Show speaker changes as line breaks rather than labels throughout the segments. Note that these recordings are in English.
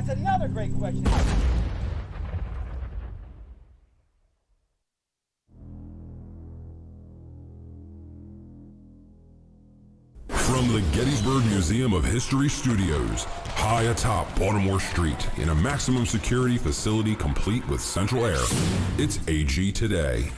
That's another great question.
From the Gettysburg Museum of History Studios, high atop Baltimore Street, in a maximum security facility complete with central air, it's AG Today.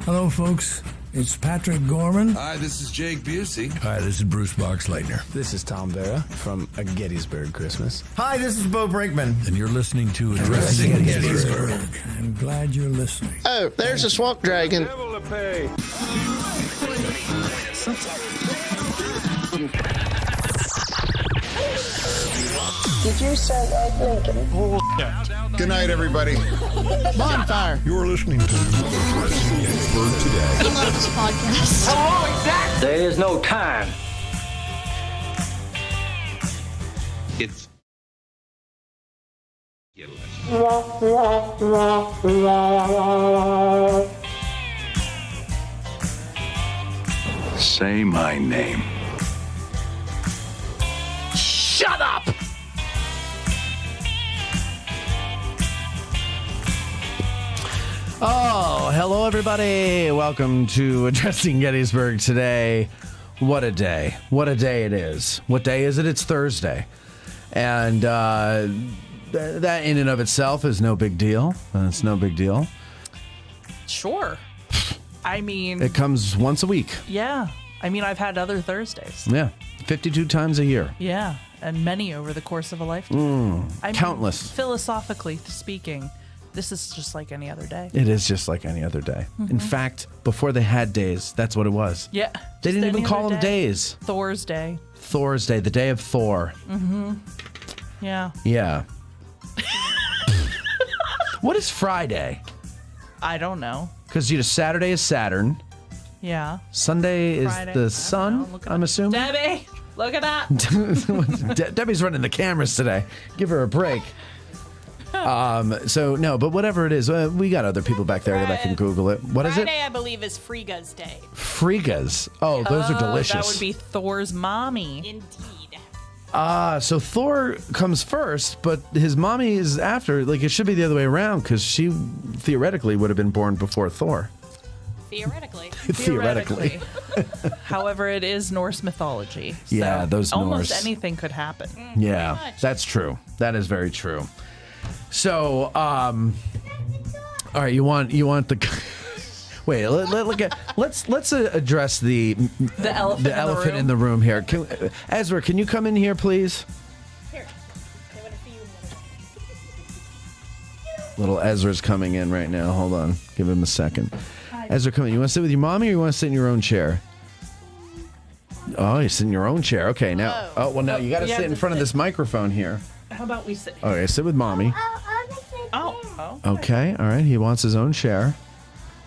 Hello, folks. It's Patrick Gorman.
Hi, this is Jake Busey.
Hi, this is Bruce Boxleitner.
This is Tom Vera from A Gettysburg Christmas.
Hi, this is Bo Brinkman.
And you're listening to Addressing Gettysburg. I'm glad you're listening.
Oh, there's a swamp dragon.
Did you say Ed Lincoln?
Oh, yeah. Good night, everybody.
Bonfire.
You're listening to
Addressing Gettysburg Today.
I love this podcast.
Hello, exactly.
There is no time.
It's
Say my name.
Shut up!
Oh, hello, everybody. Welcome to Addressing Gettysburg Today. What a day. What a day it is. What day is it? It's Thursday. And that in and of itself is no big deal. It's no big deal.
Sure. I mean,
It comes once a week.
yeah. I mean, I've had other Thursdays.
Yeah. 52 times a year.
Yeah. And many over the course of a lifetime. I mean,
countless.
Philosophically speaking, this is just like any other day.
It is just like any other day. In fact, before they had days, that's what it was.
Yeah.
They
just
didn't even
any
call
other
them
day.
days.
Thor's Day.
Thor's Day, the day of Thor.
Yeah.
Yeah. What is Friday?
I don't know.
Because Saturday is Saturn.
Yeah.
Sunday is
Friday. I
the
don't
sun,
know. Look it
I'm
up.
assuming.
Debbie, look at that.
Debbie's running the cameras today. Give her a break. So, no, but whatever it is, we got other people back there that can Google it. What is it?
Friday, I believe, is Frigga's Day.
Friggas. Oh, those are delicious.
That would be Thor's mommy.
Indeed.
So Thor comes first, but his mommy is after. Like, it should be the other way around, because she theoretically would have been born before Thor.
Theoretically.
Theoretically.
However, it is Norse mythology. So
Yeah, those
almost
Norse.
anything could happen.
Yeah, that's true. That is very true. So, all right, you want the wait. Let's address the elephant in the room here. Ezra, can you come in here, please?
Here. They want to see you in a minute.
Little Ezra's coming in right now. Hold on, give him a second. Ezra, come in. You want to sit with your mommy, or you want to sit in your own chair? Oh, you sit in your own chair. Okay, now.
Whoa.
Oh, well, now you got to sit in front of this microphone here.
How about we sit?
Okay, sit with mommy.
Oh.
Okay, all right. He wants his own chair.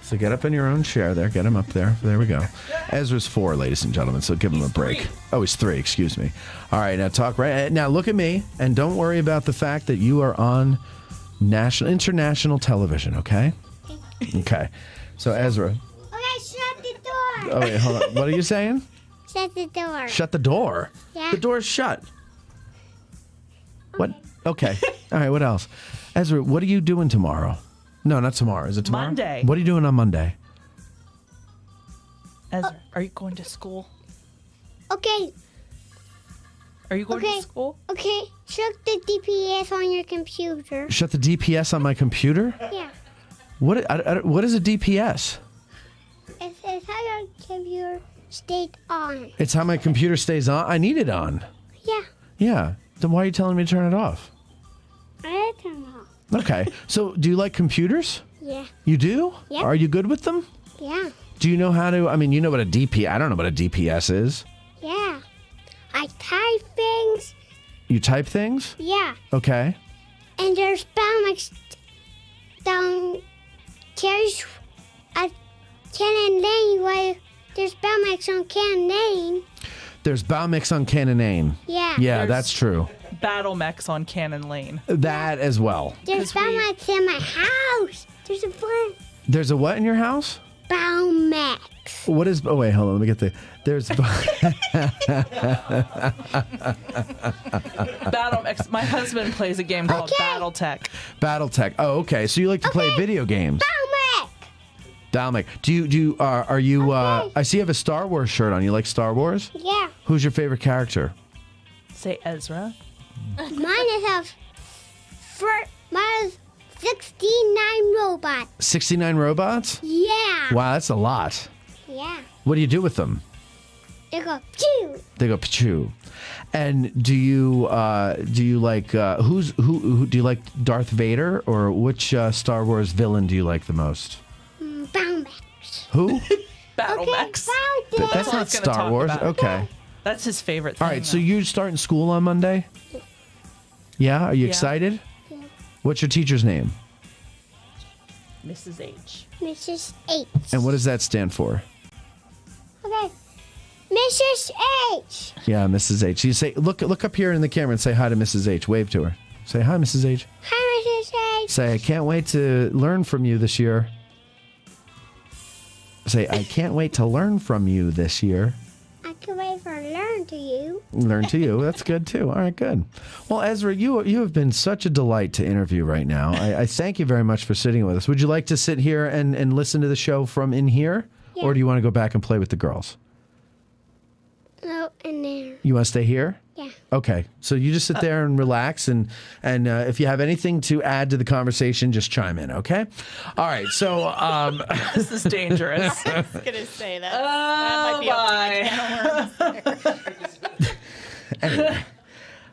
So get up in your own chair there. Get him up there. There we go. Ezra's 4, ladies and gentlemen, so give him a break.
3.
Oh, he's 3, excuse me. All right, now talk right. Now look at me, and don't worry about the fact that you are on international television, okay? Okay. So, Ezra.
Okay, shut the door.
Oh, wait, hold on. What are you saying?
Shut the door.
Shut the door.
Yeah.
The door's shut. What? Okay. All right, what else? Ezra, what are you doing tomorrow? No, not tomorrow. Is it tomorrow?
Monday.
What are you doing on Monday?
Ezra, are you going to school?
Okay,
Are you going
Okay.
to school?
okay. Shut the DPS on your computer.
Shut the DPS on my computer?
Yeah.
What is a DPS?
It's how your computer stayed on.
It's how my computer stays on. I need it on.
Yeah.
Yeah. Then why are you telling me to turn it off?
I turn it off.
Okay. So, do you like computers?
Yeah.
You do?
Yeah.
Are you good with them?
Yeah.
Do you know how to? I mean, you know what a DPS. I don't know what a DPS is.
Yeah. I type things.
You type things?
Yeah.
Okay.
And there's boundaries down carries at Cannon Lane while there's boundaries on Cannon Lane.
There's Baumix on Cannon.
Yeah.
Yeah,
There's-
that's true.
Battle mechs on Cannon Lane.
That as well.
There's boundaries in my house. There's a one.
There's a what in your house?
Baumax.
What is? Oh wait, hold on. Let me get the. There's.
My husband plays a game called BattleTech.
BattleTech. Oh, okay. So you like to play video games?
Baumax.
Dalmec. Are you? I see you have a Star Wars shirt on. You like Star Wars?
Yeah.
Who's your favorite character?
Say Ezra.
Mine is 69 robots.
69 robots?
Yeah.
Wow, that's a lot.
Yeah.
What do you do with them?
They go, phew.
They go pachoo. And do you like who do you like, Darth Vader, or which Star Wars villain do you like the most?
Baumax.
Who?
BattleMax.
Okay,
That's not Star Wars. Okay.
That's his favorite thing.
All right. So you're starting school on Monday? Yeah. Are you
Yeah.
excited?
Yeah.
What's your teacher's name?
Mrs. H.
Mrs. H.
And what does that stand for?
Okay. Mrs. H.
Yeah, Mrs. H. You say, look up here in the camera and say hi to Mrs. H. Wave to her. Say hi, Mrs. H.
Hi, Mrs. H.
Say, I can't wait to learn from you this year. Say, I can't wait to learn from you this year.
I can wait for learn to you.
Learn to you. That's good too. All right, good. Well, Ezra, you have been such a delight to interview right now. I thank you very much for sitting with us. Would you like to sit here and listen to the show from in here?
Yeah.
Or do you want to go back and play with the girls?
No, in there.
You want to stay here?
Yeah.
Okay. So you just sit there and relax, and if you have anything to add to the conversation, just chime in, okay? All right. So
This is dangerous.
I was gonna say that.
Oh,
That might be a can of worms.
anyway,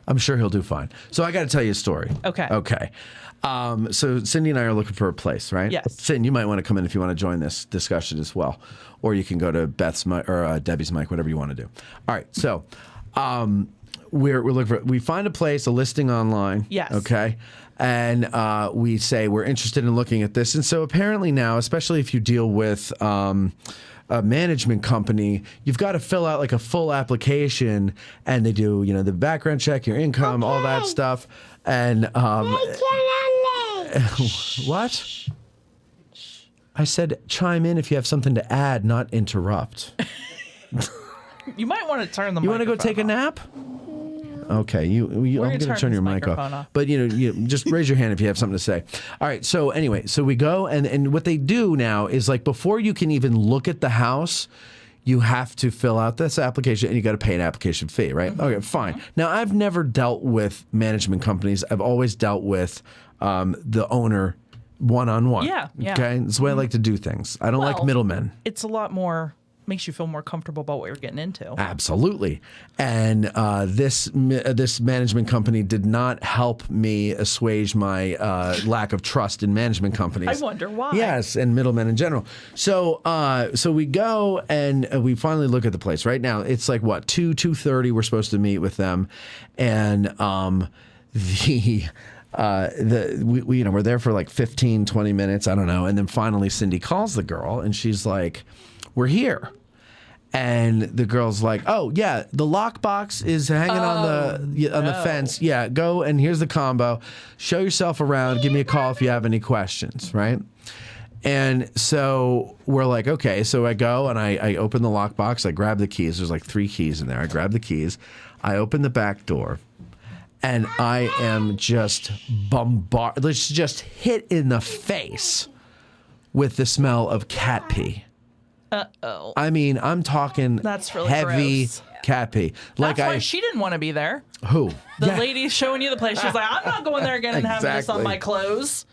I'm sure he'll do fine. So I got to tell you a story.
Okay.
Okay. So Cindy and I are looking for a place, right?
Yes.
Cindy, you might want to come in if you want to join this discussion as well, or you can go to Beth's mic or Debbie's mic, whatever you want to do. All right. So we're looking for. We find a place, a listing online.
Yes.
Okay. And we say we're interested in looking at this, and so apparently now, especially if you deal with a management company, you've got to fill out like a full application, and they do, the background check, your income, all that
Okay.
stuff. And
Shh.
what? I said chime in if you have something to add, not interrupt.
You might want to turn the
You want to go
microphone
take a
off.
nap? Okay, I'm
gonna
going to
turn
turn
his
your mic
microphone
off.
off.
But you just raise your hand if you have something to say. All right. So anyway, so we go, and what they do now is, like, before you can even look at the house, you have to fill out this application, and you got to pay an application fee, right?
Mm-hmm.
Okay, fine. Now, I've never dealt with management companies. I've always dealt with the owner one-on-one.
Yeah.
Okay, that's the way I like to do things. I don't like
Well,
middlemen.
It's a lot more, makes you feel more comfortable about what you're getting into.
Absolutely. And this management company did not help me assuage my lack of trust in management companies.
I wonder why.
Yes, and middlemen in general. So we go and we finally look at the place. Right now, it's like, what, 2:30 we're supposed to meet with them. And we're there for like 15, 20 minutes, I don't know. And then finally Cindy calls the girl, and she's like, we're here. And the girl's like, oh, yeah, the lockbox is hanging on the fence. Yeah, go, and here's the combo. Show yourself around. Give me a call if you have any questions, right? And so we're like, okay. So I go and I open the lockbox. I grab the keys. There's like 3 keys in there. I grab the keys. I open the back door. And I am just bombarded. Let's just hit in the face with the smell of cat pee.
Uh-oh.
I mean, I'm talking
That's really
heavy
gross.
cat pee.
That's why she didn't want to be there.
Who?
The
Yeah.
lady showing you the place. She's like, I'm not going there again and having this on
Exactly.
my clothes.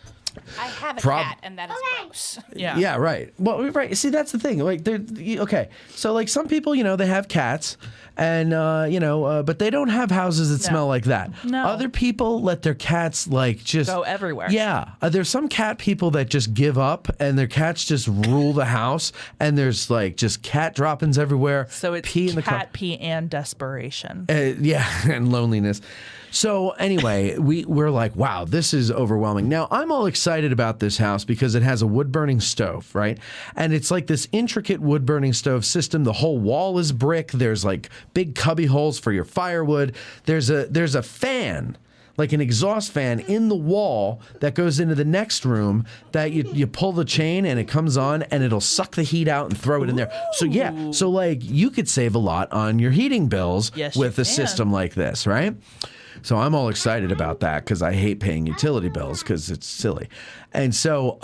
I have a
Prob-
cat, and that is gross.
Yeah.
Yeah, right. Well, right. See, that's the thing. Like, okay. So, like, some people, they have cats, and but they don't have houses that smell like that.
No.
Other people let their cats just
Go everywhere.
Yeah. There's some cat people that just give up, and their cats just rule the house, and there's like just cat droppings everywhere.
So it's
pee in the
cat pee and desperation.
Yeah, and loneliness. So anyway, we're like, wow, this is overwhelming. Now, I'm all excited about this house because it has a wood-burning stove, right? And it's like this intricate wood-burning stove system. The whole wall is brick. There's like big cubby holes for your firewood. There's a fan. like an exhaust fan in the wall that goes into the next room that you pull the chain and it comes on and it'll suck the heat out and throw it in there. So yeah, so like you could save a lot on your heating bills with a system like this, right? So I'm all excited about that because I hate paying utility bills because it's silly. And so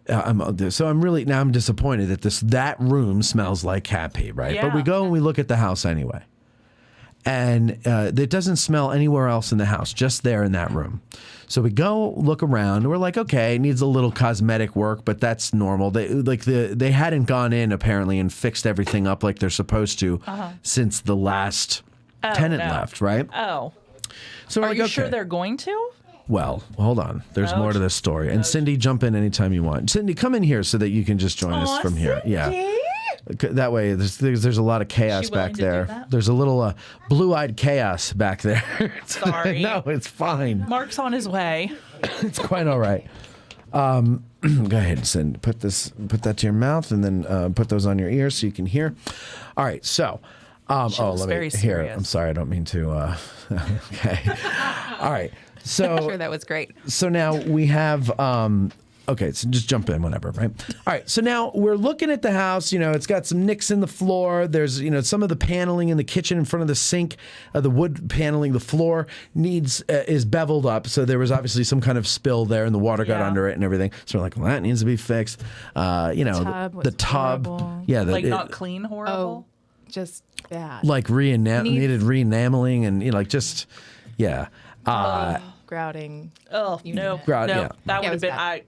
I'm disappointed that that room smells like cat pee, right?
Yeah.
But we go and we look at the house anyway. And it doesn't smell anywhere else in the house, just there in that room. So we go look around. And we're like, okay, it needs a little cosmetic work, but that's normal. They hadn't gone in apparently and fixed everything up like they're supposed to since the last tenant left, right?
Oh.
So we're
Are
like,
you
okay.
sure they're going to?
Well, hold on. There's more to this story. And Cindy, jump in anytime you want. Cindy, come in here so that you can just join us from here. Yeah. That way, there's a lot of chaos back there. There's a little blue-eyed chaos back there.
Sorry.
No, it's fine.
Mark's on his way.
It's quite all right. Go ahead, Cindy. Put that to your mouth, and then put those on your ears so you can hear. All right. So,
very serious.
I'm sorry. I don't mean to. Okay. All right. So
Sure, that was great.
So now we have, okay, so just jump in whenever, right? All right, so now we're looking at the house. You know, it's got some nicks in the floor. There's, some of the paneling in the kitchen in front of the sink, the wood paneling, the floor is beveled up. So there was obviously some kind of spill there and the water got under it and everything. So we're like, well, that needs to be fixed. The tub.
Horrible.
Yeah.
Not clean, horrible?
Oh, just bad.
Like needed re-enameling and, yeah.
Grouting.
Oh, no.
Yeah.
That would have been,
bad.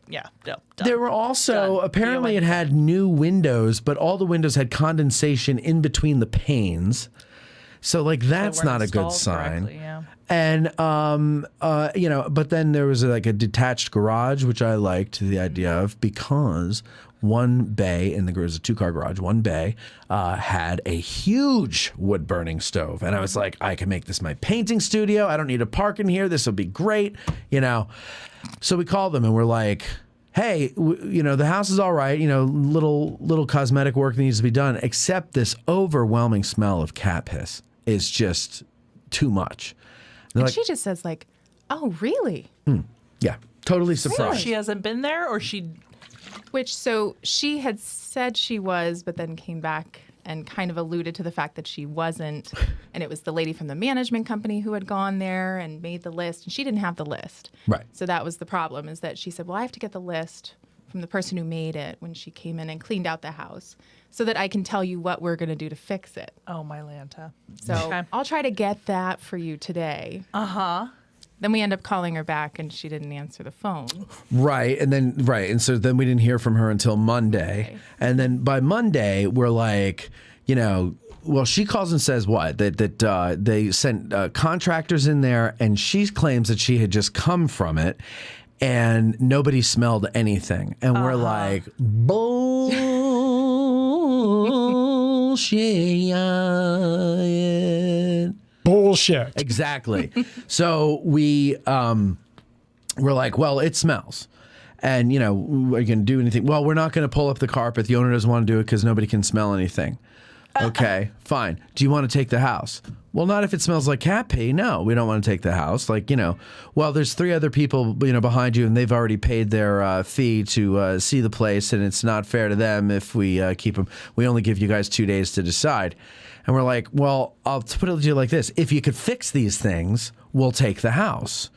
no.
There were also, apparently it had new windows, but all the windows had condensation in between the panes. So, that's not a good sign.
Yeah.
And, but then there was a detached garage, which I liked the idea of because one bay in the garage, a 2-car garage, one bay had a huge wood burning stove. And I was like, I can make this my painting studio. I don't need to park in here. This will be great, So we called them and we're like, hey, the house is all right. Little cosmetic work needs to be done, except this overwhelming smell of cat piss is just too much.
And she just says oh, really?
Yeah, totally surprised.
She hasn't been there, or she...
So she had said she was, but then came back and kind of alluded to the fact that she wasn't. And it was the lady from the management company who had gone there and made the list. And she didn't have the list.
Right.
So that was the problem, is that she said, well, I have to get the list from the person who made it when she came in and cleaned out the house so that I can tell you what we're going to do to fix it.
Oh, my Lanta.
So I'll try to get that for you today.
Uh-huh.
Then we end up calling her back and she didn't answer the phone.
Right. And so then we didn't hear from her until Monday.
Okay.
And then by Monday, we're like, well, she calls and says what? That they sent contractors in there and she claims that she had just come from it and nobody smelled anything. And we're like, bullshit.
Bullshit.
Exactly. So we're like, well, it smells. And, are you going to do anything? Well, we're not going to pull up the carpet. The owner doesn't want to do it because nobody can smell anything. Okay, fine. Do you want to take the house? Well, not if it smells like cat pee. No, we don't want to take the house. Well, there's 3 other people, behind you, and they've already paid their fee to see the place, and it's not fair to them if we keep them. We only give you guys 2 days to decide. And we're like, well, I'll put it to you like this. If you could fix these things, we'll take the house.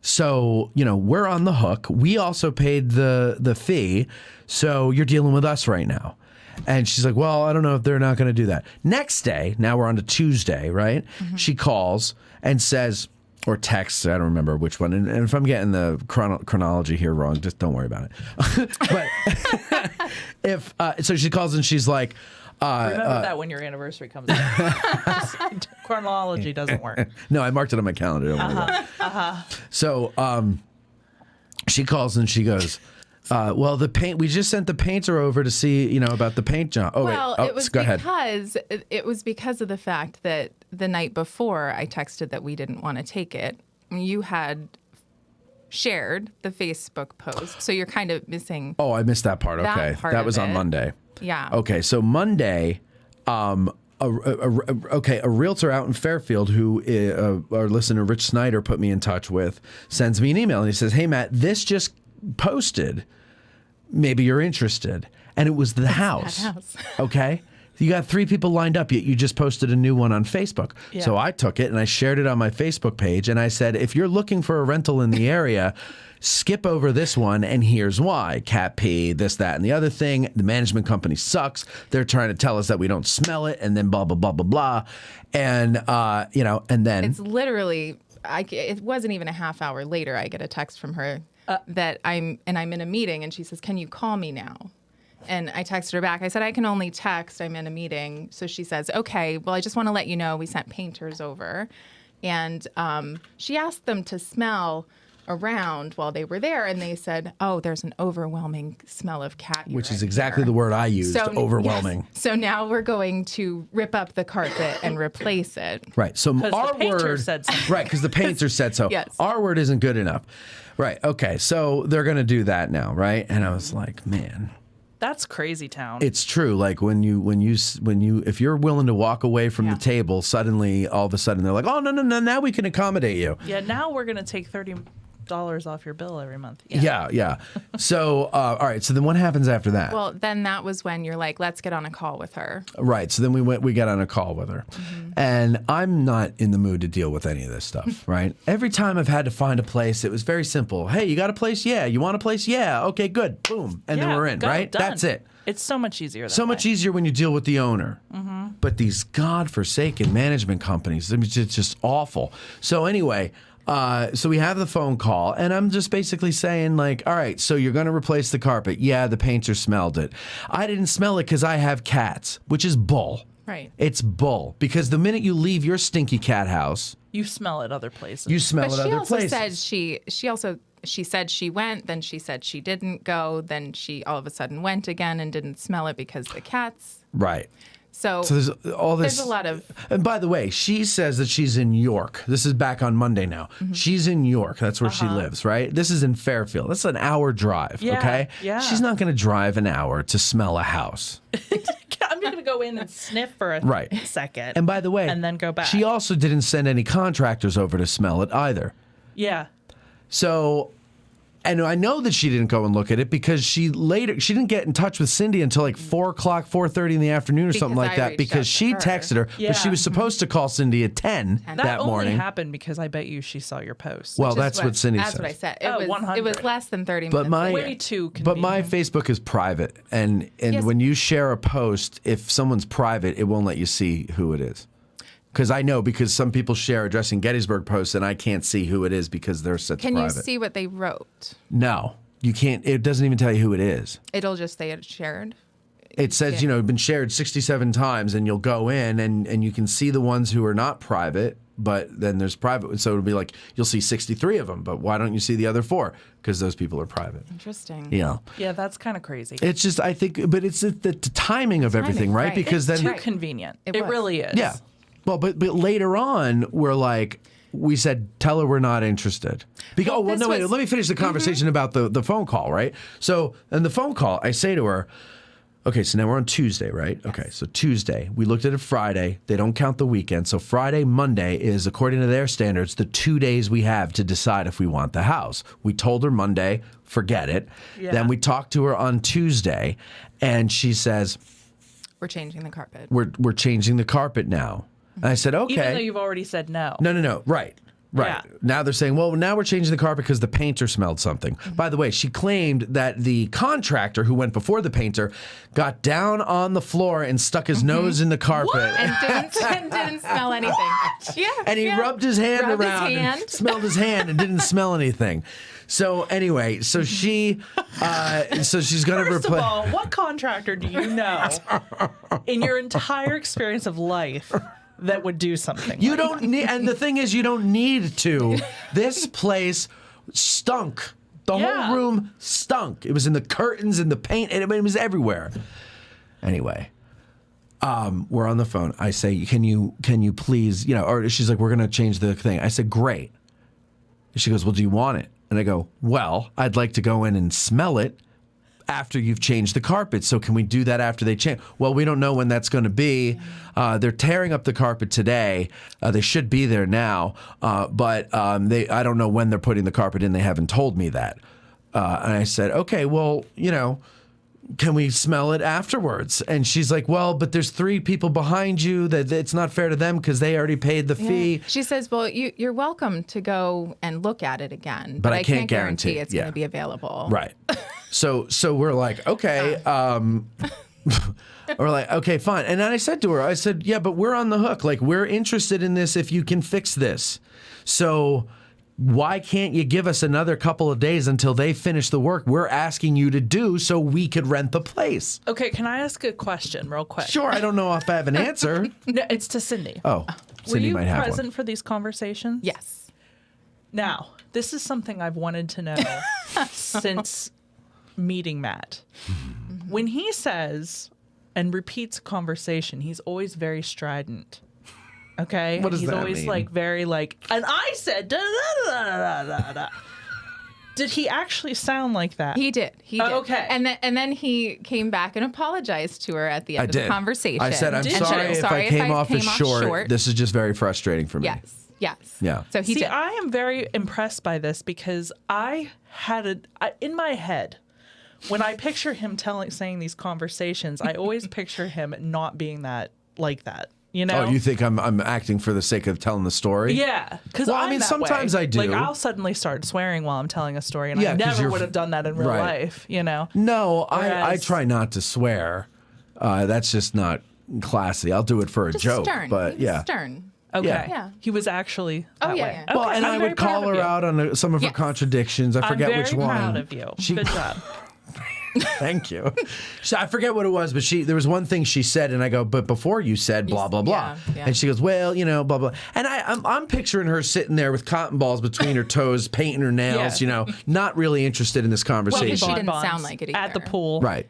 So, we're on the hook. We also paid the fee, so you're dealing with us right now. And she's like, well, I don't know if they're not going to do that. Next day, now we're on to Tuesday, right? Mm-hmm. She calls and says, or texts, I don't remember which one. And if I'm getting the chronology here wrong, just don't worry about it. So she calls and she's like,
remember that when your anniversary comes up. Chronology doesn't work.
No, I marked it on my calendar. Don't worry about it. So she calls and she goes, well, the paint. We just sent the painter over to see, about the paint job. Oh,
well,
wait.
it was
go ahead.
It was because of the fact that the night before I texted that we didn't want to take it. You had shared the Facebook post, so you're kind of missing.
Oh, I missed that part. Okay,
part
that was
of
on
it.
Monday.
Yeah.
Okay, so Monday, a realtor out in Fairfield who our listener Rich Snyder put me in touch with sends me an email and he says, "Hey Matt, this just posted. Maybe you're interested." And it was the house.
That house.
Okay. You got 3 people lined up, yet you just posted a new one on Facebook.
Yeah.
So I took it and I shared it on my Facebook page. And I said, if you're looking for a rental in the area, skip over this one. And here's why. Cat pee, this, that, and the other thing. The management company sucks. They're trying to tell us that we don't smell it. And then blah, blah, blah, blah, blah. And, and then.
It's literally, it wasn't even a half hour later, I get a text from her that I'm in a meeting. And she says, "Can you call me now?" And I texted her back. I said, "I can only text. I'm in a meeting." So she says, "Okay, well, I just want to let you know we sent painters over." And she asked them to smell around while they were there. And they said, "Oh, there's an overwhelming smell of cat urine."
Which is exactly the word I used, overwhelming.
Yes. So now we're going to rip up the carpet and replace it.
Right. So our
the painter
word
said something.
Right, because the painter said so.
Yes.
Our word isn't good enough. Right. Okay. So they're going to do that now, right? And I was like, man.
That's crazy town.
It's true. Like when you if you're willing to walk away from the table, suddenly all of a sudden they're like, "Oh, no, now we can accommodate you."
Yeah, now we're going to take $30 off your bill every month.
Yeah. So all right, so then what happens after that?
Well, then that was when you're like, "Let's get on a call with her."
Right. So then we got on a call with her. And I'm not in the mood to deal with any of this stuff, right? Every time I've had to find a place, it was very simple. "Hey, you got a place? Yeah. You want a place? Yeah. Okay, good. Boom." And then we're in, right?
Done.
That's it.
It's so much easier.
So much easier when you deal with the owner. But these godforsaken management companies, I mean, it's just awful. So anyway, so we have the phone call, and I'm just basically saying, like, "All right, so you're going to replace the carpet." "Yeah, the painter smelled it." "I didn't smell it because I have cats," which is bull.
Right.
It's bull. Because the minute you leave your stinky cat house,
You smell it other places.
you smell
But
it
she
other
also
places.
said she said she went, then she said she didn't go, then she all of a sudden went again and didn't smell it because the cats.
Right.
So
there's all this.
There's a lot of.
And by the way, she says that she's in York. This is back on Monday now. She's in York. That's where she lives, right? This is in Fairfield. That's an hour drive,
Yeah,
okay?
yeah.
She's not going to drive an hour to smell a house.
I'm going to go in and sniff for a
Right.
second.
And by the way,
and then go back.
She also didn't send any contractors over to smell it either.
Yeah.
So, and I know that she didn't go and look at it because she didn't get in touch with Cindy until like 4:00, 4:30 in the afternoon or something like that because she texted her,
Yeah.
but she was supposed to call Cindy at 10 that
only
morning.
happened because I bet you she saw your post.
Well, that's what Cindy
That's
said.
what I said.
Oh,
It
100.
was less than 30
But
minutes.
Way too
But my
convenient.
Facebook is private, and
Yes.
when you share a post, if someone's private, it won't let you see who it is. Because I know, because some people share Addressing Gettysburg posts, and I can't see who it is because they're set to
Can
private.
you see what they wrote?
No, you can't. It doesn't even tell you who it is.
It'll just say it's shared.
It says, been shared 67 times, and you'll go in and you can see the ones who are not private, but then there's private. So it'll be like, you'll see 63 of them, but why don't you see the other 4? Because those people are private.
Interesting.
Yeah.
Yeah, that's kind of crazy.
It's just, I think, but it's the timing of everything, right?
right.
Because
It's
then.
too convenient.
It
It
was.
really is.
Yeah. Well, but later on, we're like, we said, tell her we're not interested. Because,
this
wait,
was-
let me finish the conversation about the phone call, right? So, in the phone call, I say to her, okay, so now we're on Tuesday, right? Okay, so Tuesday, we looked at it Friday. They don't count the weekend. So Friday, Monday is, according to their standards, the 2 days we have to decide if we want the house. We told her Monday, forget it.
Yeah.
Then we talked to her on Tuesday, and she says,
We're changing the carpet.
we're changing the carpet now. And I said, okay.
Even though you've already said no.
No. Right.
Yeah.
Now they're saying, well, now we're changing the carpet because the painter smelled something. By the way, she claimed that the contractor who went before the painter got down on the floor and stuck his nose in the carpet.
And didn't smell anything. Yeah.
And he rubbed his hand
Rubbed his
around
hand.
and smelled his hand and didn't smell anything. So anyway, so she's going to
First of
replace.
all, what contractor do you know in your entire experience of life that would do something?
You
like
don't need, and the thing is, you don't need to. This place stunk. The
Yeah.
whole room stunk. It was in the curtains and the paint, and it was everywhere. Anyway, we're on the phone. I say, can you please, or she's like, we're going to change the thing. I said, great. And she goes, well, do you want it? And I go, well, I'd like to go in and smell it after you've changed the carpet. So can we do that after they change? Well, we don't know when that's going to be. They're tearing up the carpet today. They should be there now, but I don't know when they're putting the carpet in. They haven't told me that. And I said, okay, well, can we smell it afterwards? And she's like, well, but there's 3 people behind you that it's not fair to them because they already paid the fee.
She says, well, you're welcome to go and look at it again,
but I can't guarantee
it's going to be available.
Right. So we're like, okay. We're like, okay, fine. And then I said to her, yeah, but we're on the hook. Like, we're interested in this if you can fix this. So why can't you give us another couple of days until they finish the work we're asking you to do so we could rent the place?
Okay, can I ask a question real quick?
Sure, I don't know if I have an answer.
No, it's to Cindy.
Oh, Cindy might have
Were you present
one.
for these conversations?
Yes.
Now, this is something I've wanted to know since meeting Matt. When he says and repeats a conversation, he's always very strident. Okay?
What does
he's
that
always
mean?
like very like, and I said da da da da da da. Did he actually sound like that?
He did. He did.
Okay.
And then he came back and apologized to her at the end of the conversation.
I said, I'm
And
sorry
said,
if I came off as short. This is just very frustrating for me.
Yes. Yes.
Yeah.
So he
See,
did.
I am very impressed by this because I had in my head, when I picture him saying these conversations, I always picture him not being like that.
Oh, you think I'm acting for the sake of telling the story?
Yeah, because
I mean, sometimes I do.
Like, I'll suddenly start swearing while I'm telling a story, and
Yeah,
I
'cause
never would have done that in real
right.
life.
No, I
Whereas-
try not to swear. That's just not classy. I'll do it for a
Just
joke,
stern.
but
He was
yeah.
stern.
Okay.
Yeah.
He was actually that
yeah,
way.
yeah.
Well,
Okay,
and
I'm
I
very
would call
proud of
her
you.
out on some of her
Yes.
contradictions. I forget
I'm
which
very
one.
proud of you. Good job.
Thank you. So I forget what it was, but there was one thing she said, and I go, but before you said blah blah blah,
yeah.
and she goes, well, blah blah, and I'm picturing her sitting there with cotton balls between her toes, painting her nails,
Yeah.
not really interested in this conversation.
She didn't
Bonbons
sound like it
at the
either.
pool.
Right,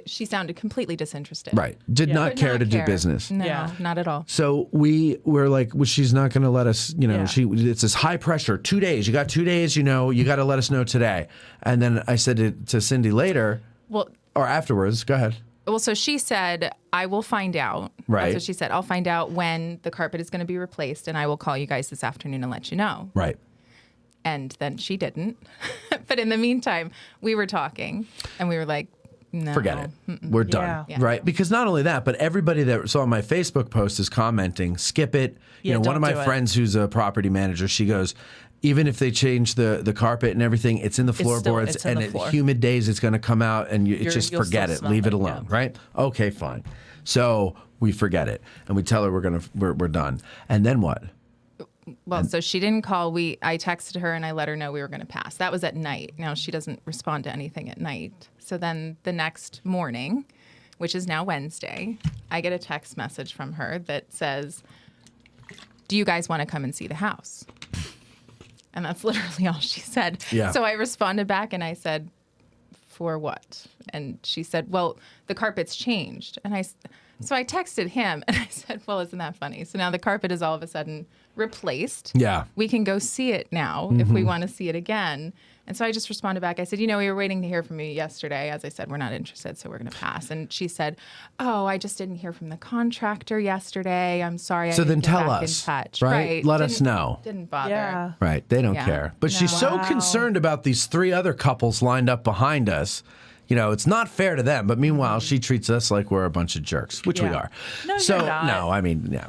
She sounded completely disinterested.
right. Did
Yeah.
not
Did
care
not
to do
care.
business.
No,
Yeah.
not at all.
So we were like, well, she's not going to let us,
Yeah.
it's this high pressure, 2 days. You got 2 days, you got to let us know today. And then I said to Cindy later,
Well,
or afterwards, go ahead.
Well, so she said, I will find out.
Right.
That's what she said. I'll find out when the carpet is going to be replaced, and I will call you guys this afternoon and let you know.
Right.
And then she didn't. But in the meantime, we were talking, and we were like, no.
Forget it. We're done.
Yeah.
Right? Because not only that, but everybody that saw my Facebook post is commenting, skip it.
Yeah,
one
don't
of my
do it.
friends who's a property manager, she goes, even if they change the carpet and everything, it's in the floorboards,
it's in
and
the floor.
humid days, it's going to come out, and just
you'll
forget
still
it.
smell
Leave it
it,
alone.
yeah.
Right? Okay, fine. So we forget it, and we tell her we're done. And then what?
Well, so she didn't call. I texted her, and I let her know we were going to pass. That was at night. Now, she doesn't respond to anything at night. So then the next morning, which is now Wednesday, I get a text message from her that says, do you guys want to come and see the house? And that's literally all she said.
Yeah.
So I responded back and I said, for what? And she said, well, the carpet's changed. And so I texted him and I said, well, isn't that funny? So now the carpet is all of a sudden replaced.
Yeah.
We can go see it now if we want to see it again. And so I just responded back. I said, we were waiting to hear from you yesterday. As I said, we're not interested, so we're going to pass. And she said, oh, I just didn't hear from the contractor yesterday. I'm sorry.
So
I
then
didn't get
tell
back
us,
in touch.
right? Let us know.
Didn't bother.
Yeah.
Right. They don't
Yeah.
care. But she's so
Wow.
concerned about these 3 other couples lined up behind us. It's not fair to them. But meanwhile, she treats us like we're a bunch of jerks, which we
Yeah.
are.
No,
so,
you're not.
no, I mean, yeah.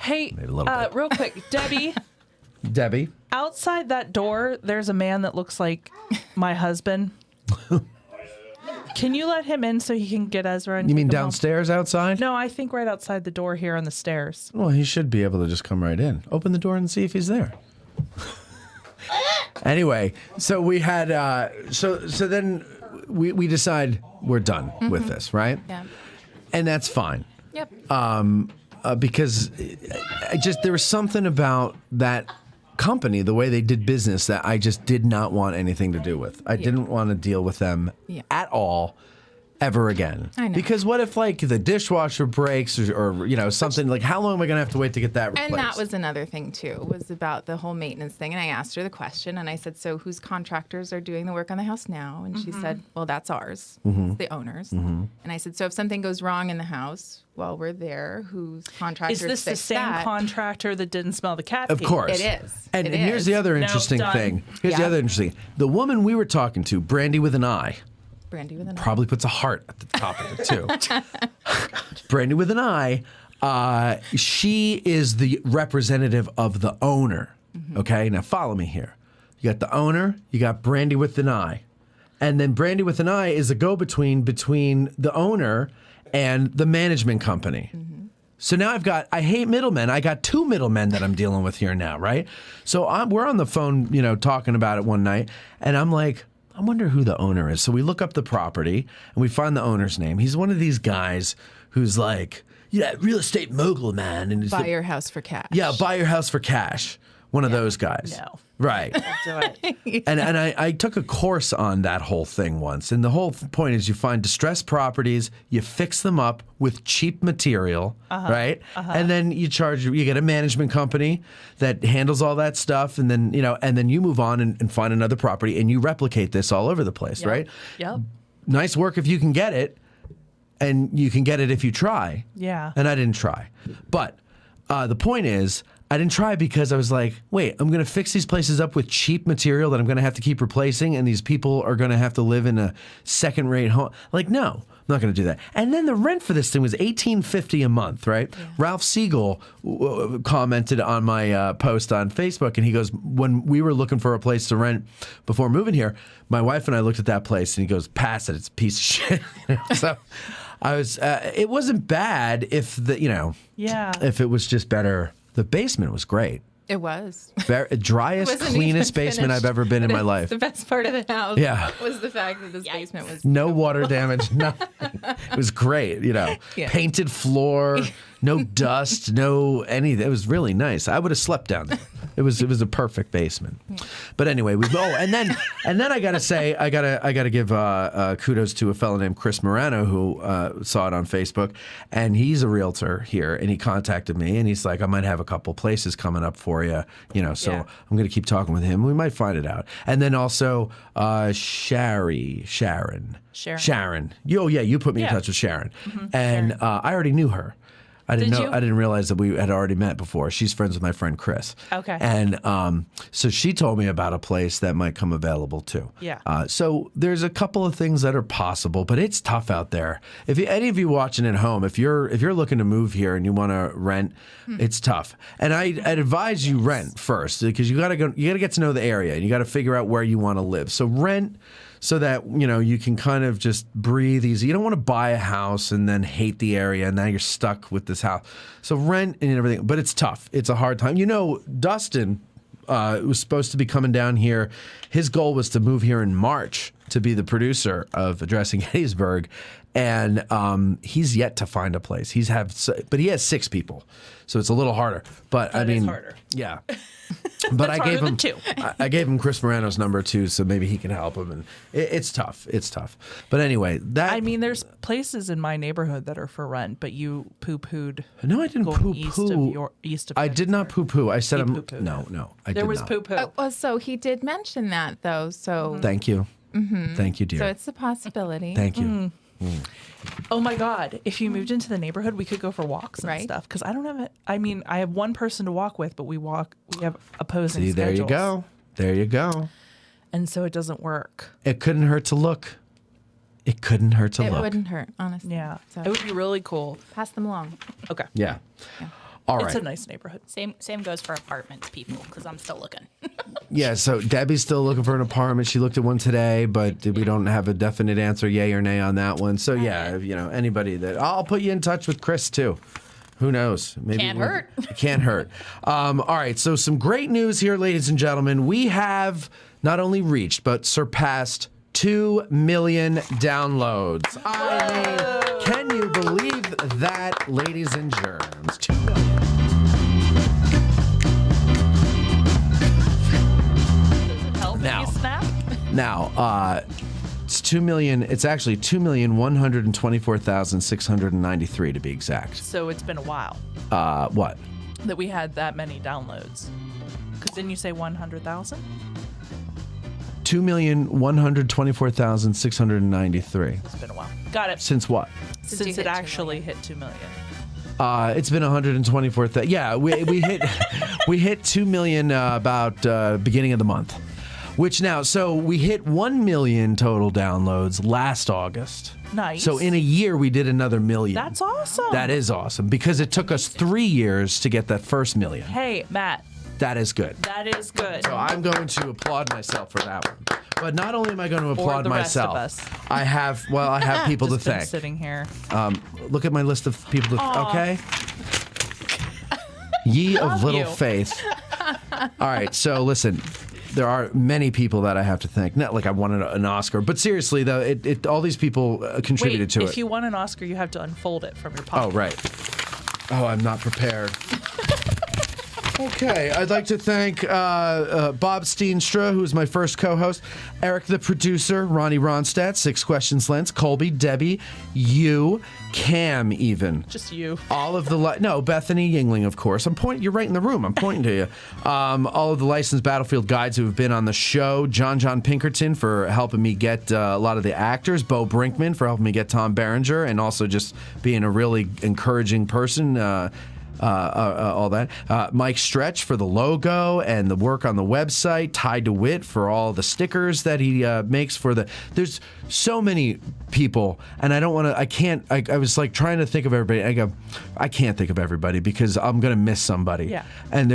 Hey,
Maybe a little bit.
real quick, Debbie.
Debbie?
Outside that door, there's a man that looks like my husband. Can you let him in so he can get Ezra? And
You mean
take him home?
downstairs outside?
No, I think right outside the door here on the stairs.
Well, he should be able to just come right in. Open the door and see if he's there. Anyway, so we had so then we decide we're done with this, right?
Yeah.
And that's fine.
Yep.
Because there was something about that company, the way they did business, that I just did not want anything to do with. I didn't want to deal with them
Yeah.
at all. ever again.
I know.
Because what if like the dishwasher breaks or you know something like how long am I going to have to wait to get that replaced?
And that was another thing too, was about the whole maintenance thing. And I asked her the question, and I said, "So whose contractors are doing the work on the house now?" And she said, "Well, that's ours, it's the owners." And I said, "So if something goes wrong in the house while we're there, whose contractors
Is this the
fix
same
that?"
contractor that didn't smell the cat
Of
pee?
course.
It is.
And
It
here's
is.
the other
No,
interesting
done.
thing. Here's the
Yeah.
other interesting. The woman we were talking to, Brandy with an I,
Brandy with an
probably puts a heart at the top of it too. Brandy with an I, she is the representative of the owner. Okay, now follow me here. You got the owner, you got Brandy with an I, and then Brandy with an I is a go-between between the owner and the management company. So now I hate middlemen. I got two middlemen that I'm dealing with here now, right? So we're on the phone, you know, talking about it one night, and I'm like, I wonder who the owner is. So we look up the property, and we find the owner's name. He's one of these guys who's like, yeah, real estate mogul, man. And he's
buy your house for cash.
yeah, buy your house for cash. One of those guys.
No.
Right.
Do it.
And I took a course on that whole thing once. And the whole point is you find distressed properties, you fix them up with cheap material, right? And then you get a management company that handles all that stuff. And then, and then you move on and find another property and you replicate this all over the place, right?
Yep.
Nice work if you can get it. And you can get it if you try.
Yeah.
And I didn't try. But the point is, I didn't try because I was like, wait, I'm going to fix these places up with cheap material that I'm going to have to keep replacing, and these people are going to have to live in a second-rate home. Like, no, I'm not going to do that. And then the rent for this thing was $18.50 a month, right? Yeah. Ralph Siegel commented on my post on Facebook, and he goes, when we were looking for a place to rent before moving here, my wife and I looked at that place, and he goes, pass it, it's a piece of shit. So I was, it wasn't bad if if it was just better. The basement was great.
It was.
Driest, cleanest basement I've ever been in my life.
The best part of the house was the fact that this basement was
no water damage, nothing. It was great, Painted floor, no dust, no anything. It was really nice. I would have slept down there. It was a perfect basement. But anyway, and then I gotta say, I gotta give kudos to a fellow named Chris Morano who saw it on Facebook, and he's a realtor here, and he contacted me, and he's like, I might have a couple places coming up for you, So I'm gonna keep talking with him. We might find it out. And then also Sharon. You put me in touch with Sharon, and I already knew her. I didn't realize that we had already met before. She's friends with my friend Chris.
Okay.
And so she told me about a place that might come available too.
Yeah.
So there's a couple of things that are possible, but it's tough out there. If any of you watching at home, if you're looking to move here and you want to rent, it's tough. And I'd advise you rent first because you got to get to know the area and you got to figure out where you want to live. So rent. So that, you can kind of just breathe easy. You don't want to buy a house and then hate the area and now you're stuck with this house. So rent and everything, but it's tough. It's a hard time. Dustin was supposed to be coming down here. His goal was to move here in March to be the producer of Addressing Gettysburg. And he's yet to find a place. But he has 6 people. So it's a little harder. But
that is harder.
Yeah. But I gave him
2.
I gave him Chris Morano's number too, so maybe he can help him. And it's tough. It's tough. But anyway,
there's places in my neighborhood that are for rent, but you poo-pooed.
No, I didn't poo-poo.
East of
I did not poo-poo. I said
no.
I did
there was
not.
poo-poo.
well, so he did mention that though. So
Thank you. Thank you, dear.
So it's a possibility.
Thank you.
Oh my God! If you moved into the neighborhood, we could go for walks and stuff. Because I don't have it. I have one person to walk with, but we have opposing
See,
schedules.
There you go.
And so it doesn't work.
It couldn't hurt to look. It couldn't hurt to
It
look.
wouldn't hurt, honestly.
Yeah,
So
it would be really cool.
pass them along.
Okay.
Yeah. All right.
It's a nice neighborhood.
Same goes for apartments, people, because I'm still looking.
Yeah, so Debbie's still looking for an apartment. She looked at one today, but we don't have a definite answer, yay or nay, on that one. So yeah, anybody that I'll put you in touch with Chris too. Who knows? Maybe
Can't hurt.
It can't hurt. All right, so some great news here, ladies and gentlemen. We have not only reached but surpassed 2 million downloads. I mean, can you believe that, ladies and germs? 2 million.
Help
Now.
you snap?
Now, it's 2 million. It's actually 2,124,693 to be exact.
So it's been a while
What?
that we had that many downloads. Because didn't you say 100,000?
2,124,693.
It's been a while. Got it.
Since what?
Since
you
it
hit 2
actually hit 2 million.
It's been 124,000. Yeah, we hit we hit 2 million about beginning of the month. Which now, so we hit 1 million total downloads last August.
Nice.
So in a year, we did another million.
That's awesome.
That is awesome because it took us 3 years to get that first million.
Hey, Matt.
That is good.
That is good.
So I'm going to applaud myself for that one. But not only am I going to applaud
the rest of
myself,
us.
I have people to
Just been
thank.
sitting here.
Look at my list of people to okay? Ye of little
you.
faith. All right, so listen. There are many people that I have to thank. Not like I wanted an Oscar, but seriously though, all these people contributed to it.
If you want an Oscar, you have to unfold it from your pocket.
Oh, right. Oh, I'm not prepared. Okay, I'd like to thank Bob Steenstra, who is my first co-host, Eric the producer, Ronnie Ronstadt, 6 Questions Lens, Colby, Debbie, you, Cam even.
Just you.
All of the no, Bethany Yingling, of course. You're right in the room. I'm pointing to you. All of the licensed battlefield guides who have been on the show. John Pinkerton for helping me get a lot of the actors. Bo Brinkman for helping me get Tom Berenger, and also just being a really encouraging person. All that. Mike Stretch for the logo and the work on the website. Ty DeWitt for all the stickers that he makes for the. There's so many people, and I don't want to. I can't. I was like trying to think of everybody. I go, I can't think of everybody because I'm gonna miss somebody.
Yeah.
And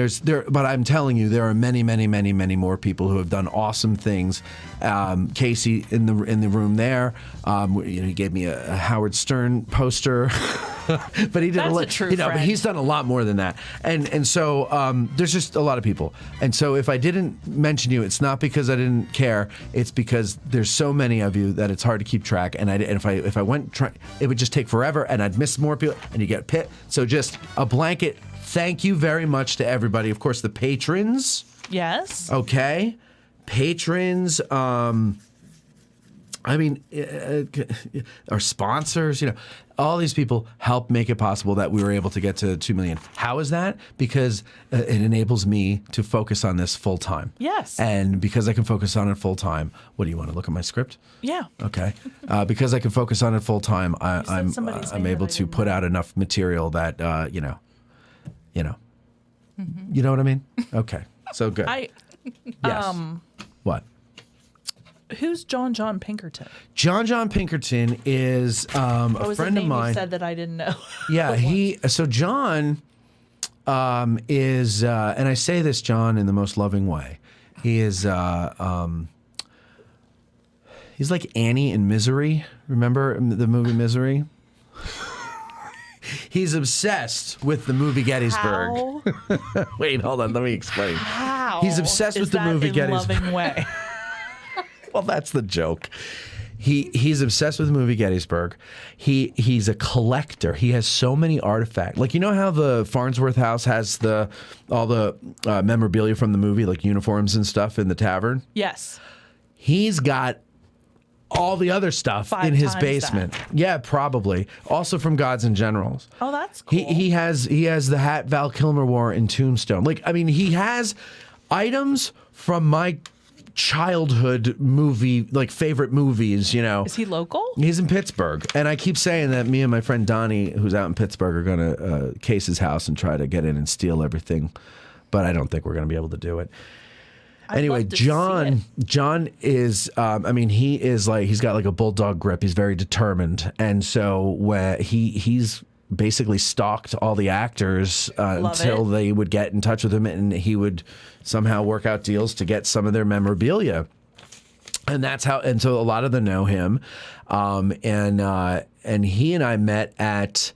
but I'm telling you, there are many, many, many, many more people who have done awesome things. Casey in the room there. He gave me a Howard Stern poster. But he did
That's a true
but
friend.
he's done a lot more than that, and so there's just a lot of people, and so if I didn't mention you, it's not because I didn't care, it's because there's so many of you that it's hard to keep track, and if I went it would just take forever, and I'd miss more people, and you get pit. So just a blanket thank you very much to everybody. Of course, the patrons.
Yes.
Okay, patrons. I mean, our sponsors, all these people help make it possible that we were able to get to 2 million. How is that? Because it enables me to focus on this full time.
Yes.
And because I can focus on it full time, what do you want to look at my script?
Yeah.
Okay. Because I can focus on it full time, I'm
somebody's name
able
that I
to
didn't
put out enough material that you know what I mean? Okay. So good. Yes. What?
Who's John Pinkerton?
John Pinkerton is a friend of mine.
You said that I didn't know.
Yeah, so John is, and I say this, John, in the most loving way. He is, he's like Annie in Misery. Remember the movie Misery? He's obsessed with the movie Gettysburg.
How?
Wait, hold on, let me explain.
How?
He's obsessed
is
with the
that
movie
in
Gettysburg.
Loving way.
Well, that's the joke. He's obsessed with the movie Gettysburg. He's a collector. He has so many artifacts. Like, you know how the Farnsworth House has all the memorabilia from the movie, like uniforms and stuff in the tavern?
Yes.
He's got all the other stuff
5
in his
times
basement.
that.
Yeah, probably. Also from Gods and Generals.
Oh, that's cool.
He has the hat Val Kilmer wore in Tombstone. Like, I mean, he has items from my childhood movie, like favorite movies,
Is he local?
He's in Pittsburgh, and I keep saying that me and my friend Donnie, who's out in Pittsburgh, are going to case his house and try to get in and steal everything, but I don't think we're going to be able to do it. Anyway, John is, he is like, he's got like a bulldog grip. He's very determined, and so he's basically stalked all the actors until they would get in touch with him, and he would somehow work out deals to get some of their memorabilia. And that's how, and so a lot of them know him. And he and I met at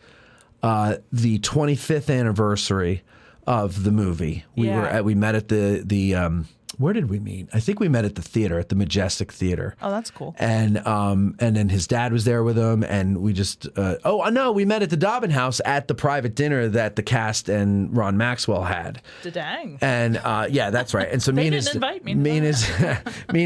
the 25th anniversary of the movie. We met at the where did we meet? I think we met at the theater, at the Majestic Theater.
Oh, that's cool.
And then his dad was there with him, and we just we met at the Dobbin House at the private dinner that the cast and Ron Maxwell had.
Dang.
And yeah, that's right. And so me and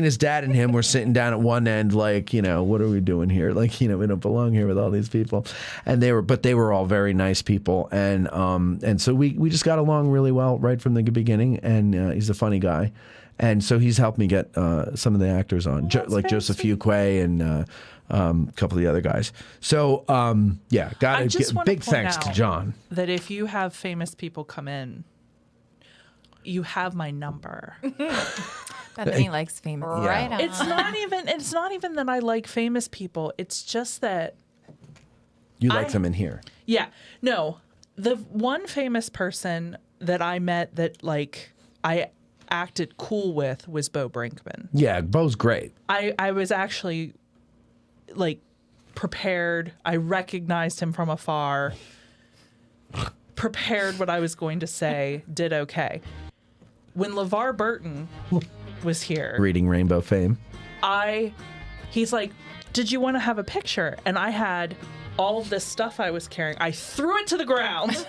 his dad and him were sitting down at one end, like, you know, what are we doing here? Like, you know, we don't belong here with all these people. And they were all very nice people, and so we just got along really well right from the beginning. And he's a funny guy. And so he's helped me get some of the actors on, like Joseph Fuqua and a couple of the other guys. So, yeah, got to give big thanks to John.
That if you have famous people come in, you have my number.
Bethany likes famous.
Yeah.
Right on.
It's not even that I like famous people. It's just that
You like them in here.
Yeah. No. The one famous person that I met that like I acted cool with was Bo Brinkman.
Yeah, Bo's great.
I was actually like prepared. I recognized him from afar. Prepared what I was going to say. Did okay. When LeVar Burton was here,
Reading Rainbow Fame.
He's like, did you want to have a picture? And I had all of this stuff I was carrying. I threw it to the ground.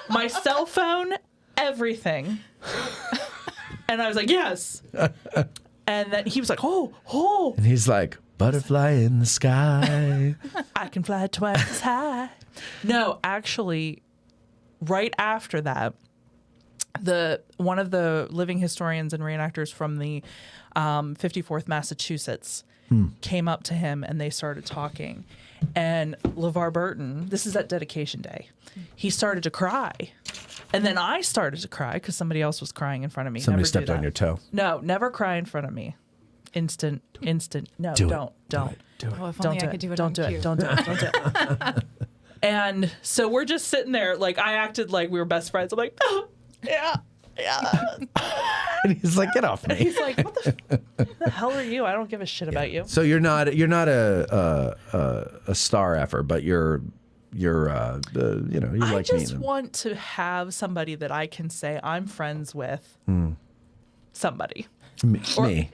My cell phone, everything. And I was like, yes. And then he was like, oh.
And he's like, butterfly in the sky.
I can fly twice as high. No, actually, right after that, one of the living historians and reenactors from the 54th Massachusetts came up to him and they started talking. And LeVar Burton, this is at dedication day, he started to cry. And then I started to cry because somebody else was crying in front of me.
Somebody
Never do
stepped
that.
on your toe.
No, never cry in front of me. Instant. No,
Do it.
don't.
Oh, if only I could do it.
Don't do it. Don't do it. And so we're just sitting there, like I acted like we were best friends. I'm like, oh, yeah.
And he's like, get off me.
He's like, what the hell are you? I don't give a shit about you.
So you're not a star effer, but you're you like meeting
I just
them.
want to have somebody that I can say I'm friends with. Somebody.
Me.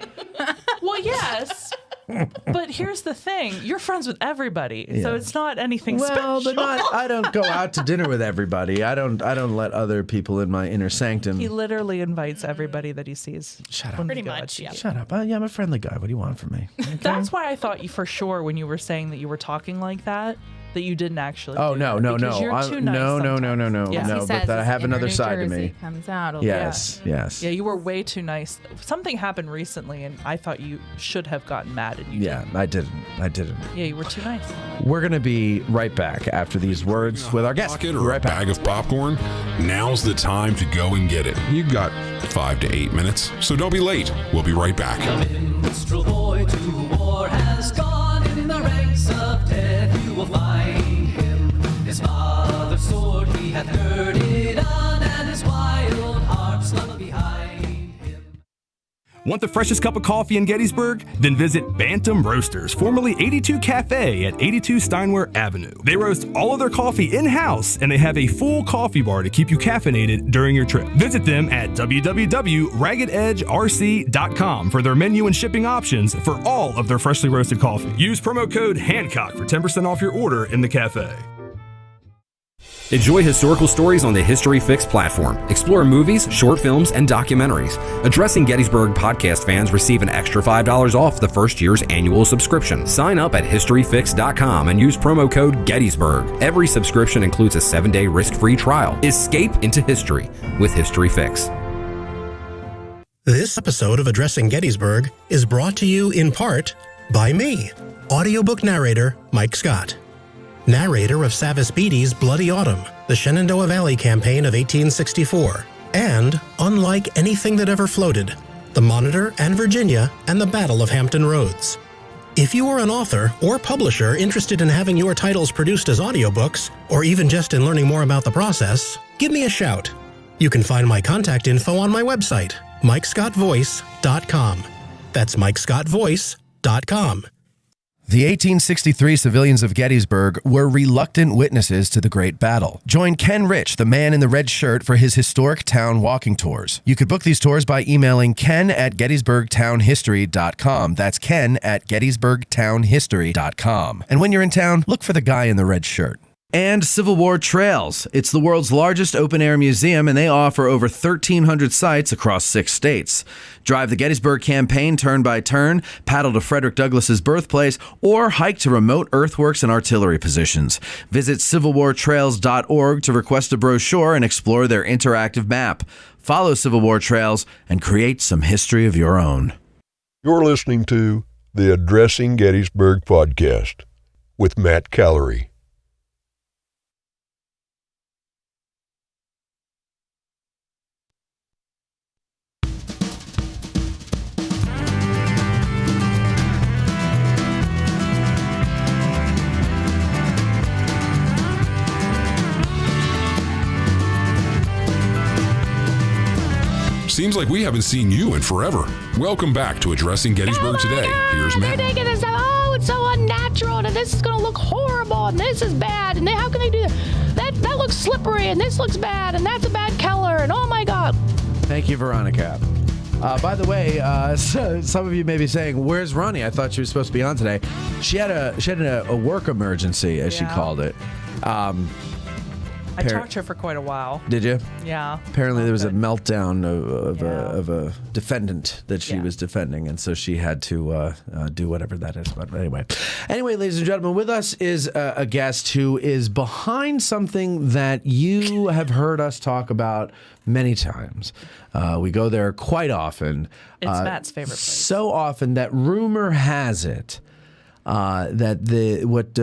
Well, yes. But here's the thing: you're friends with everybody, so it's not anything
Well,
special.
but I don't go out to dinner with everybody. I don't let other people in my inner sanctum.
He literally invites everybody that he sees.
Shut up.
Pretty much, yeah.
Shut up. I'm a friendly guy. What do you want from me? Okay?
That's why I thought you for sure when you were saying that you were talking like that you didn't actually.
Oh
do
no,
that,
no,
because
no.
You're too nice
no.
sometimes.
No, but I have another side to me.
Comes out
Yes.
Yeah, you were way too nice. Something happened recently, and I thought you should have gotten mad, and you didn't.
I didn't.
Yeah, you were too nice.
We're gonna be right back after these words with our guest.
Pocket or
Right
a
back.
bag of popcorn? Now's the time to go and get it. You've got 5 to 8 minutes, so don't be late. We'll be right back.
Minstrel boy to war has gone in the ranks of death. You will find him. His father's sword he hath girded on, and his wild harp slung behind him.
Want the freshest cup of coffee in Gettysburg? Then visit Bantam Roasters, formerly 82 Cafe at 82 Steinway Avenue. They roast all of their coffee in-house, and they have a full coffee bar to keep you caffeinated during your trip. Visit them at www.raggededgerc.com for their menu and shipping options for all of their freshly roasted coffee. Use promo code Hancock for 10% off your order in the cafe.
Enjoy historical stories on the History Fix platform. Explore movies, short films, and documentaries. Addressing Gettysburg podcast fans receive an extra $5 off the first year's annual subscription. Sign up at historyfix.com and use promo code Gettysburg. Every subscription includes a 7-day risk-free trial. Escape into history with History Fix.
This episode of Addressing Gettysburg is brought to you in part by me, audiobook narrator Mike Scott. Narrator of Savis Beattie's Bloody Autumn, the Shenandoah Valley Campaign of 1864, and Unlike Anything That Ever Floated, the Monitor and Virginia and the Battle of Hampton Roads. If you are an author or publisher interested in having your titles produced as audiobooks, or even just in learning more about the process, give me a shout. You can find my contact info on my website, MikeScottVoice.com. That's MikeScottVoice.com.
The 1863 civilians of Gettysburg were reluctant witnesses to the Great Battle. Join Ken Rich, the man in the red shirt, for his historic town walking tours. You could book these tours by emailing ken@gettysburgtownhistory.com. That's ken@gettysburgtownhistory.com. And when you're in town, look for the guy in the red shirt.
And Civil War Trails. It's the world's largest open-air museum, and they offer over 1,300 sites across 6 states. Drive the Gettysburg campaign turn by turn, paddle to Frederick Douglass's birthplace, or hike to remote earthworks and artillery positions. Visit civilwartrails.org to request a brochure and explore their interactive map. Follow Civil War Trails and create some history of your own.
You're listening to the Addressing Gettysburg podcast with Matt Callery.
Seems like we haven't seen you in forever. Welcome back to Addressing Gettysburg Today. Here's Matt.
They're taking this stuff. Oh, it's so unnatural, and this is going to look horrible, and this is bad, and how can they do that? That looks slippery, and this looks bad, and that's a bad color, and oh my God.
Thank you, Veronica. By the way, so some of you may be saying, "Where's Ronnie? I thought she was supposed to be on today." She had a work emergency, as she called it.
I talked to her for quite a while.
Did you?
Yeah.
Apparently there was a meltdown of a defendant that she was defending, and so she had to do whatever that is. But anyway, ladies and gentlemen, with us is a guest who is behind something that you have heard us talk about many times. We go there quite often.
It's Matt's favorite place.
So often that rumor has it that what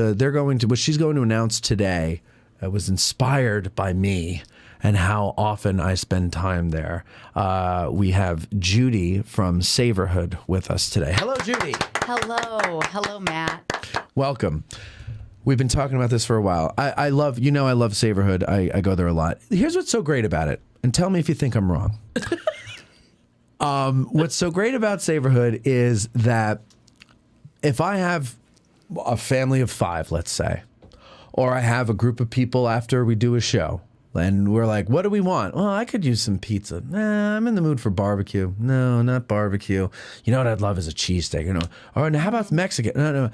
she's going to announce today was inspired by me and how often I spend time there. We have Judy from Savorhood with us today. Hello, Judy.
Hello, Matt.
Welcome. We've been talking about this for a while. I love Savorhood. I go there a lot. Here's what's so great about it, and tell me if you think I'm wrong. What's so great about Savorhood is that if I have a family of 5, let's say, or I have a group of people after we do a show, and we're like, what do we want? Well, I could use some pizza. Nah, I'm in the mood for barbecue. No, not barbecue. You know what I'd love is a cheesesteak. Or how about Mexican? No.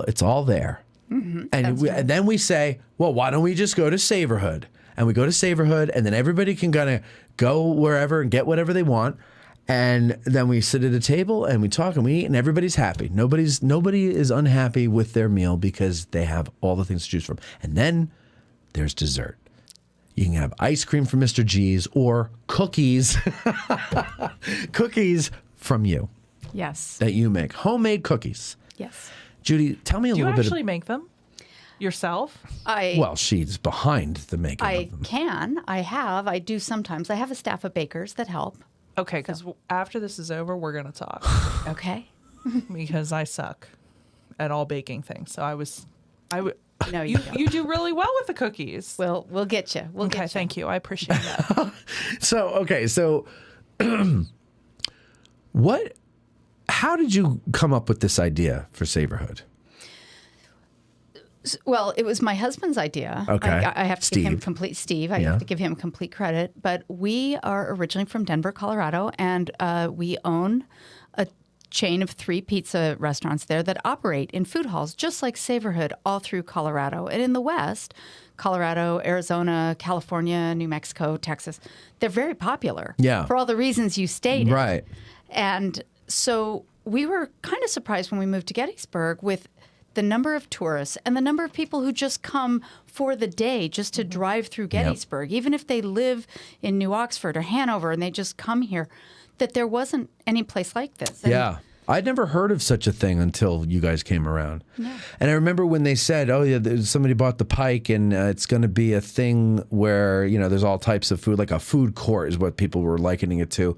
It's all there.
Mm-hmm.
And then we say, well, why don't we just go to Savorhood? And we go to Savorhood, and then everybody can kind of go wherever and get whatever they want. And then we sit at a table and we talk and we eat and everybody's happy. Nobody is unhappy with their meal because they have all the things to choose from. And then there's dessert. You can have ice cream from Mr. G's or cookies. Cookies from you.
Yes.
That you make. Homemade cookies.
Yes.
Judy, tell me a little bit.
Do you actually make them yourself?
Well, she's behind the making of them.
I do sometimes. I have a staff of bakers that help.
Okay, because after this is over, we're going to talk.
Okay.
Because I suck at all baking things. So
No,
you do really well with the cookies.
We'll get you.
Okay, thank you. I appreciate that.
So how did you come up with this idea for Savorhood?
Well, it was my husband's idea.
Okay.
I have to give him complete credit. But we are originally from Denver, Colorado, and we own a chain of 3 pizza restaurants there that operate in food halls, just like Savorhood, all through Colorado. And in the West, Colorado, Arizona, California, New Mexico, Texas, they're very popular.
Yeah.
For all the reasons you stated.
Right.
And so we were kind of surprised when we moved to Gettysburg with the number of tourists and the number of people who just come for the day just to drive through Gettysburg, even if they live in New Oxford or Hanover and they just come here, that there wasn't any place like this. And
I'd never heard of such a thing until you guys came around.
Yeah.
And I remember when they said, somebody bought the Pike and it's going to be a thing where, there's all types of food, like a food court is what people were likening it to.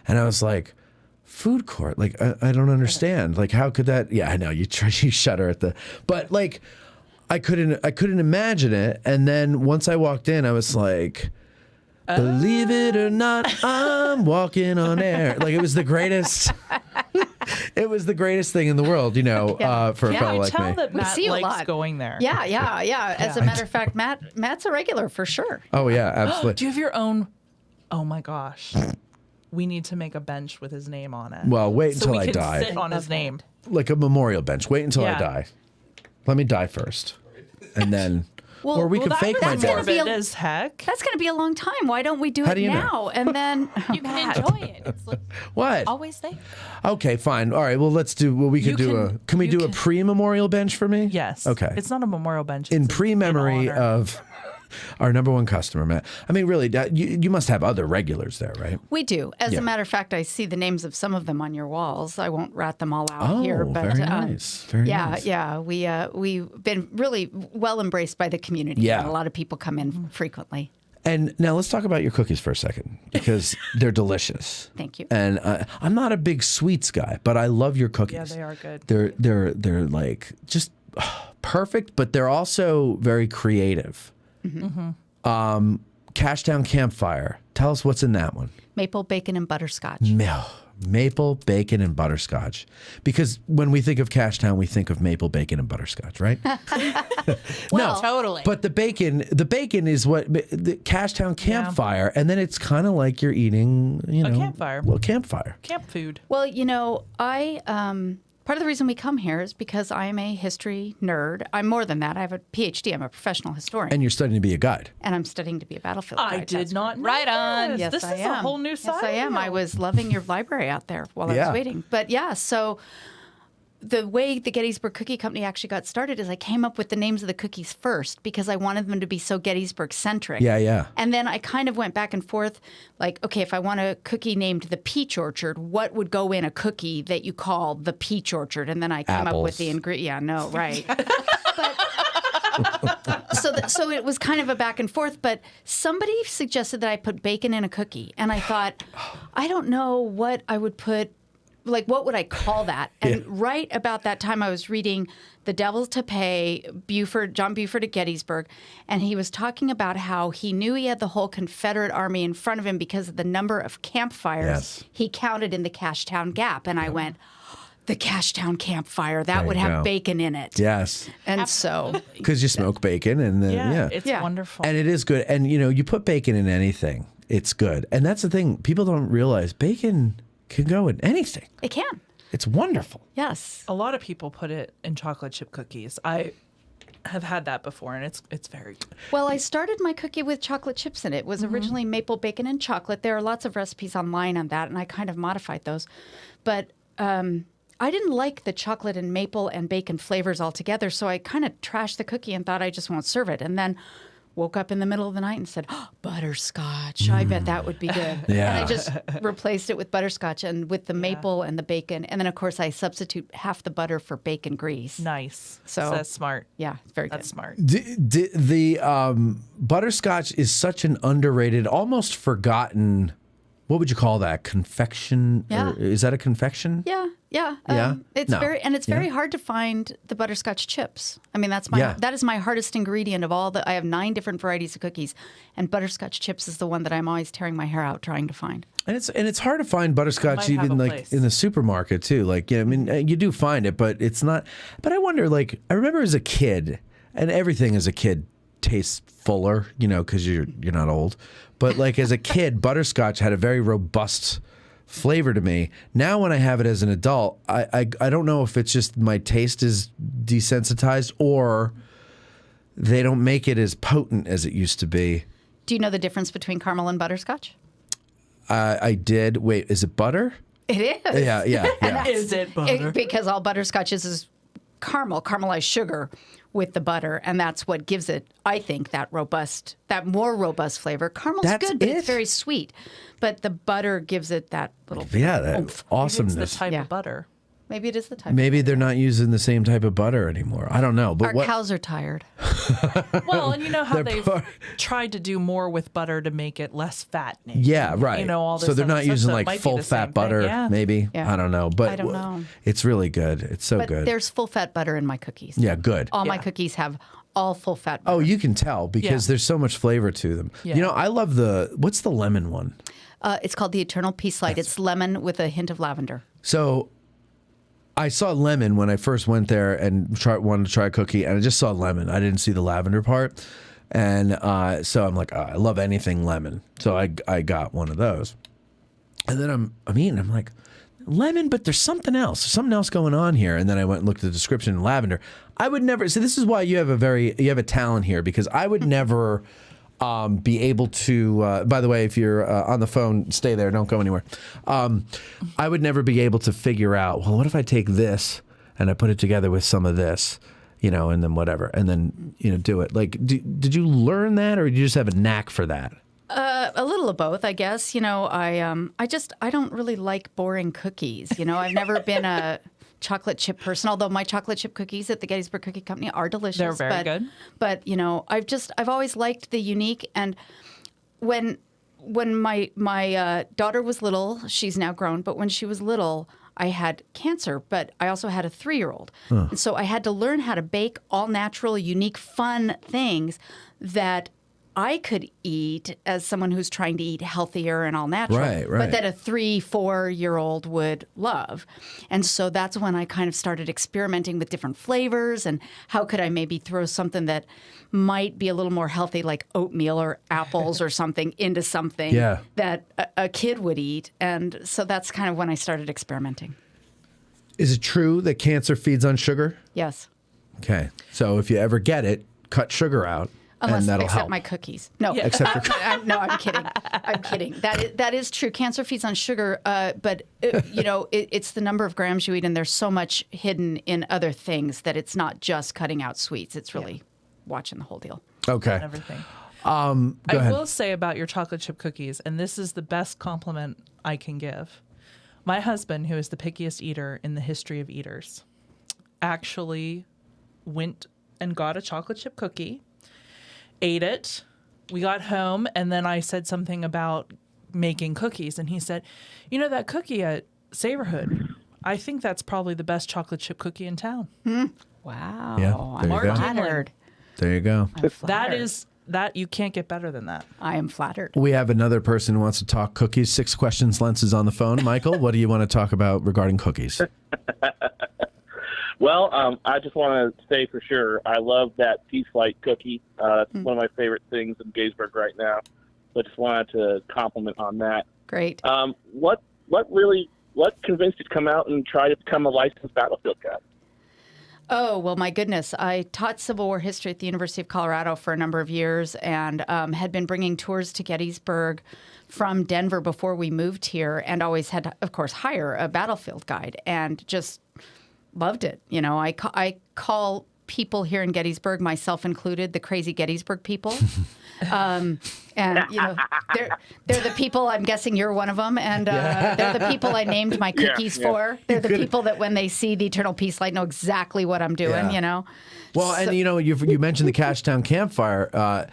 And I was like, food court? Like, I don't understand. Like, how could that? Yeah, I know you shudder at but like, I couldn't imagine it. And then once I walked in, I was like, believe it or not, I'm walking on air. Like, it was the greatest. It was the greatest thing in the world, for a fellow like
tell
me.
that
We
Matt
see a
likes
lot.
going there.
Yeah. As a matter of fact, Matt's a regular for sure.
Oh yeah, absolutely.
Do you have your own? Oh my gosh. We need to make a bench with his name on it.
Well, wait
so
until
we
I
can
die.
sit on his name.
Like a memorial bench. Wait until I
Yeah.
die. Let me die first, and then,
Well-
or we
well,
could fake my
that's gonna
death.
be a-
as heck.
That's going to be a long time. Why don't we do
How
it
do you know?
now? And then
You can enjoy it. It's like
What?
always there.
Okay, fine. All right. Well, let's do. Well, we could Can we do a pre-memorial bench for me?
Yes.
Okay.
It's not a memorial bench.
In
it's
pre-memory
honor.
of our number one customer, Matt. I mean, really, you must have other regulars there, right?
we do. As
Yeah.
a matter of fact, I see the names of some of them on your walls. I won't rat them all out here. But,
very nice. Very nice.
Yeah. We've been really well embraced by the community.
Yeah.
And a lot of people come in frequently.
And now let's talk about your cookies for a second because they're delicious.
Thank you.
And I'm not a big sweets guy, but I love your cookies.
Yeah, they are good.
They're like just perfect, but they're also very creative.
Mm-hmm.
Cashtown Campfire. Tell us what's in that one.
Maple, bacon, and butterscotch.
Maple, bacon, and butterscotch. Because when we think of Cashtown, we think of maple, bacon, and butterscotch, right?
Well, totally.
But the bacon is what the Cashtown Campfire, and then it's kind of like you're eating,
A campfire.
Well, campfire.
Camp food.
Well, part of the reason we come here is because I'm a history nerd. I'm more than that. I have a PhD. I'm a professional historian.
And you're studying to be a guide.
And I'm studying to be a battlefield guide.
I did not know
Right on.
this.
Yes,
This
I
is
am.
a whole new side.
Yes, I am.
of
I
you.
was loving your library out there while I
Yeah.
was waiting. But yeah, so the way the Gettysburg Cookie Company actually got started is I came up with the names of the cookies first because I wanted them to be so Gettysburg centric.
Yeah.
And then I kind of went back and forth, like, okay, if I want a cookie named the Peach Orchard, what would go in a cookie that you call the Peach Orchard? And then I came up with the ingredient. Yeah, no, right. So it was kind of a back and forth, but somebody suggested that I put bacon in a cookie. And I thought, I don't know what I would put. Like, what would I call that? And right about that time, I was reading The Devil's to Pay, John Buford at Gettysburg, and he was talking about how he knew he had the whole Confederate army in front of him because of the number of campfires he counted in the Cashtown Gap. And I went, the Cashtown Campfire, that would have bacon in it.
Yes.
And so...
Because you smoke bacon and then,
It's wonderful.
And it is good. And, you put bacon in anything, it's good. And that's the thing. People don't realize bacon can go in anything.
It can.
It's wonderful.
Yes.
A lot of people put it in chocolate chip cookies. I have had that before, and it's very good.
Well, I started my cookie with chocolate chips in it. It was originally maple, bacon, and chocolate. There are lots of recipes online on that, and I kind of modified those. But I didn't like the chocolate and maple and bacon flavors altogether, so I kind of trashed the cookie and thought I just won't serve it. And then woke up in the middle of the night and said, butterscotch. I bet that would be good.
Yeah.
And I just replaced it with butterscotch and with the maple and the bacon. And then, of course, I substitute half the butter for bacon grease.
Nice.
So
that's smart.
Yeah, it's very
That's
good.
smart.
The butterscotch is such an underrated, almost forgotten. What would you call that? Confection?
Yeah.
Or is that a confection?
Yeah.
Yeah?
It's
No.
very hard to find the butterscotch chips. I mean, that is my hardest ingredient of all I have 9 different varieties of cookies, and butterscotch chips is the one that I'm always tearing my hair out trying to find.
And it's hard to find butterscotch
Might have
even
a
like
place.
in the supermarket too. Like, I mean, you do find it, but it's not. But I wonder, like, I remember as a kid, and everything as a kid tastes fuller, because you're not old. But like as a kid, butterscotch had a very robust flavor to me. Now when I have it as an adult, I don't know if it's just my taste is desensitized or they don't make it as potent as it used to be.
Do you know the difference between caramel and butterscotch?
I did. Wait, is it butter?
It is.
Yeah.
Is it butter?
Because all butterscotch is caramelized sugar with the butter, and that's what gives it, I think, that more robust flavor. Caramel's
That's
good, but
it?
it's very sweet. But the butter gives it that little
that
oomph.
awesomeness.
It's the type of butter.
Maybe it is the type.
Maybe they're not using the same type of butter anymore. I don't know. But
Our cows are tired.
Well, and you know how
They're
they've tried to do more with butter to make it less fattening.
Yeah, right.
You know, all this
so they're
other
not
stuff,
using
so it
like
might be
full
the same
fat
thing.
butter,
Yeah.
maybe.
Yeah.
I don't know. But
I don't know.
It's really good. It's so
But
good.
there's full fat butter in my cookies.
Yeah, good.
All my cookies have all full fat butter.
Oh, you can tell because there's so much flavor to them.
Yeah.
I love what's the lemon one?
It's called the Eternal Peace Light. It's lemon with a hint of lavender.
So I saw lemon when I first went there and wanted to try a cookie, and I just saw lemon. I didn't see the lavender part. And so I'm like, I love anything lemon. So I got one of those. And then I'm eating. I'm like, lemon, but there's something else. There's something else going on here. And then I went and looked at the description, lavender. I would never. So this is why you have a talent here, because I would never be able to. By the way, if you're on the phone, stay there. Don't go anywhere. I would never be able to figure out. Well, what if I take this and I put it together with some of this, and then whatever, and then do it. Like, did you learn that, or did you just have a knack for that?
A little of both, I guess. I don't really like boring cookies. I've never been a chocolate chip person, although my chocolate chip cookies at the Gettysburg Cookie Company are delicious.
They're very good.
But, I've always liked the unique. And when my daughter was little, she's now grown, but when she was little, I had cancer, but I also had a 3-year-old. And so I had to learn how to bake all natural, unique, fun things that I could eat as someone who's trying to eat healthier and all natural,
right.
but that a 3-4-year-old would love. And so that's when I kind of started experimenting with different flavors and how could I maybe throw something that might be a little more healthy, like oatmeal or apples or something, into something that a kid would eat. And so that's kind of when I started experimenting.
Is it true that cancer feeds on sugar?
Yes.
Okay. So if you ever get it, cut sugar out.
Unless,
and
except
help.
my cookies. No,
Except for
no, I'm kidding. I'm kidding. That is true. Cancer feeds on sugar, but it's the number of grams you eat, and there's so much hidden in other things that it's not just cutting out sweets. It's really watching the whole deal.
Okay.
Everything.
Go
I
ahead.
will say about your chocolate chip cookies, and this is the best compliment I can give. My husband, who is the pickiest eater in the history of eaters, actually went and got a chocolate chip cookie, ate it. We got home, and then I said something about making cookies, and he said, that cookie at Savorhood, I think that's probably the best chocolate chip cookie in town.
Wow.
Yeah,
I'm
there you go.
flattered.
There you go.
That you can't get better than that.
I am flattered.
We have another person who wants to talk cookies. 6 questions. Lentz is on the phone. Michael, what do you want to talk about regarding cookies?
Well, I just want to say for sure, I love that Peace Light cookie. It's one of my favorite things in Gettysburg right now. So I just wanted to compliment on that.
Great.
What convinced you to come out and try to become a licensed battlefield guide?
Oh, well, my goodness. I taught Civil War history at the University of Colorado for a number of years and had been bringing tours to Gettysburg from Denver before we moved here, and always had to, of course, hire a battlefield guide, and just loved it. I call people here in Gettysburg, myself included, the crazy Gettysburg people. And they're the people. I'm guessing you're one of them, and they're the people I named my cookies for. They're the people that when they see the Eternal Peace Light know exactly what I'm doing.
Well, and you mentioned the Cashtown campfire.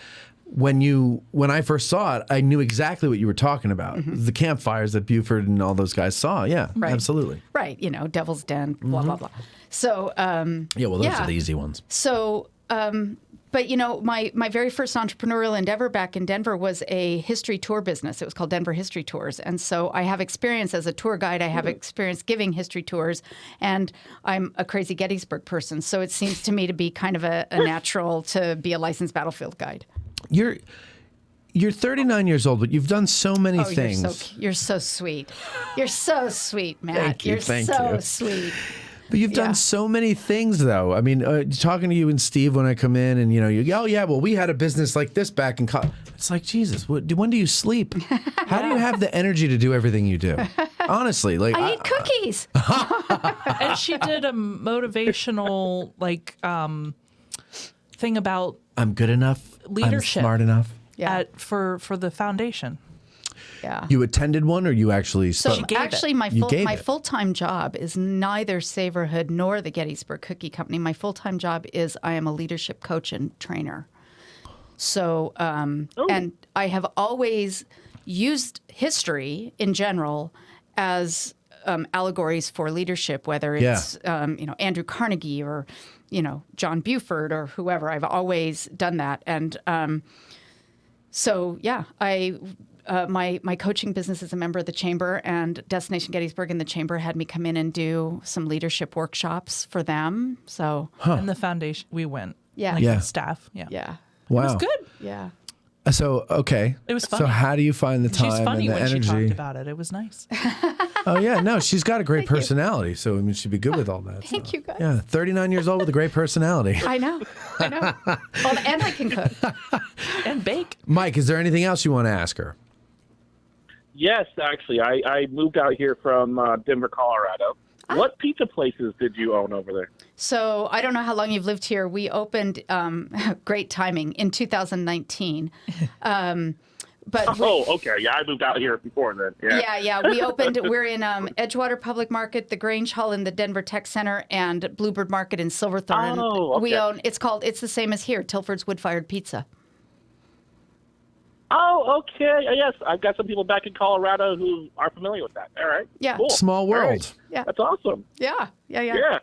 When I first saw it, I knew exactly what you were talking about. The campfires that Buford and all those guys saw. Yeah,
right.
Absolutely.
Right. Devil's Den, blah, blah, blah. So,
those are the easy ones.
So, but my very first entrepreneurial endeavor back in Denver was a history tour business. It was called Denver History Tours. And so I have experience as a tour guide. I have experience giving history tours, and I'm a crazy Gettysburg person. So it seems to me to be kind of a natural to be a licensed battlefield guide.
You're 39 years old, but you've done so many things.
You're so sweet. You're so sweet, Matt.
Thank you.
Sweet.
But you've done so many things, though. I mean, talking to you and Steve when I come in, and we had a business like this back in college. It's like, Jesus, when do you sleep? How do you have the energy to do everything you do? Honestly,
I eat cookies.
And she did a motivational thing about
I'm good enough.
Leadership.
I'm smart enough.
For the foundation.
Yeah.
You attended one, or you actually spoke?
So actually, my full-time job is neither Savorhood nor the Gettysburg Cookie Company. My full-time job is I am a leadership coach and trainer. So, and I have always used history in general as allegories for leadership, whether it's Andrew Carnegie or John Buford or whoever. I've always done that, and so yeah, I my coaching business is a member of the chamber, and Destination Gettysburg and the chamber had me come in and do some leadership workshops for them. So
And the foundation, we went.
Yeah.
Like
Yeah.
the staff. Yeah.
Yeah.
Wow.
It was good.
Yeah.
So, okay.
It was
So
funny.
how do you find the time
She's funny
and the
when
energy?
she talked about it. It was nice.
Oh, yeah. No, she's got a great personality. So, I mean, she'd be good with all that.
Thank you, guys.
Yeah. 39 years old with a great personality.
I know. Well, and I can cook.
And bake.
Mike, is there anything else you want to ask her?
Yes, actually, I moved out here from Denver, Colorado. What pizza places did you own over there?
So I don't know how long you've lived here. We opened, great timing, in 2019.
Okay. Yeah, I moved out here before then.
Yeah. We opened, we're in Edgewater Public Market, the Grange Hall in the Denver Tech Center, and Bluebird Market in Silverthorne.
Oh, okay.
We own, it's the same as here, Tilford's Wood-Fired Pizza.
Oh, okay. Yes, I've got some people back in Colorado who are familiar with that. All right.
Yeah.
Cool.
Small world.
All right.
Yeah.
That's awesome.
Yeah.
Yeah.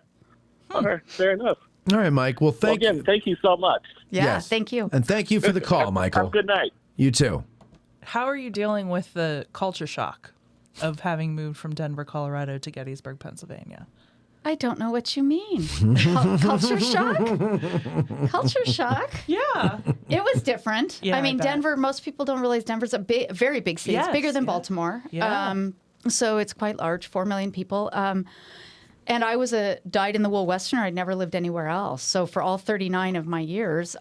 All right. Fair enough.
All right, Mike. Well, thank
Again, thank you so much.
Yeah,
Yes.
thank you.
And thank you for the call, Michael.
Have a good night.
You too.
How are you dealing with the culture shock of having moved from Denver, Colorado to Gettysburg, Pennsylvania?
I don't know what you mean. Culture shock? Culture shock?
Yeah.
It was different.
Yeah,
I mean,
I bet.
Denver, most people don't realize Denver's a very big city.
Yes,
it's bigger than
yeah.
Baltimore.
Yeah.
So it's quite large, 4 million people. And I was a dyed-in-the-wool Westerner. I'd never lived anywhere else. So for all 39 of my years,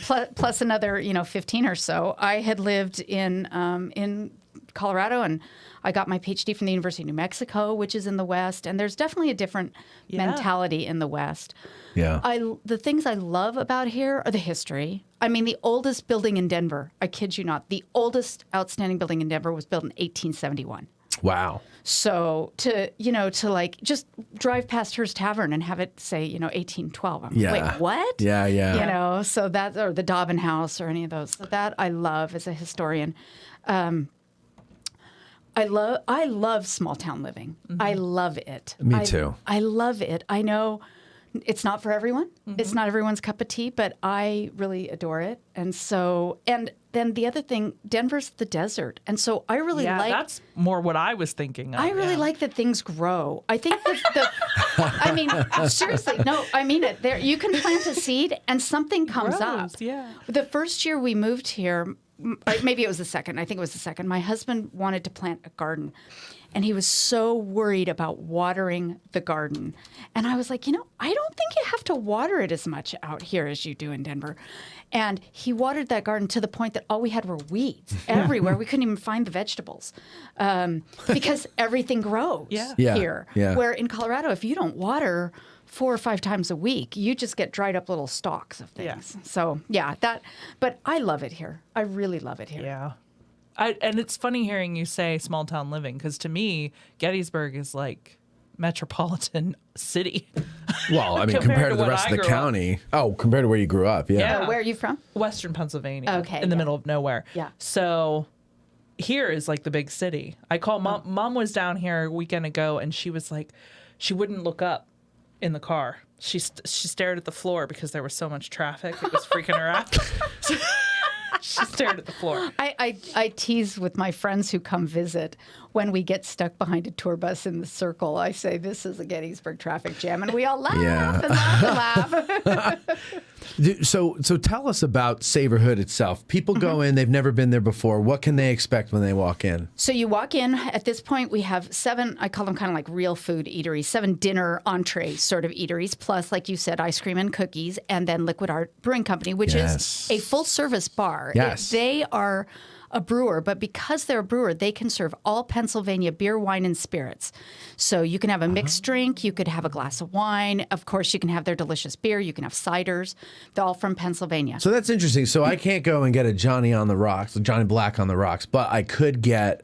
plus another, 15 or so, I had lived in Colorado, and I got my PhD from the University of New Mexico, which is in the West. And there's definitely a different mentality in the West.
Yeah.
The things I love about here are the history. I mean, the oldest building in Denver, I kid you not, the oldest outstanding building in Denver was built in 1871.
Wow.
So to like just drive past Hearst Tavern and have it say, 1812. I'm
Yeah.
like, wait, what?
Yeah.
So that, or the Dobbin House or any of those. So that I love as a historian. I love small town living. I love it.
Me too.
I love it. I know it's not for everyone. It's not everyone's cup of tea, but I really adore it. And so, and then the other thing, Denver's the desert. And so I really like...
that's more what I was thinking of.
I really like that things grow. I think I mean, seriously, no, I mean it. There, you can plant a seed and something comes up.
Yeah.
The first year we moved here, maybe it was the second. I think it was the second. My husband wanted to plant a garden, and he was so worried about watering the garden. And I was like, I don't think you have to water it as much out here as you do in Denver. And he watered that garden to the point that all we had were weeds everywhere. We couldn't even find the vegetables because everything grows here.
Yeah.
Where in Colorado, if you don't water 4 or 5 times a week, you just get dried up little stalks of things. So but I love it here. I really love it here.
Yeah. And it's funny hearing you say small town living, because to me, Gettysburg is like metropolitan city.
Well, I mean, compared to the rest of the county. Oh, compared to where you grew up. Yeah.
Where are you from?
Western Pennsylvania.
Okay,
In the middle of nowhere.
Yeah.
So here is like the big city. I call mom. Mom was down here a weekend ago, and she was like, she wouldn't look up in the car. She stared at the floor because there was so much traffic. It was freaking her out. She stared at the floor.
I tease with my friends who come visit when we get stuck behind a tour bus in the circle. I say, this is a Gettysburg traffic jam. And we all laugh and laugh and laugh.
So tell us about Savorhood itself. People go in, they've never been there before. What can they expect when they walk in?
So you walk in. At this point, we have 7, I call them kind of like real food eateries, 7 dinner entree sort of eateries, plus, like you said, ice cream and cookies, and then Liquid Art Brewing Company, which is a full-service bar.
Yes.
They are a brewer, but because they're a brewer, they can serve all Pennsylvania beer, wine, and spirits. So you can have a mixed drink, you could have a glass of wine. Of course, you can have their delicious beer, you can have ciders. They're all from Pennsylvania.
So that's interesting. So I can't go and get a Johnny on the rocks, Johnny Black on the rocks, but I could get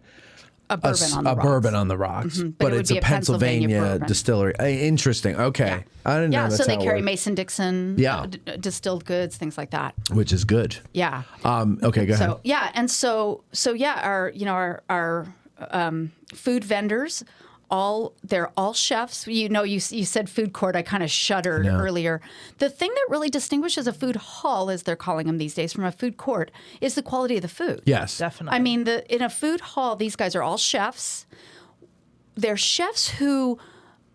a
bourbon on the rocks. But
it would
it's
be
a
a Pennsylvania
Pennsylvania distillery. Interesting. Okay. I didn't know that's
so they
how it
carry
worked.
Mason-Dixon, distilled goods, things like that.
Which is good.
Yeah.
Okay, go ahead.
So yeah, and our food vendors they're all chefs. You know, you said food court. I kind of shuddered earlier. The thing that really distinguishes a food hall, as they're calling them these days, from a food court is the quality of the food.
Yes,
definitely.
I mean, in a food hall, these guys are all chefs. They're chefs who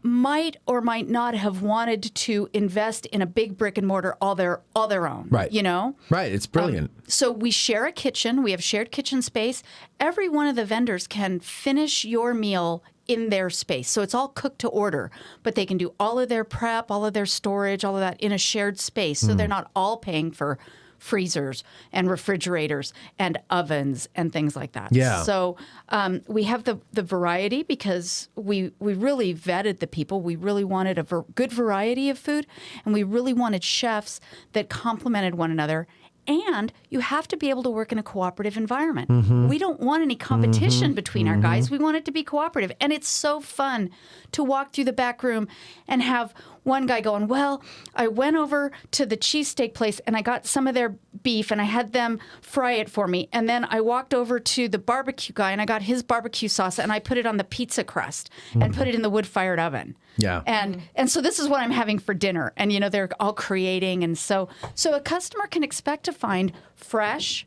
might or might not have wanted to invest in a big brick and mortar all their own.
Right.
You know?
Right. It's brilliant.
So we share a kitchen. We have shared kitchen space. Every one of the vendors can finish your meal in their space. So it's all cooked to order, but they can do all of their prep, all of their storage, all of that in a shared space. So they're not all paying for freezers and refrigerators and ovens and things like that.
Yeah.
So we have the variety because we really vetted the people. We really wanted a good variety of food, and we really wanted chefs that complemented one another. And you have to be able to work in a cooperative environment. We don't want any competition between our guys. We want it to be cooperative. And it's so fun to walk through the back room and have one guy going, well, I went over to the cheesesteak place and I got some of their beef and I had them fry it for me. And then I walked over to the barbecue guy and I got his barbecue sauce and I put it on the pizza crust and put it in the wood-fired oven.
Yeah.
And so this is what I'm having for dinner. And, you know, they're all creating. And so a customer can expect to find fresh,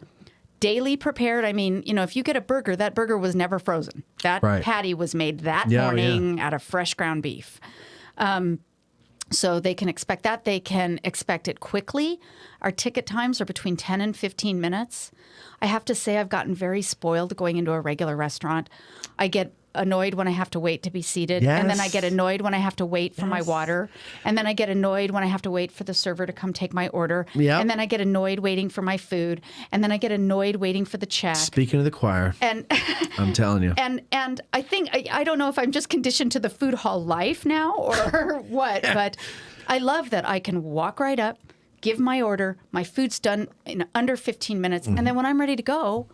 daily prepared. I mean, you know, if you get a burger, that burger was never frozen. That patty was made that morning out of fresh ground beef. So they can expect that. They can expect it quickly. Our ticket times are between 10 and 15 minutes. I have to say I've gotten very spoiled going into a regular restaurant. I get annoyed when I have to wait to be seated.
Yes.
And then I get annoyed when I have to wait for my water. And then I get annoyed when I have to wait for the server to come take my order.
Yep.
And then I get annoyed waiting for my food. And then I get annoyed waiting for the check.
Speaking of the choir,
And
I'm telling you.
and I think, I don't know if I'm just conditioned to the food hall life now or what, but I love that I can walk right up, give my order, my food's done in under 15 minutes, and then when I'm ready to go,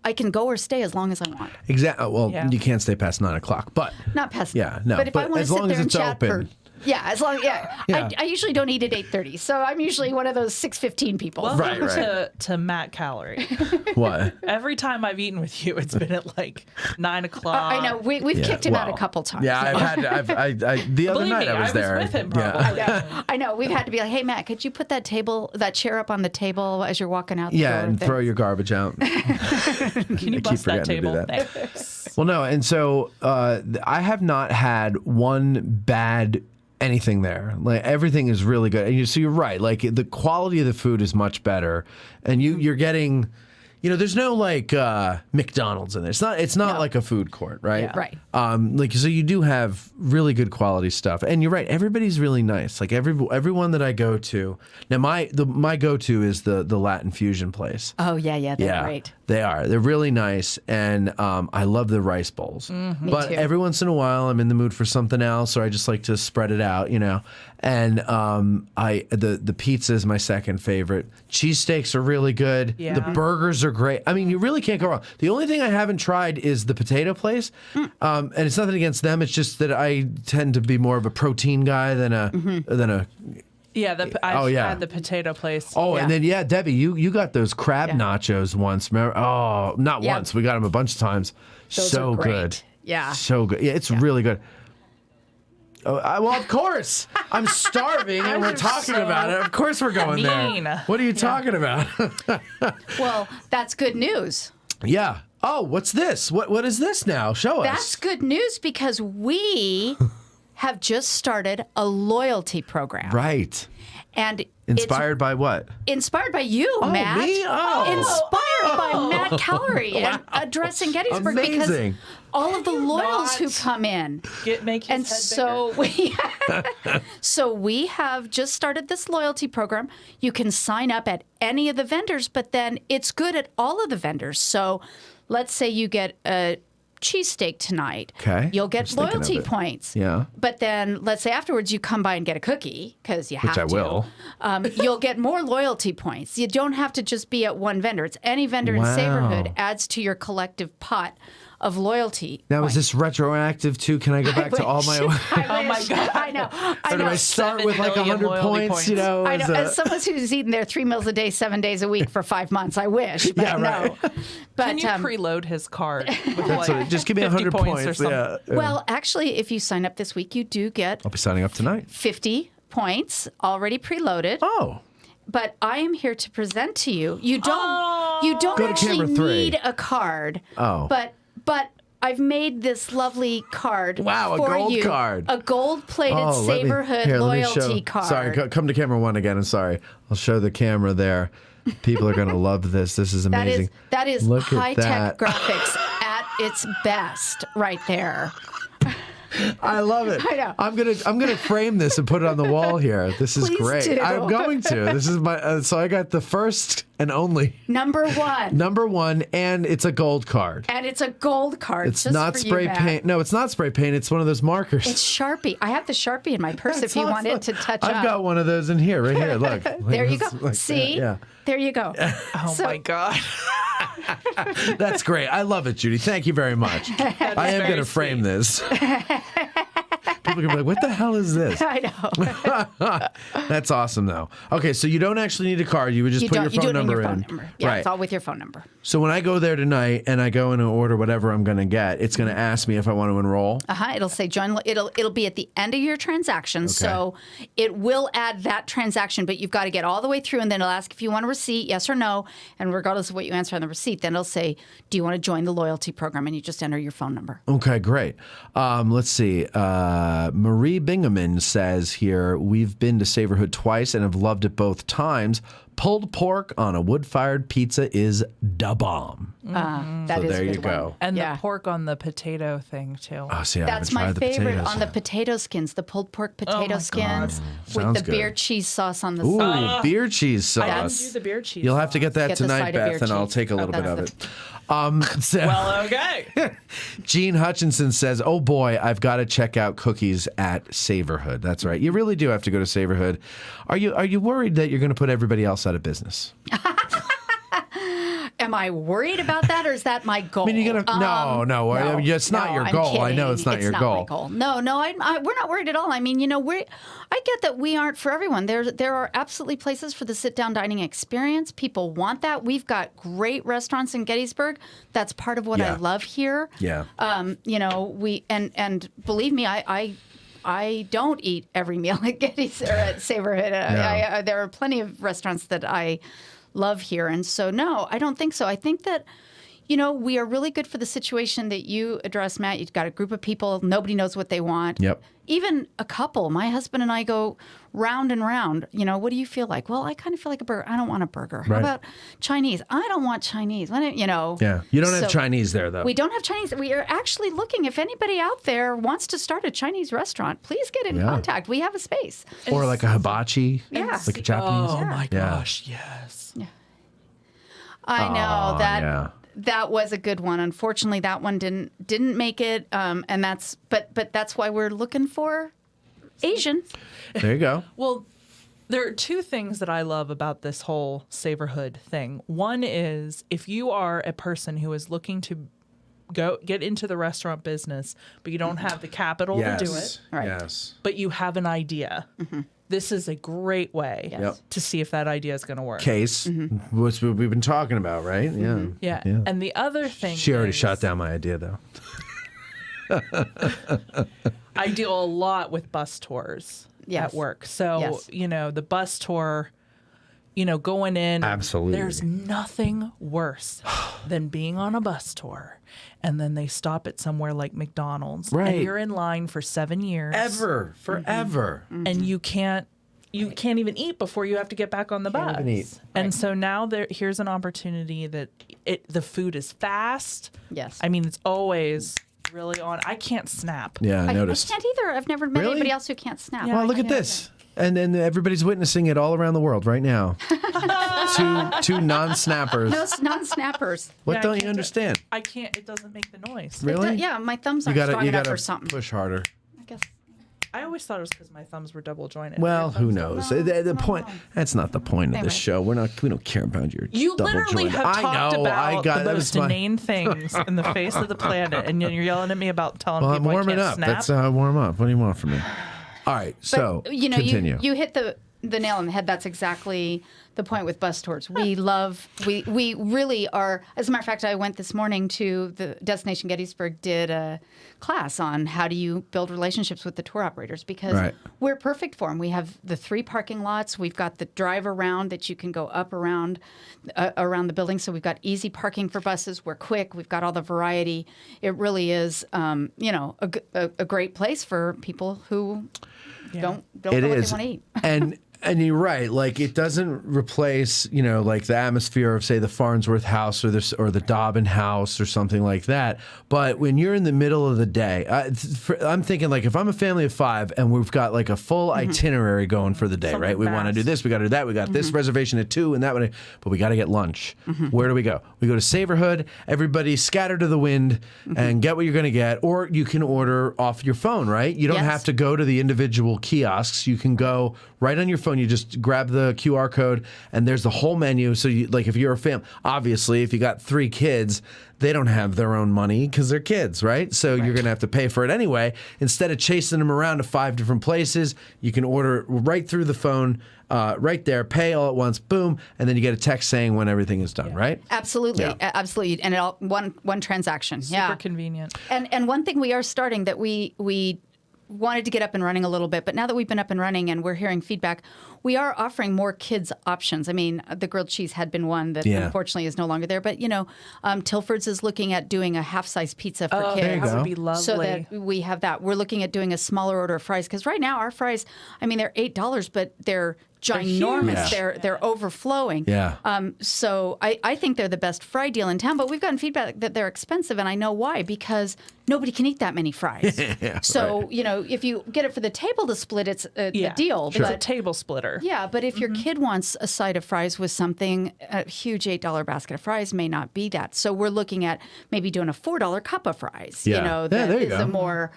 I can go or stay as long as I want.
Exactly. Well, you can't stay past 9 o'clock, but
Not past
yeah, no.
But if I want to
as
sit
long
there
as
and
it's
chat
open.
as long I usually don't eat at 8:30, so I'm usually one of those 6:15 people.
Welcome to Matt Calorie.
What?
Every time I've eaten with you, it's been at like 9 o'clock.
I know we've kicked him out a couple times.
Yeah, the other
Believe
night
me,
I was there.
with him probably.
I know we've had to be like, hey Matt, could you put that chair up on the table as you're walking out?
Yeah, and throw your garbage out.
Can you bust that table? Thanks.
Well, no, and so I have not had one bad anything there. Like everything is really good, and so you're right. Like the quality of the food is much better, and you're getting, you know, there's no like McDonald's in there. It's not like a food court, right?
Yeah. Right.
Like so you do have really good quality stuff, and you're right. Everybody's really nice. Like everyone that I go to. Now my go-to is the Latin fusion place.
Oh yeah, they're great.
They are. They're really nice, and I love the rice bowls.
Me
But
too.
every once in a while, I'm in the mood for something else, or I just like to spread it out, you know. And the pizza is my second favorite. Cheesesteaks are really good.
Yeah.
The burgers are great. I mean, you really can't go wrong. The only thing I haven't tried is the potato place, and it's nothing against them. It's just that I tend to be more of a protein guy than a.
Yeah, I've had the potato place.
Oh, and then Debbie, you got those crab nachos once. Remember? Oh, not once. We got them a bunch of times.
Those
so
are great.
good.
Yeah.
So good. Yeah, it's really good. Oh, well, of course. I'm starving and we're talking about it. Of course we're going there. What are you talking about?
Well, that's good news.
Yeah. Oh, what's this? What is this now? Show us.
That's good news because we have just started a loyalty program.
Right.
And
Inspired by what?
Inspired by you, Matt.
Me? Oh.
Inspired by Matt Calorie and Addressing Gettysburg.
Amazing.
Because all of the loyals who come in.
Make his
and
head
so we have just started this loyalty program. You can sign up at any of the vendors, but then it's good at all of the vendors. So let's say you get a cheesesteak tonight.
Okay.
You'll get loyalty points.
Yeah.
But then let's say afterwards you come by and get a cookie because you have to.
Which I will.
You'll get more loyalty points. You don't have to just be at one vendor. It's any vendor in
Wow.
Savorhood adds to your collective pot of loyalty.
Now, is this retroactive too? Can I go back to all my?
Oh my God! I know.
Or do I start with like 100 points? You know,
I know. As someone who's eaten there 3 meals a day, 7 days a week for 5 months, I wish. But
Yeah, right.
no. But
Can you preload his card? With
That's
like
what, just give me
50
100
points or
points.
something?
Yeah.
Well, actually, if you sign up this week, you do get
I'll be signing up tonight.
50 points already preloaded.
Oh.
But I am here to present to you. You don't
Go to
actually
camera 3.
need a card.
Oh.
But I've made this lovely card
Wow, a
for
gold
you.
card.
A gold-plated Savorhood
let me
loyalty
show.
card.
Sorry, come to camera 1 again. I'm sorry. I'll show the camera there. People are going to love this. This is amazing.
That is
Look at
high-tech
that.
graphics at its best right there.
I love it.
I know.
I'm gonna frame this and put it on the wall here. This is
Please
great.
do.
I'm going to. This is my. So I got the first and only
Number 1.
number 1, and it's a gold card.
And it's a gold card.
It's
just
not
for
spray
you, Matt.
paint. No, it's not spray paint. It's one of those markers.
It's Sharpie. I have the Sharpie in my purse
That's
if you want it
awesome.
to touch
I've
up.
got one of those in here, right here. Look.
There you go.
Like that,
See?
yeah.
There you go.
Oh my God.
That's great. I love it, Judy. Thank you very much. I am going to frame this. People can be like, what the hell is this?
I know.
That's awesome, though. Okay, so you don't actually need a card. You would just put your phone number in.
Yeah,
right.
it's all with your phone number.
So when I go there tonight and I go in and order whatever I'm going to get, it's going to ask me if I want to enroll.
It'll say join. It'll be at the end of your transaction, so it will add that transaction. But you've got to get all the way through, and then it'll ask if you want a receipt, yes or no. And regardless of what you answer on the receipt, then it'll say, "Do you want to join the loyalty program?" And you just enter your phone number.
Okay, great. Let's see. Marie Bingaman says here, we've been to Savorhood twice and have loved it both times. Pulled pork on a wood-fired pizza is da bomb.
That
So
is
there
a
you
good
go.
one.
And
Yeah.
the pork on the potato thing too.
Oh, see, I
That's
haven't
my
tried the
favorite
potatoes
on the
yet.
potato skins, the pulled pork potato
my
skins with
Sounds
the
good.
beer cheese sauce on the
Ooh,
side.
beer cheese
I didn't
sauce.
do the beer cheese.
You'll have to get that
Get the
tonight,
side of beer
Beth, and I'll
cheese.
take a little bit
That's
of it. So,
Well, okay.
Gene Hutchinson says, oh boy, I've got to check out cookies at Savorhood. That's right. You really do have to go to Savorhood. Are you worried that you're going to put everybody else out of business?
Am I worried about that, or is that my goal?
I mean, you're going to... No. I mean, it's not your
I'm
goal. I know
kidding.
it's not your
Not
goal.
my goal. No, we're not worried at all. I mean, I get that we aren't for everyone. There are absolutely places for the sit-down dining experience. People want that. We've got great restaurants in Gettysburg. That's part of what I love here.
Yeah.
We and believe me, I don't eat every meal at Gettysburg or at Savorhood. There are plenty of restaurants that I love here, and so no, I don't think so. I think that we are really good for the situation that you address, Matt. You've got a group of people, nobody knows what they want.
Yep.
Even a couple, my husband and I go round and round. What do you feel like? Well, I kind of feel like a burger. I don't want a burger. How
Right.
about Chinese? I don't want Chinese.
Yeah. You don't have Chinese there, though.
We don't have Chinese. We are actually looking. If anybody out there wants to start a Chinese restaurant, please get in contact. We have a space.
Or like a hibachi.
Yeah.
Like a Japanese.
Oh my
Yeah.
gosh, yes.
I know that.
Yeah.
That was a good one. Unfortunately, that one didn't make it, and that's that's why we're looking for Asian.
There you go.
Well, there are two things that I love about this whole Savorhood thing. One is if you are a person who is looking to get into the restaurant business, but you don't have the capital to do it,
Right.
Yes.
but you have an idea. This is a great way to see if that idea is going to work.
Case, which we've been talking about, right? Yeah.
Yeah. And the other thing
She already
is,
shot down my idea, though.
I deal a lot with bus tours at work. So, the bus tour, going in.
Absolutely.
There's nothing worse than being on a bus tour and then they stop at somewhere like McDonald's.
Right.
And you're in line for 7 years.
Forever.
And you can't even eat before you have to get back on the bus.
even eat.
And so now here's an opportunity that the food is fast.
Yes.
I mean, it's always really on. I can't snap.
Yeah, I
I
noticed.
can't either. I've never met
Really?
anybody else who can't snap.
Well, look at this. And then everybody's witnessing it all around the world right now. two non-snappers.
No non-snappers.
What
Yeah, I
don't
can't
you
do-
understand?
I can't. It doesn't make the noise.
Really?
Yeah, my thumbs
You
aren't strong enough
gotta
or something.
push harder.
I guess.
I always thought it was because my thumbs were double jointed.
Well, who knows? The point. That's not the point of
Anyway.
the show. We don't care about your.
You
double
literally
jointed.
have
I
talked
know,
about the
that
most
was my-
inane things in the face of the planet, and you're yelling at me about telling
Well, I'm
people I
warming
can't
up.
snap.
That's how I warm up. What do you want from me? All right, so
But, you know,
continue.
you hit the nail on the head. That's exactly the point with bus tours. We we really are. As a matter of fact, I went this morning to the Destination Gettysburg, did a class on how do you build relationships with the tour operators, because
Right.
we're perfect for them. We have the 3 parking lots. We've got the drive around that you can go up around the building. So we've got easy parking for buses. We're quick. We've got all the variety. It really is, a great place for people who don't know what they want to eat.
And you're right. Like, it doesn't replace, like the atmosphere of, say, the Farnsworth House or the Dobbin House or something like that. But when you're in the middle of the day, I'm thinking, like, if I'm a family of 5 and we've got like a full itinerary going for the day, right? We want to do this, we got to do that, we got this reservation at 2 and that one, but we got to get lunch. Where do we go? We go to Savorhood. Everybody scatter to the wind and get what you're going to get, or you can order off your phone, right? You don't have to go to the individual kiosks. You can go right on your phone. You just grab the QR code, and there's the whole menu. So, if you're a family, obviously, if you got 3 kids, they don't have their own money because they're kids, right? So you're going to have to pay for it anyway. Instead of chasing them around to 5 different places, you can order right through the phone, right there, pay all at once, boom, and then you get a text saying when everything is done, right?
Absolutely,
Yeah.
absolutely, and it all one transaction.
Super convenient.
And one thing we are starting that we wanted to get up and running a little bit, but now that we've been up and running and we're hearing feedback, we are offering more kids options. I mean, the grilled cheese had been one that unfortunately is no longer there, but Tilford's is looking at doing a half-size pizza for kids.
There you go. That would be lovely.
So that we have that. We're looking at doing a smaller order of fries, because right now our fries, I mean, they're $8, but they're ginormous.
huge.
They're overflowing.
Yeah.
So I think they're the best fry deal in town, but we've gotten feedback that they're expensive, and I know why, because nobody can eat that many fries. So, if you get it for the table to split, it's a deal.
It's a table splitter.
Yeah, but if your kid wants a side of fries with something, a huge $8 basket of fries may not be that. So we're looking at maybe doing a $4 cup of fries, that
there you
is
go.
a more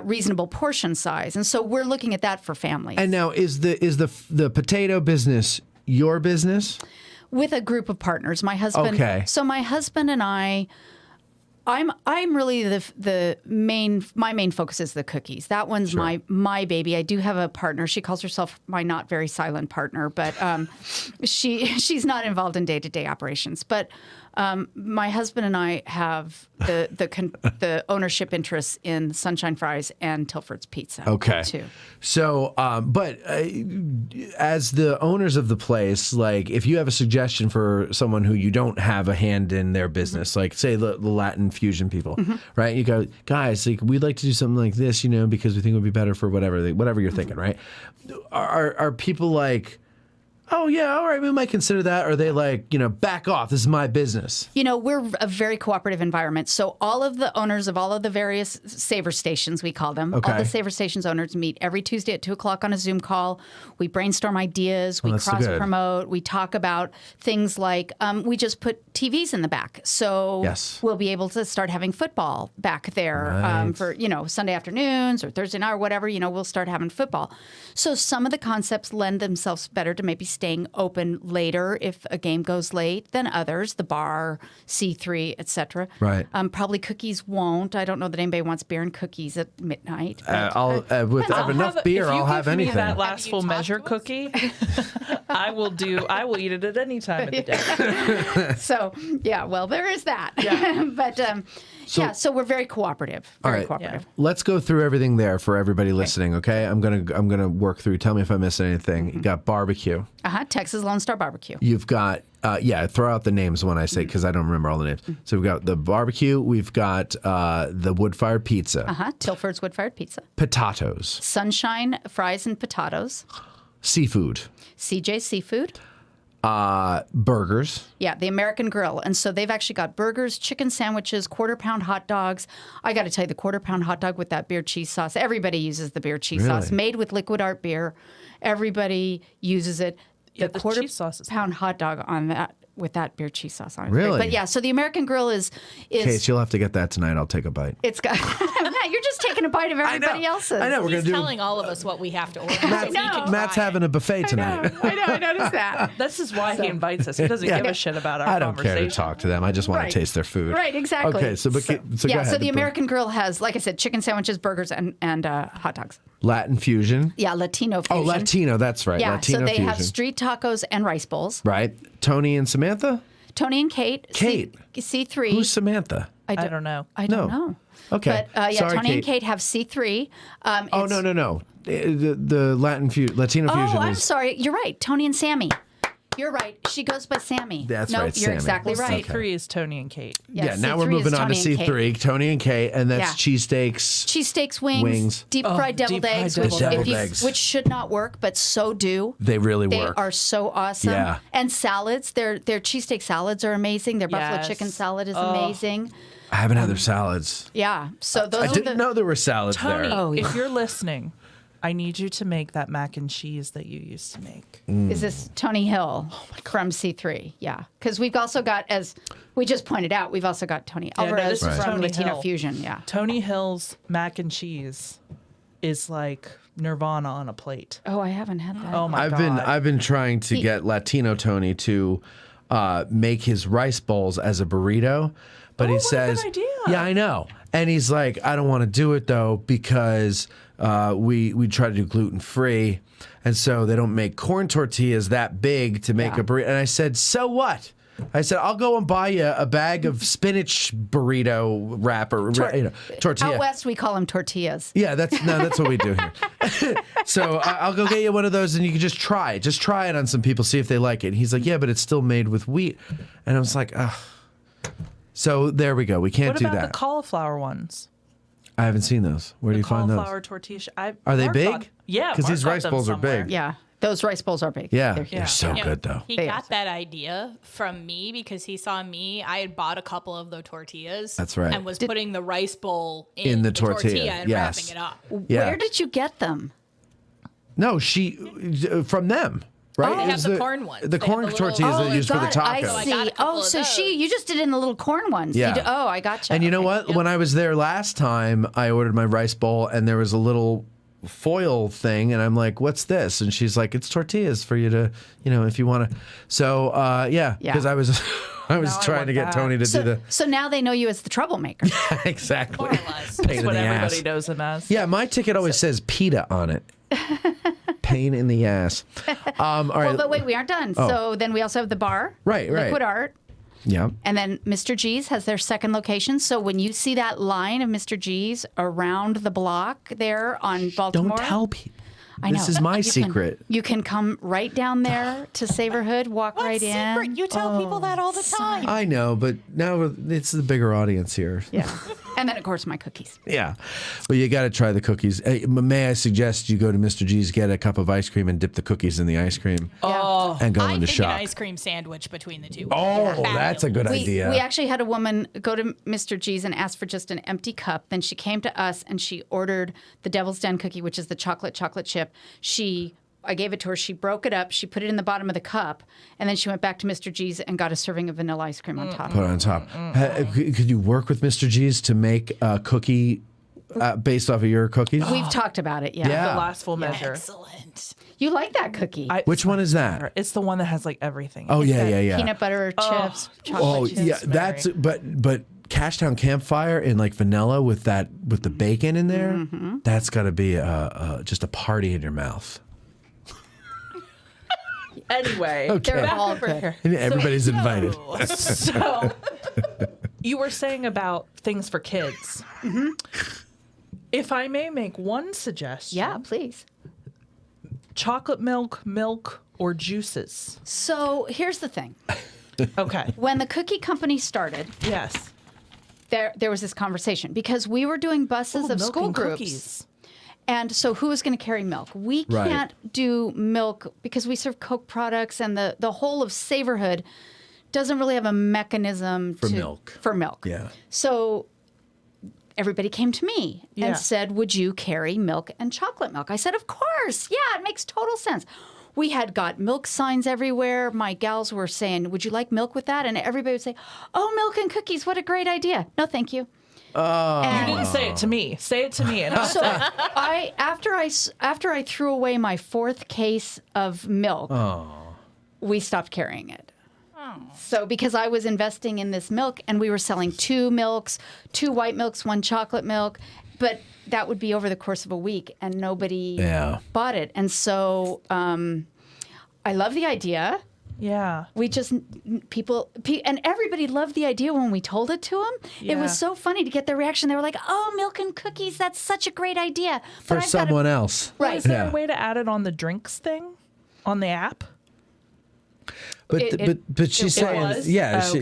reasonable portion size. And so we're looking at that for families.
And now, is the potato business your business?
With a group of partners. My husband.
Okay.
So my husband and I'm really my main focus is the cookies. That one's my baby. I do have a partner. She calls herself my not very silent partner, but she's not involved in day-to-day operations. But my husband and I have the ownership interests in Sunshine Fries and Tilford's Pizza.
Okay.
Too.
So, but as the owners of the place, like, if you have a suggestion for someone who you don't have a hand in their business, like, say, the Latin fusion people, right? You go, guys, like, we'd like to do something like this, because we think it would be better for whatever you're thinking, right? Are people like, oh, yeah, all right, we might consider that? Or are they like, back off, this is my business?
We're a very cooperative environment. So all of the owners of all of the various Savor Stations, we call them, all the Savor Stations owners meet every Tuesday at 2 o'clock on a Zoom call. We brainstorm ideas. We cross-promote. We talk about things like we just put TVs in the back. So we'll be able to start having football back there for, Sunday afternoons or Thursday night or whatever. We'll start having football. So some of the concepts lend themselves better to maybe staying open later if a game goes late than others. The bar, C3, etc.
Right.
Probably cookies won't. I don't know that anybody wants beer and cookies at midnight.
I'll enough beer, I'll have anything.
If you give me that last full measure cookie, I will eat it at any time of the day.
So there is that.
Yeah.
But so we're very cooperative. Very cooperative.
Yeah. Let's go through everything there for everybody listening, okay? I'm gonna work through. Tell me if I missed anything. You got barbecue.
Texas Lone Star Barbecue.
You've got throw out the names when I say, because I don't remember all the names. So we've got the barbecue. We've got the wood-fired pizza.
Tilford's wood-fired pizza.
Potatoes.
Sunshine Fries and Potatoes.
Seafood.
CJ Seafood.
Burgers.
Yeah, the American Grill. And so they've actually got burgers, chicken sandwiches, quarter-pound hot dogs. I got to tell you, the quarter-pound hot dog with that beer cheese sauce, everybody uses the beer cheese sauce. Made with liquid art beer. Everybody uses it.
The quarter-pound
hot dog on that with that beer cheese sauce on it.
Really?
But so the American Grill is
Case, you'll have to get that tonight. I'll take a bite.
It's got not? You're just taking a bite of everybody else's.
I know. We're
He's
gonna do.
telling all of us what we have to order.
Matt-
so we can
Matt's
try
having a buffet tonight.
I noticed that.
This is why he invites us. He doesn't give a shit about our
I don't care
conversation.
to talk to them. I just want
Right.
to taste their food.
Right, exactly.
Okay, so go
yeah,
ahead.
so the American Grill has, like I said, chicken sandwiches, burgers, and hot dogs.
Latin fusion.
Yeah, Latino fusion.
Oh, Latino. That's right.
Yeah,
Latino
so they
fusion.
have street tacos and rice bowls.
Right. Tony and Samantha.
Tony and Kate.
Kate.
C3.
Who's Samantha?
I don't know.
I don't know.
Okay.
But yeah,
Sorry,
Tony and
Kate.
Kate have C3.
Oh no. The Latino fusion
Oh, I'm
is.
sorry. You're right. Tony and Sammy. You're right. She goes by Sammy.
That's
nope,
right,
You're
Sammy.
exactly
Well,
right.
C3 is Tony and Kate.
Yeah. Now
C3
we're moving
is
on to
Tony and
C3.
Kate.
Tony and Kate, and that's
Yeah.
cheesesteaks.
Cheesesteaks, wings, deep fried deviled eggs,
deviled eggs.
which should not work, but so do.
They really
They
work.
are so awesome.
Yeah.
And salads. Their cheesesteak salads are amazing. Their buffalo
Yes.
chicken salad is amazing.
I haven't had their salads.
Yeah. So those
I
are
didn't
the
know there were salads
Tony,
there.
if you're listening, I need you to make that mac and cheese that you used to make.
Is this Tony Hill from C3? Yeah. Because we've also got, as we just pointed out, we've also got Tony
Yeah, no,
Alvarez
this is
from
Tony
Latino
Hill.
Fusion. Yeah.
Tony Hill's mac and cheese is like Nirvana on a plate.
Oh, I haven't had that.
Oh my
I've
god!
been trying to get Latino Tony to make his rice bowls as a burrito, but he says,
good idea.
"Yeah, I know," and he's like, "I don't want to do it though because we try to do gluten free, and so they don't make corn tortillas that big to make a burrito." And I said, "So what?" I said, "I'll go and buy you a bag of spinach burrito wrapper, tortilla."
Out west, we call them tortillas.
Yeah, that's what we do here. So I'll go get you one of those, and you can just try it. Just try it on some people, see if they like it. And he's like, "Yeah, but it's still made with wheat," and I was like, "Ugh." So there we go. We can't
What
do
about
that.
the cauliflower ones?
I haven't seen those. Where do you find those?
Cauliflower tortilla.
Are they
Mark
big?
got- yeah,
because
Mark
these
got
rice
them
bowls are
somewhere.
big.
Yeah. Those rice bowls are big.
Yeah,
They're
they're so good though.
He got that idea from me because he saw me. I had bought a couple of the tortillas.
That's right.
And was putting the rice bowl in
the
the
tortilla,
and
yes.
wrapping it up.
Yeah.
Where did you get them?
No, from them. Right?
Oh, they
It
have
was
the corn ones.
The
They have
corn
the little-
tortillas they use for the
got it.
tacos.
I
So I
see.
got a couple
So
of
you just did it in the little corn ones.
Yeah.
Oh, I gotcha.
And you know what? When I was there last time, I ordered my rice bowl, and there was a little foil thing, and I'm like, "What's this?" And she's like, "It's tortillas for you to, if you want to." So yeah, because I was trying to get Tony to do the
So now they know you as the troublemaker.
exactly. Pain
That's
in
what
the
everybody
ass.
knows him as.
Yeah, my ticket always says PETA on it. Pain in the ass. All right.
Well, but wait, we aren't done.
Oh.
So then we also have the bar.
Right.
Liquid Art.
Yeah.
And then Mr. G's has their second location. So when you see that line of Mr. G's around the block there on Baltimore.
Don't tell people.
I know.
This is my
You can-
secret.
you can come right down there to Savorhood, walk right in.
You tell people that all the time.
I know, but now it's the bigger audience here.
Yeah. And then, of course, my cookies.
Yeah. Well, you got to try the cookies. Hey, may I suggest you go to Mr. G's, get a cup of ice cream, and dip the cookies in the ice cream.
Oh,
And go
I
into
think
shock.
an ice cream sandwich between the two.
Oh, that's a good idea.
We actually had a woman go to Mr. G's and ask for just an empty cup. Then she came to us and she ordered the Devil's Den cookie, which is the chocolate chip. I gave it to her. She broke it up. She put it in the bottom of the cup, and then she went back to Mr. G's and got a serving of vanilla ice cream on top.
Put it on top. Could you work with Mr. G's to make a cookie based off of your cookies?
We've talked about it. Yeah.
Yeah.
The last full measure.
Excellent.
You like that cookie?
Which one is that?
It's the one that has like everything.
Oh, yeah.
Peanut butter chips, chocolate
Oh,
chips.
yeah. That's but Cashtown Campfire in like vanilla with the bacon in there.
Mm-hmm.
That's got to be just a party in your mouth.
Anyway,
Okay.
they're back
all
over
good.
here.
Everybody's invited.
So you were saying about things for kids.
Mm-hmm.
If I may make one suggestion.
Yeah, please.
Chocolate milk, or juices.
So here's the thing.
Okay.
When the cookie company started,
Yes.
there was this conversation because we were doing buses of
milk
school
and
groups.
cookies.
And so who is going to carry milk? We
Right.
can't do milk because we serve Coke products and the whole of Savorhood doesn't really have a mechanism
For milk.
For milk.
Yeah.
So everybody came to me
Yeah.
and said, "Would you carry milk and chocolate milk?" I said, "Of course. Yeah, it makes total sense." We had got milk signs everywhere. My gals were saying, "Would you like milk with that?" And everybody would say, "Oh, milk and cookies. What a great idea." No, thank you.
You didn't say it to me. Say it to me. And I'll
So
say,
after I threw away my 4th case of milk, we stopped carrying it. So because I was investing in this milk and we were selling 2 milks, 2 white milks, 1 chocolate milk, but that would be over the course of a week and nobody bought it. And so I love the idea.
Yeah.
We just, and everybody loved the idea when we told it to them. It was so funny to get their reaction. They were like, oh, milk and cookies, that's such a great idea.
For someone else.
Right. Is there a way to add it on the drinks thing on the app?
But she's saying,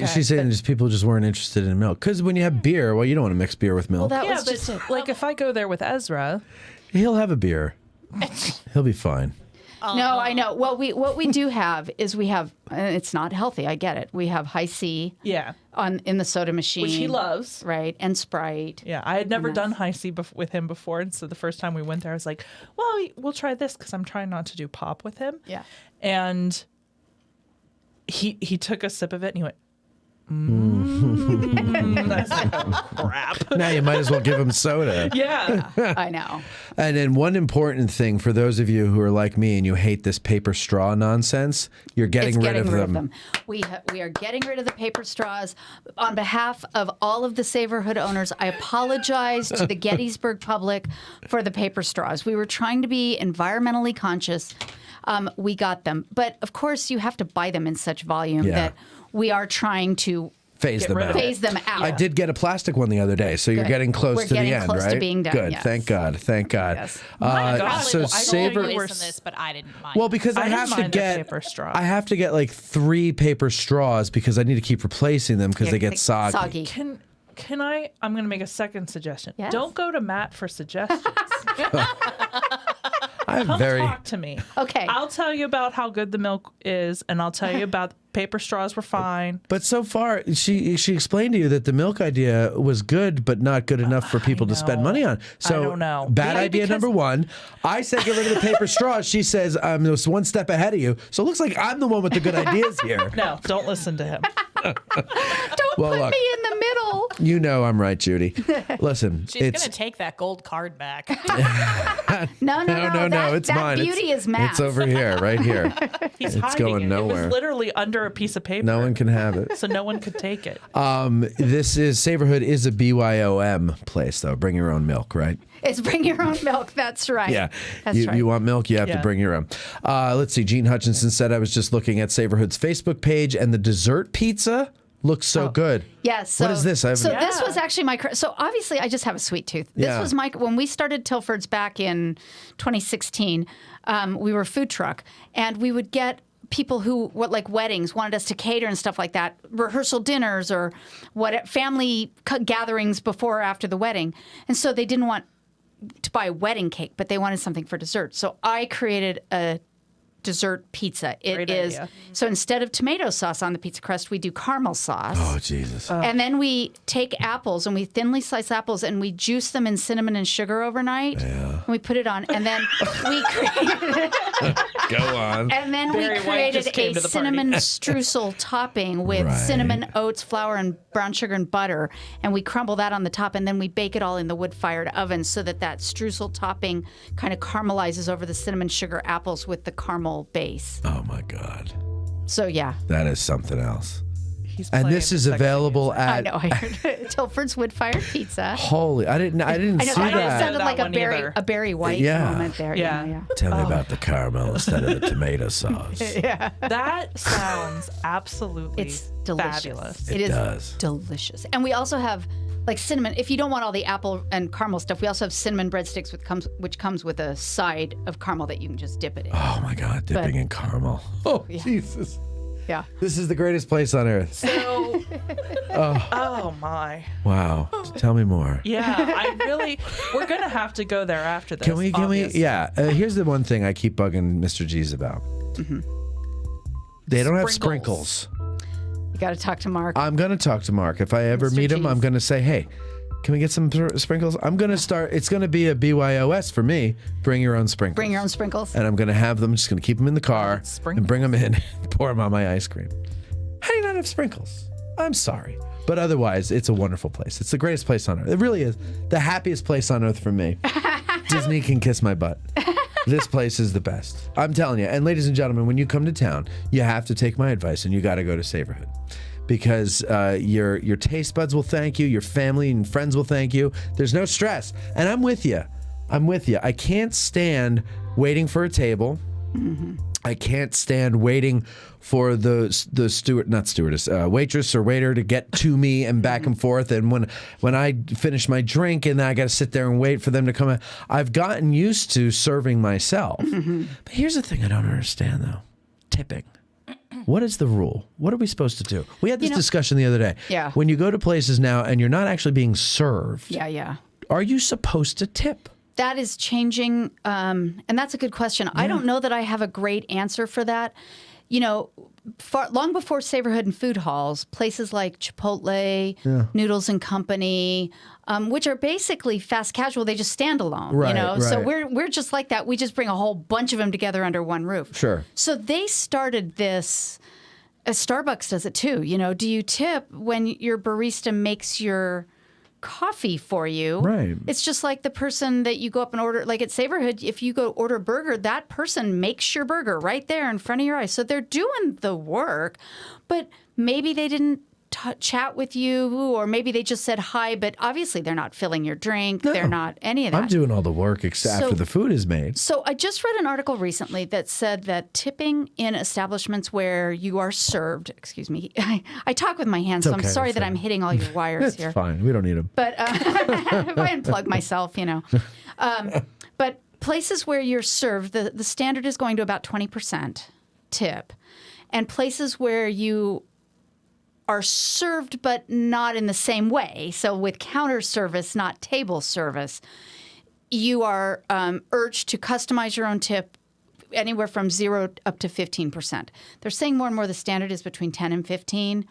she's saying just people just weren't interested in milk. Because when you have beer, well, you don't want to mix beer with milk.
Well, that was just like if I go there with Ezra,
he'll have a beer. He'll be fine.
No, I know. Well, what we do have is we have. It's not healthy. I get it. We have High C.
Yeah.
In the soda machine,
which he loves,
right? And Sprite.
Yeah, I had never done High C with him before, and so the first time we went there, I was like, "Well, we'll try this," because I'm trying not to do pop with him.
Yeah.
And he took a sip of it and he went, That's like, oh, crap.
Now you might as well give him soda.
Yeah.
I know.
And then one important thing for those of you who are like me and you hate this paper straw nonsense, you're getting rid of them.
We are getting rid of the paper straws. On behalf of all of the Savorhood owners, I apologize to the Gettysburg public for the paper straws. We were trying to be environmentally conscious. We got them. But, of course, you have to buy them in such volume that we are trying to
phase them out.
I
did get a plastic one the other day, so you're getting close to the end,
close
right?
to being done,
Good.
yes.
Thank God. Thank God.
Yes.
So Savor.
This, but I didn't mind.
Well, because I have to get like 3 paper straws because I need to keep replacing them because they get soggy.
Can I? I'm going to make a second suggestion.
Yes.
Don't go to Matt for suggestions.
Come
talk to me.
Okay.
I'll tell you about how good the milk is, and I'll tell you about paper straws were fine.
But so far, she explained to you that the milk idea was good, but not good enough for people to spend money on. So
I don't know.
Bad idea number 1. I said get rid of the paper straws. She says I'm just one step ahead of you. So it looks like I'm the one with the good ideas here.
No, don't listen to him.
Don't put me in the middle.
You know I'm right, Judy. Listen,
she's going to take that gold card back.
No.
It's mine.
That beauty is Matt's.
It's over here, right here.
He's
it's
hiding
going
it.
nowhere.
It was literally under a piece of paper.
No one can have it.
So no one could take it.
This is Savorhood is a BYOM place, though. Bring your own milk, right?
It's bring your own milk. That's right.
Yeah.
That's right.
You want milk, you have to bring your own. Let's see. Gene Hutchinson said, I was just looking at Savorhood's Facebook page, and the dessert pizza looks so good.
Yes. So,
what is this?
This was actually my. So obviously, I just have a sweet tooth. This was my. When we started Tilford's back in 2016, we were a food truck, and we would get people who, like weddings, wanted us to cater and stuff like that, rehearsal dinners or family gatherings before or after the wedding, and so they didn't want to buy a wedding cake, but they wanted something for dessert. So I created a dessert pizza. It is so instead of tomato sauce on the pizza crust, we do caramel sauce.
Oh, Jesus.
And then we take apples and we thinly slice apples and we juice them in cinnamon and sugar overnight.
Yeah.
And we put it on, and then we created
Go on.
And then we created a cinnamon streusel topping with cinnamon, oats, flour, and brown sugar and butter. And we crumble that on the top, and then we bake it all in the wood-fired oven so that streusel topping kind of caramelizes over the cinnamon sugar apples with the caramel base.
Oh, my God.
So, yeah.
That is something else. And this is available at.
I know. I heard Tilford's Wood-Fired Pizza.
Holy! I didn't see that.
It sounded like a Barry White moment there. Yeah.
Tell me about the caramel instead of the tomato sauce.
Yeah.
That sounds absolutely
delicious.
Fabulous.
It is delicious. And we also have like cinnamon. If you don't want all the apple and caramel stuff, we also have cinnamon breadsticks, which comes with a side of caramel that you can just dip it in.
Oh my God! Dipping in caramel. Oh Jesus.
Yeah.
This is the greatest place on earth.
So, oh my.
Wow. Tell me more.
Yeah, we're going to have to go there after this.
Can we, yeah. Here's the one thing I keep bugging Mr. G's about.
Mm-hmm.
They don't have sprinkles.
You got to talk to Mark.
I'm going to talk to Mark. If I ever meet him, I'm going to say, hey, can we get some sprinkles? I'm going to start. It's going to be a BYOS for me. Bring your own sprinkles.
Bring your own sprinkles.
And I'm going to have them. Just going to keep them in the car and bring them in and pour them on my ice cream. How do you not have sprinkles? I'm sorry. But otherwise, it's a wonderful place. It's the greatest place on earth. It really is the happiest place on earth for me. Disney can kiss my butt. This place is the best. I'm telling you. And ladies and gentlemen, when you come to town, you have to take my advice and you got to go to Savorhood. Because your taste buds will thank you. Your family and friends will thank you. There's no stress. And I'm with you. I can't stand waiting for a table. Mm-hmm. I can't stand waiting for the waitress or waiter to get to me and back and forth. And when I finish my drink and I got to sit there and wait for them to come in, I've gotten used to serving myself. Mm-hmm. But here's the thing I don't understand, though. Tipping. What is the rule? What are we supposed to do? We had this discussion the other day.
Yeah.
When you go to places now and you're not actually being served,
Yeah.
are you supposed to tip?
That is changing, and that's a good question. Yeah. I don't know that I have a great answer for that. You know, long before Savorhood and food halls, places like Chipotle, Noodles and Company, which are basically fast casual, they just stand alone.
Right,
you know,
right.
so we're just like that. We just bring a whole bunch of them together under one roof.
Sure.
So they started this. Starbucks does it too. You know, do you tip when your barista makes your coffee for you?
Right.
It's just like the person that you go up and order, like at Savorhood, if you go order a burger, that person makes your burger right there in front of your eyes. So they're doing the work, but maybe they didn't chat with you, or maybe they just said hi, but obviously they're not filling your drink. No. They're not any of that.
I'm doing all the work after the food is made.
So I just read an article recently that said that tipping in establishments where you are served, excuse me, I talk with my hands, so I'm sorry that I'm hitting all your wires here.
It's fine. We don't need them.
But if I unplug myself, you know. But places where you're served, the standard is going to about 20% tip. And places where you are served but not in the same way, so with counter service, not table service, you are urged to customize your own tip anywhere from 0 up to 15%. They're saying more and more the standard is between 10 and 15.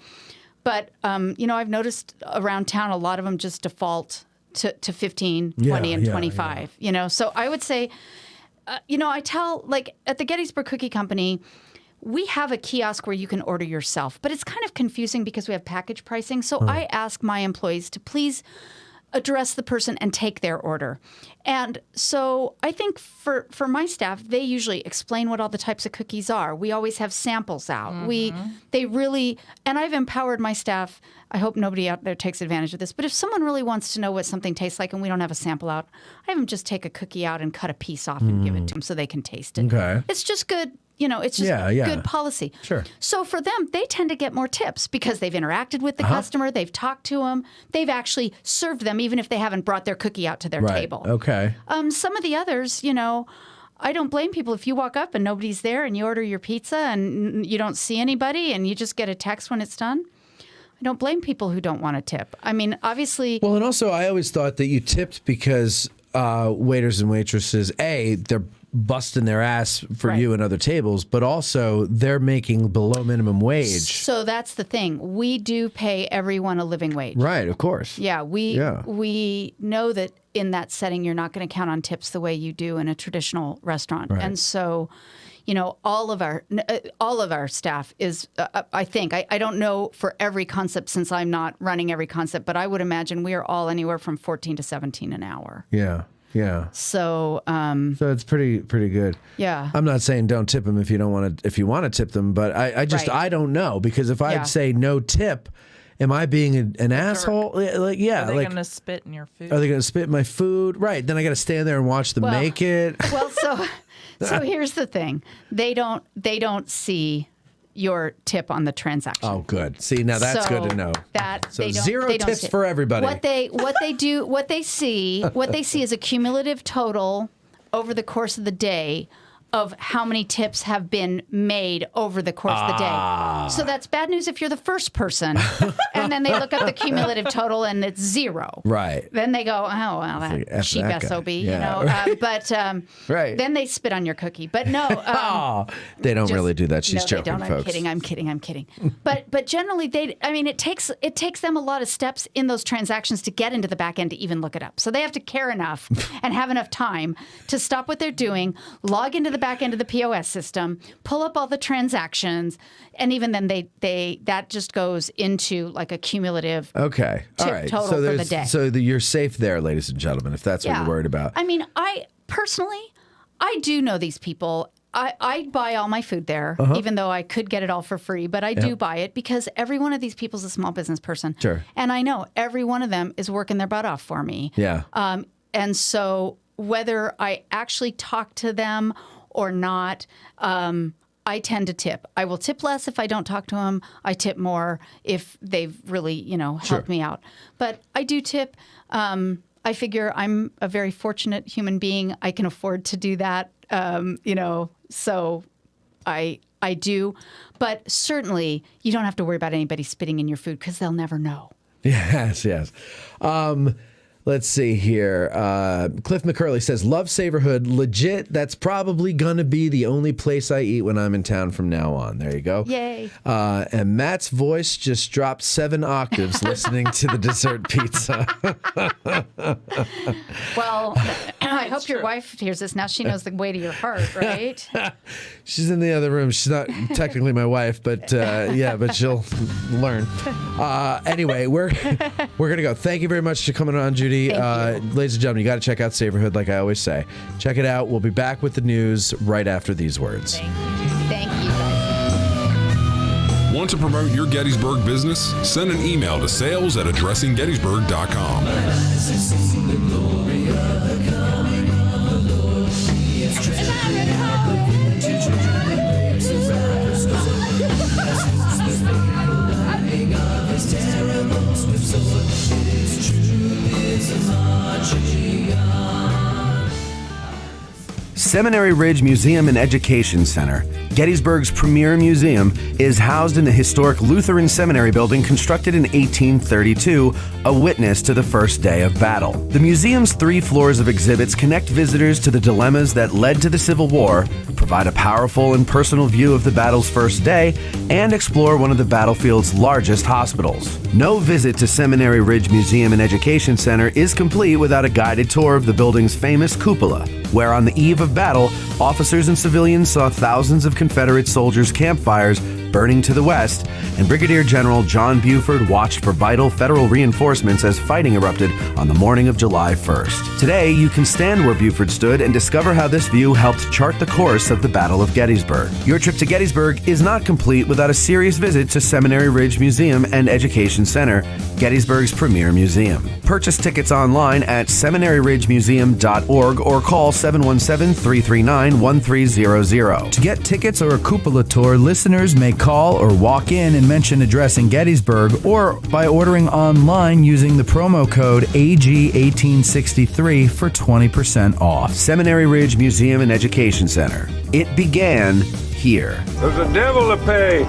But, you know, I've noticed around town a lot of them just default to 15, 20, and 25. Yeah. You know, so I would say, you know, I tell, like at the Gettysburg Cookie Company, we have a kiosk where you can order yourself, but it's kind of confusing because we have package pricing. So I ask my employees to please address the person and take their order. And so I think for my staff, they usually explain what all the types of cookies are. We always have samples out. Mm-hmm. They really, and I've empowered my staff. I hope nobody out there takes advantage of this, but if someone really wants to know what something tastes like and we don't have a sample out, I have them just take a cookie out and cut a piece off and give it to them so they can taste it.
Okay.
It's just good. You know, it's just good policy.
Sure.
So for them, they tend to get more tips because they've interacted with the customer, they've talked to them, they've actually served them, even if they haven't brought their cookie out to their table.
Okay.
Some of the others, you know, I don't blame people if you walk up and nobody's there and you order your pizza and you don't see anybody and you just get a text when it's done. I don't blame people who don't want to tip. I mean, obviously.
Well, and also I always thought that you tipped because waiters and waitresses, they're busting their ass for you and other tables, but also they're making below minimum wage.
So that's the thing. We do pay everyone a living wage.
Right, of course.
Yeah, we know that in that setting you're not going to count on tips the way you do in a traditional restaurant. Right. And so, you know, all of our staff is, I think, I don't know for every concept since I'm not running every concept, but I would imagine we are all anywhere from 14 to 17 an hour.
Yeah. Yeah.
So
it's pretty good.
Yeah.
I'm not saying don't tip them if you want to tip them, but I don't know, because if I'd say no tip, am I being an asshole? Like, yeah.
Are they going to spit in your food?
Are they going to spit in my food? Right. Then I got to stand there and watch them make it.
Well, so here's the thing. They don't see your tip on the transaction.
Oh, good. See, now that's good to know. So zero tips for everybody.
What they see is a cumulative total over the course of the day of how many tips have been made over the course of the day. So that's bad news if you're the first person. And then they look up the cumulative total and it's 0.
Right.
Then they go, oh, well, that cheap SOB, you know.
Right.
But then they spit on your cookie. But no.
They don't really do that. She's joking,
they don't.
folks.
I'm kidding. But generally, it takes them a lot of steps in those transactions to get into the back end to even look it up. So they have to care enough and have enough time to stop what they're doing, log into the back end of the POS system, pull up all the transactions, and even then that just goes into like a cumulative
Okay. All
tip
right.
total
so
for the day.
So you're safe there, ladies and gentlemen, if that's what you're worried about.
I mean, I do know these people. I buy all my food there, even though I could get it all for free, but I do buy it because every one of these people is a small business person.
Sure.
And I know every one of them is working their butt off for me.
Yeah.
And so whether I actually talk to them or not, I tend to tip. I will tip less if I don't talk to them. I tip more if they've really, helped me out. But I do tip. I figure I'm a very fortunate human being. I can afford to do that, so I do. But certainly you don't have to worry about anybody spitting in your food because they'll never know.
Yes. Let's see here. Cliff McCurley says, love Savorhood. Legit, that's probably going to be the only place I eat when I'm in town from now on. There you go.
Yay.
And Matt's voice just dropped 7 octaves listening to the dessert pizza.
Well, I hope your wife hears this. Now she knows the way to your heart, right?
She's in the other room. She's not technically my wife, but but she'll learn. Anyway, we're going to go. Thank you very much for coming on, Judy. Ladies and gentlemen, you got to check out Savorhood, like I always say. Check it out. We'll be back with the news right after these words.
Thank you, guys.
Want to promote your Gettysburg business? Send an email to sales@addressinggettysburg.com.
Seminary Ridge Museum and Education Center, Gettysburg's premier museum, is housed in the historic Lutheran Seminary building constructed in 1832, a witness to the first day of battle. The museum's 3 floors of exhibits connect visitors to the dilemmas that led to the Civil War, provide a powerful and personal view of the battle's first day, and explore one of the battlefield's largest hospitals. No visit to Seminary Ridge Museum and Education Center is complete without a guided tour of the building's famous cupola, where on the eve of battle, officers and civilians saw thousands of Confederate soldiers' campfires burning to the west, and Brigadier General John Buford watched for vital federal reinforcements as fighting erupted on the morning of July 1st. Today, you can stand where Buford stood and discover how this view helped chart the course of the Battle of Gettysburg. Your trip to Gettysburg is not complete without a serious visit to Seminary Ridge Museum and Education Center, Gettysburg's premier museum. Purchase tickets online at seminaryridgemuseum.org or call 717-339-1300.
To get tickets or a cupola tour, listeners may call or walk in and mention Addressing Gettysburg, or by ordering online using the promo code AG1863 for 20% off.
Seminary Ridge Museum and Education Center. It began here.
There's a devil to pay.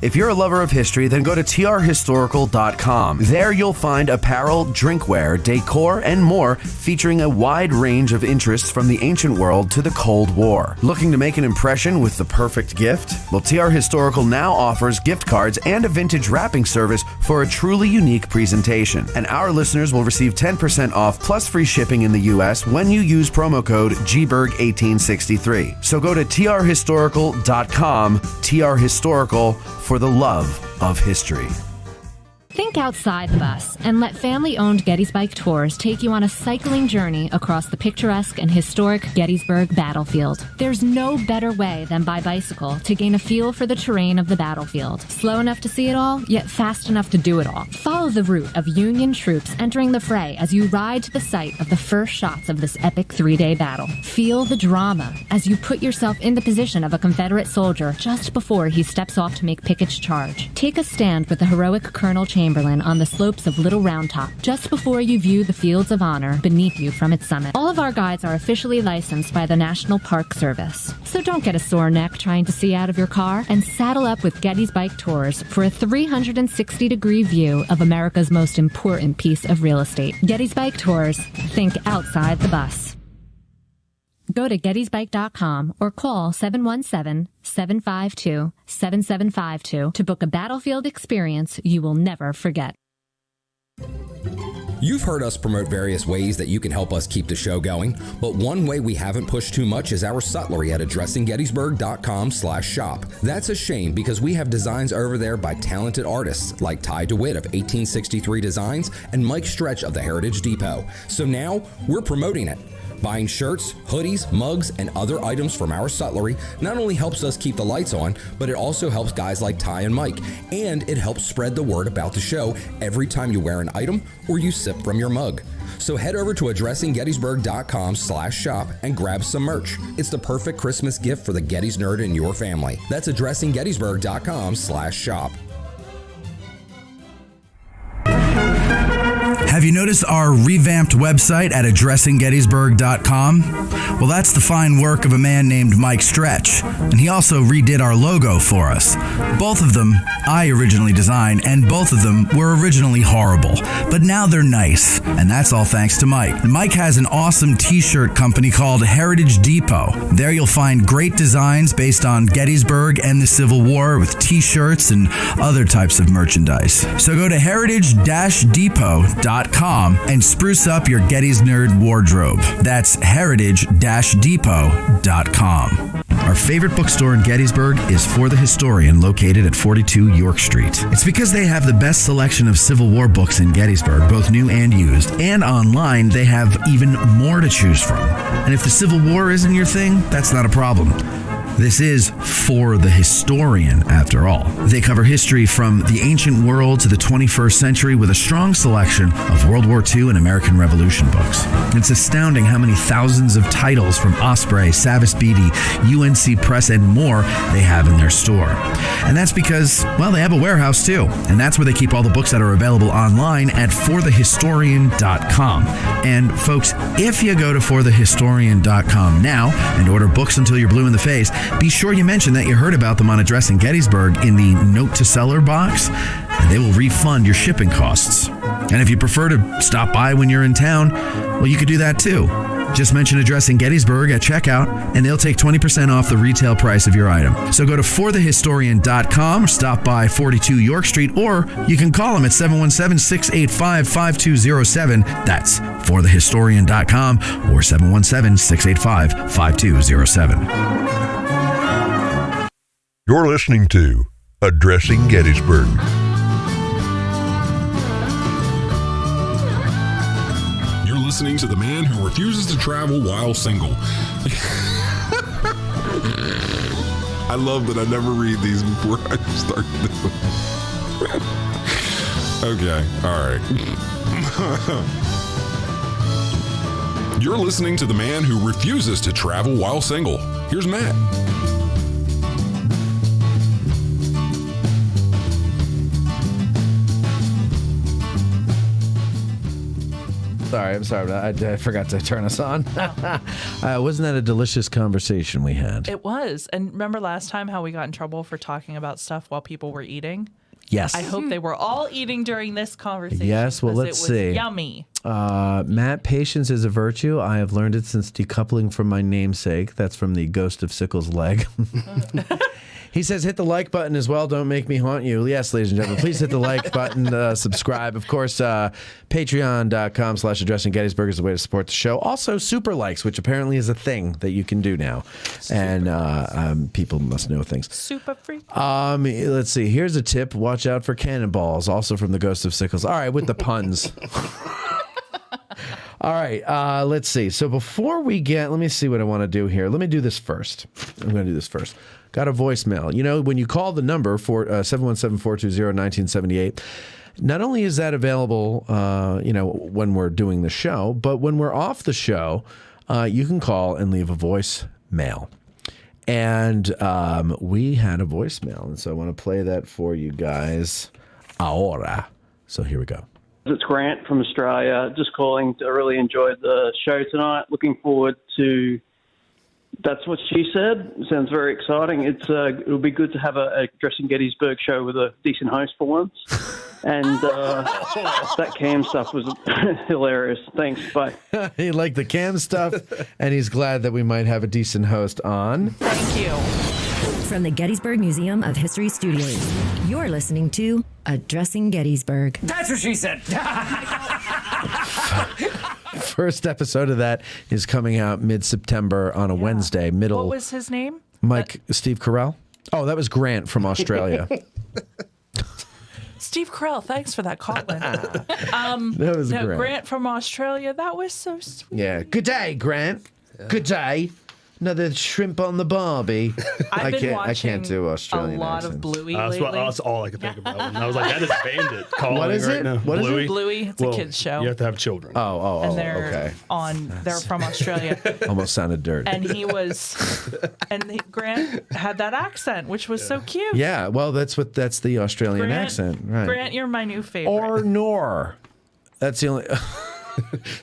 If you're a lover of history, then go to trhistorical.com. There you'll find apparel, drinkware, decor, and more, featuring a wide range of interests from the ancient world to the Cold War. Looking to make an impression with the perfect gift? Well, TR Historical now offers gift cards and a vintage wrapping service for a truly unique presentation. And our listeners will receive 10% off plus free shipping in the U.S. when you use promo code GBERG1863. So go to trhistorical.com, TR Historical, for the love of history.
Think outside the bus and let family-owned Gettysburg Tours take you on a cycling journey across the picturesque and historic Gettysburg battlefield. There's no better way than by bicycle to gain a feel for the terrain of the battlefield. Slow enough to see it all, yet fast enough to do it all. Follow the route of Union troops entering the fray as you ride to the site of the first shots of this epic 3-day battle. Feel the drama as you put yourself in the position of a Confederate soldier just before he steps off to make Pickett's charge. Take a stand with the heroic Colonel Chamberlain on the slopes of Little Round Top, just before you view the fields of honor beneath you from its summit. All of our guides are officially licensed by the National Park Service. So don't get a sore neck trying to see out of your car, and saddle up with Gettysburg Tours for a 360-degree view of America's most important piece of real estate. Gettysburg Tours. Think outside the bus. Go to gettysburg.com or call 717-752-7752 to book a battlefield experience you will never forget.
You've heard us promote various ways that you can help us keep the show going, but one way we haven't pushed too much is our sutlery at addressinggettysburg.com/shop. That's a shame because we have designs over there by talented artists like Ty DeWitt of 1863 Designs and Mike Stretch of the Heritage Depot. So now we're promoting it. Buying shirts, hoodies, mugs, and other items from our sutlery not only helps us keep the lights on, but it also helps guys like Ty and Mike, and it helps spread the word about the show every time you wear an item or you sip from your mug. So head over to addressinggettysburg.com/shop and grab some merch. It's the perfect Christmas gift for the Gettys nerd in your family. That's addressinggettysburg.com/shop.
Have you noticed our revamped website at addressinggettysburg.com? Well, that's the fine work of a man named Mike Stretch, and he also redid our logo for us. Both of them I originally designed, and both of them were originally horrible, but now they're nice, and that's all thanks to Mike. And Mike has an awesome t-shirt company called Heritage Depot. There you'll find great designs based on Gettysburg and the Civil War with t-shirts and other types of merchandise. So go to heritage-depot.com and spruce up your Gettys Nerd wardrobe. That's heritage-depot.com. Our favorite bookstore in Gettysburg is For the Historian, located at 42 York Street. It's because they have the best selection of Civil War books in Gettysburg, both new and used, and online they have even more to choose from. And if the Civil War isn't your thing, that's not a problem. This is For the Historian, after all. They cover history from the ancient world to the 21st century with a strong selection of World War II and American Revolution books. It's astounding how many thousands of titles from Osprey, Savas Beatty, UNC Press, and more they have in their store. And that's because, well, they have a warehouse too. And that's where they keep all the books that are available online at forthehistorian.com. And folks, if you go to forthehistorian.com now and order books until you're blue in the face, be sure you mention that you heard about them on Addressing Gettysburg in the Note to Seller box, and they will refund your shipping costs. And if you prefer to stop by when you're in town, well, you could do that too. Just mention Addressing Gettysburg at checkout, and they'll take 20% off the retail price of your item. So go to forthehistorian.com, or stop by 42 York Street, or you can call them at 717-685-5207. That's forthehistorian.com or 717-685-5207.
You're listening to Addressing Gettysburg.
You're listening to the man who refuses to travel while single. I love that I never read these before I start them. Okay, all right. You're listening to the man who refuses to travel while single. Here's Matt.
I'm sorry. I forgot to turn us on. Wasn't that a delicious conversation we had?
It was. And remember last time how we got in trouble for talking about stuff while people were eating?
Yes.
I hope they were all eating during this conversation.
Yes, well, let's see.
Yummy.
Matt, patience is a virtue. I have learned it since decoupling from my namesake. That's from the Ghost of Sickles' leg. He says, hit the like button as well. Don't make me haunt you. Yes, ladies and gentlemen, please hit the like button, subscribe. Of course, patreon.com/Addressing Gettysburg is the way to support the show. Also, super likes, which apparently is a thing that you can do now. And people must know things.
Super free.
Let's see. Here's a tip. Watch out for cannonballs, also from the Ghost of Sickles. All right, with the puns. All right, let's see. So before we let me see what I want to do here. Let me do this first. I'm going to do this first. Got a voicemail. You know, when you call the number for 717-420-1978, not only is that available, when we're doing the show, but when we're off the show, you can call and leave a voicemail. And we had a voicemail, and so I want to play that for you guys ahora. So here we go.
It's Grant from Australia. Just calling to really enjoy the show tonight. Looking forward to That's What She Said. Sounds very exciting. It'll be good to have a Addressing Gettysburg show with a decent host for once. And that cam stuff was hilarious. Thanks. Bye.
He liked the cam stuff, and he's glad that we might have a decent host on.
Thank you.
From the Gettysburg Museum of History Studios, you're listening to Addressing Gettysburg.
That's what she said.
First episode of that is coming out mid-September on a Wednesday.
What was his name?
Steve Carell? Oh, that was Grant from Australia.
Steve Carell, thanks for that call-in.
That was Grant.
Grant from Australia. That was so sweet.
Yeah. Good day, Grant. Good day. Another shrimp on the Barbie.
I've been
I can't do Australian
a lot
accents.
of Bluey
That's,
lately.
that's all I could think about. And I was like, that is Bandit calling
What is
right
it?
now.
What is it?
Bluey.
Bluey. It's a kid's show.
You have to have children.
and they're
okay.
they're from Australia.
Almost sounded dirty.
And Grant had that accent, which was so cute.
Yeah, well, that's the Australian
Grant,
accent, right?
Grant, you're my new favorite.
Or nor. That's the only.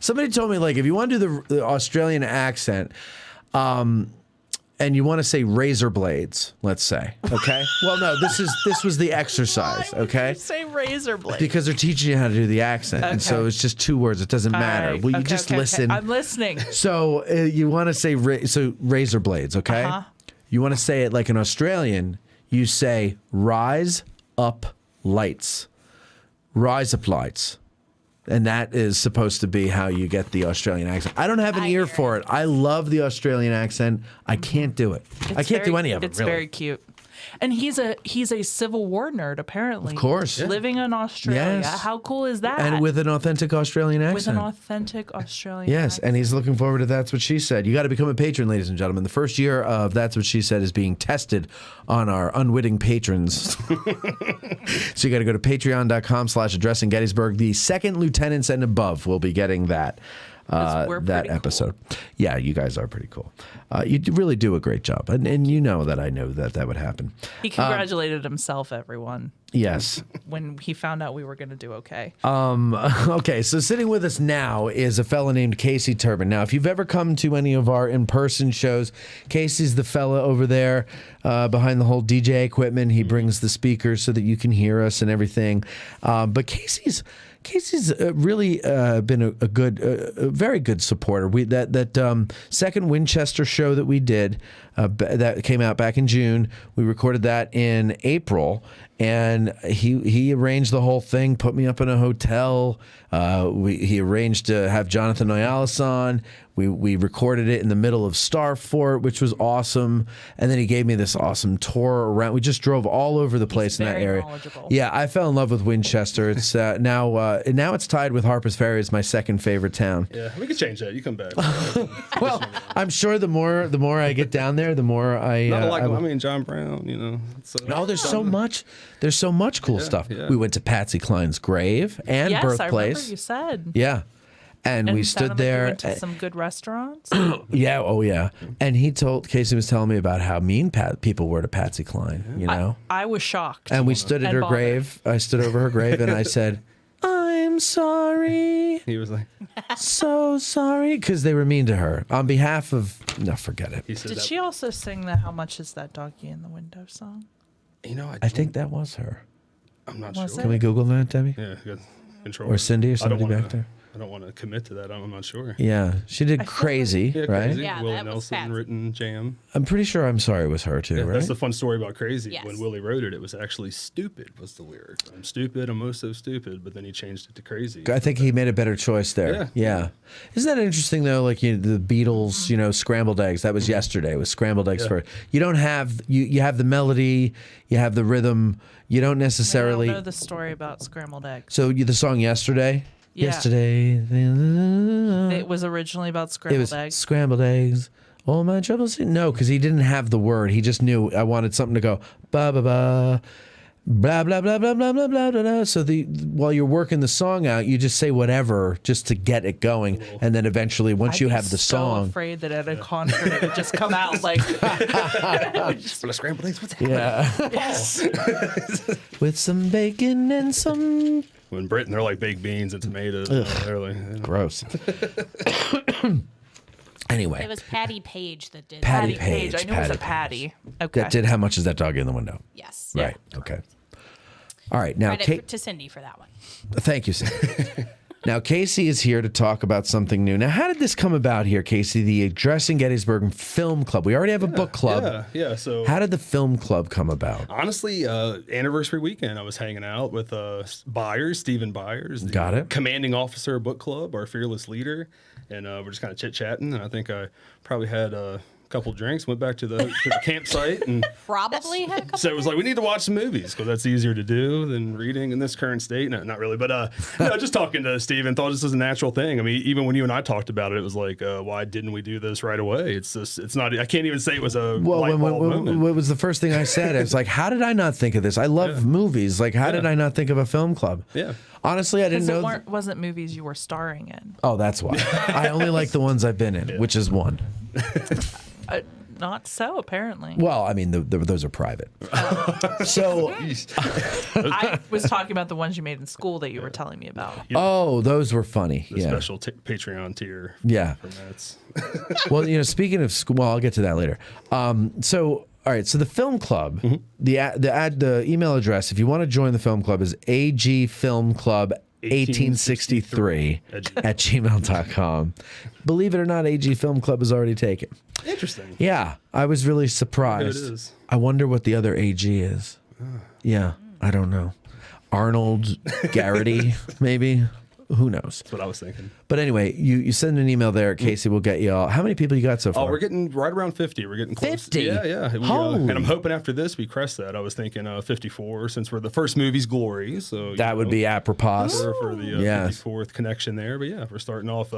Somebody told me, like, if you want to do the Australian accent, and you want to say razor blades, let's say, okay? Well, no, this was the exercise, okay?
Say razor blade.
Because they're teaching you how to do the accent, and so it's just 2 words. It doesn't matter.
right.
Well, you
Okay,
just
okay,
listen.
I'm listening.
So you want to say razor blades, okay?
Uh-huh.
You want to say it like an Australian. You say rise up lights, rise up lights. And that is supposed to be how you get the Australian accent. I don't have an ear for it. I love the Australian accent. I can't do it. I can't do any of it,
It's
really.
very cute. And he's a Civil War nerd, apparently.
Of course. Yeah.
Living in Australia.
Yes.
How cool is that?
And with an authentic Australian accent.
With an authentic Australian
Yes, and he's looking forward to That's What She Said. You got to become a patron, ladies and gentlemen. The first year of That's What She Said is being tested on our unwitting patrons. So you got to go to patreon.com/addressing Gettysburg. The second lieutenants and above will be getting that. That episode. Yeah, you guys are pretty cool. You really do a great job. And you know that I know that would happen.
He congratulated himself, everyone.
Yes.
When he found out we were going to do okay.
Okay, so sitting with us now is a fella named Casey Turben. Now, if you've ever come to any of our in-person shows, Casey's the fella over there behind the whole DJ equipment. He brings the speakers so that you can hear us and everything. But Casey's really been a very good supporter. That second Winchester show that we did that came out back in June, we recorded that in April, and he arranged the whole thing, put me up in a hotel. He arranged to have Jonathan Noyalis on. We recorded it in the middle of Starfort, which was awesome. And then he gave me this awesome tour around. We just drove all over the place in that area. Yeah, I fell in love with Winchester. It's now it's tied with Harper's Ferry as my second favorite town.
Yeah, we could change that. You come back.
Well, I'm sure the more I get down there, the more I.
I mean, John Brown, you know.
No, there's so much. There's so much cool stuff.
Yeah.
We went to Patsy Cline's grave and birthplace.
I remember you said.
Yeah. And we
sounded
stood
like
there.
You went to some good restaurants.
Yeah, oh yeah. And Casey was telling me about how mean people were to Patsy Cline, you know?
I was shocked.
And we stood at her grave. I stood over her grave and I said, I'm sorry.
He was like,
so sorry. Because they were mean to her. On behalf of, no, forget it.
Did she also sing the How Much Is That Doggy in the Window song?
You know,
I think that was her.
I'm not
Was
sure.
Can we Google that, Debbie?
Yeah, good. Control.
Or Cindy or somebody back there?
I don't want to commit to that. I'm not sure.
Yeah, she did Crazy, right?
Crazy.
Yeah,
Willie
that was
Nelson written Jam.
I'm pretty sure I'm Sorry was her too,
Yeah,
right?
that's the fun story about Crazy.
Yes.
When Willie wrote it, it was actually Stupid was the lyric. I'm stupid, I'm oh so stupid, but then he changed it to Crazy.
I think he made a better choice there. Yeah. Isn't that interesting though? Like the Beatles, scrambled eggs. That was yesterday. It was scrambled eggs for. You don't have you have the melody, you have the rhythm. You don't necessarily
I don't know the story about scrambled eggs.
So the song Yesterday.
Yeah.
Yesterday.
It was originally about scrambled eggs.
Scrambled eggs. All my troubles. No, because he didn't have the word. He just knew I wanted something to go ba ba ba. Blah blah blah blah blah blah blah blah. So while you're working the song out, you just say whatever just to get it going, and then eventually, once you have the song,
I'm afraid that at a concert it would just come out like
scrambled eggs. What's happening?
Yeah.
Yes.
With some bacon and some.
When Britain, they're like baked beans and tomatoes. They're like,
gross. Anyway,
It was Patty Page that did
Patty
that.
Page.
I knew it was a Patty. Okay.
That did How Much Is That Dog in the Window?
Yes.
Right. Okay. All right. Now,
Credit
Kate.
to Cindy for that one.
Thank you, Cindy. Now, Casey is here to talk about something new. Now, how did this come about here, Casey? The Addressing Gettysburg Film Club. We already have a book club.
Yeah. So
how did the film club come about?
Honestly, anniversary weekend, I was hanging out with Stephen Byers, the
Got it.
commanding officer of book club, our fearless leader, and we're just kind of chit-chatting, and I think I probably had a couple drinks, went back to the campsite, and
Probably had a couple.
so it was like, we need to watch some movies because that's easier to do than reading in this current state. No, not really, but no, just talking to Steve and thought this was a natural thing. I mean, even when you and I talked about it, it was like, why didn't we do this right away? It's just, it's not. I can't even say it was a light bulb moment.
What was the first thing I said? It's like, how did I not think of this? I love movies. Like, how did I not think of a film club?
Yeah.
Honestly, I didn't know.
Because it wasn't movies you were starring in.
Oh, that's why. I only like the ones I've been in, which is one.
Not so, apparently.
Well, I mean, those are private. So
I was talking about the ones you made in school that you were telling me about.
Oh, those were funny.
The
Yeah.
special Patreon tier.
Yeah.
For Mets.
Well, speaking of school, well, I'll get to that later. So, all right. So the film club, the email address, if you want to join the film club, is agfilmclub1863 at gmail.com. Believe it or not, AG Film Club is already taken.
Interesting.
Yeah, I was really surprised.
It is.
I wonder what the other AG is. Yeah, I don't know. Arnold Garrity, maybe. Who knows?
That's what I was thinking.
But anyway, you send an email there. Casey will get you all. How many people you got so far?
Oh, we're getting right around 50. We're getting close.
50?
Yeah.
Holy.
And I'm hoping after this we crest that. I was thinking 54 since we're the first movie's glory. So
that would be apropos.
For the 54th connection there. But yeah, we're starting off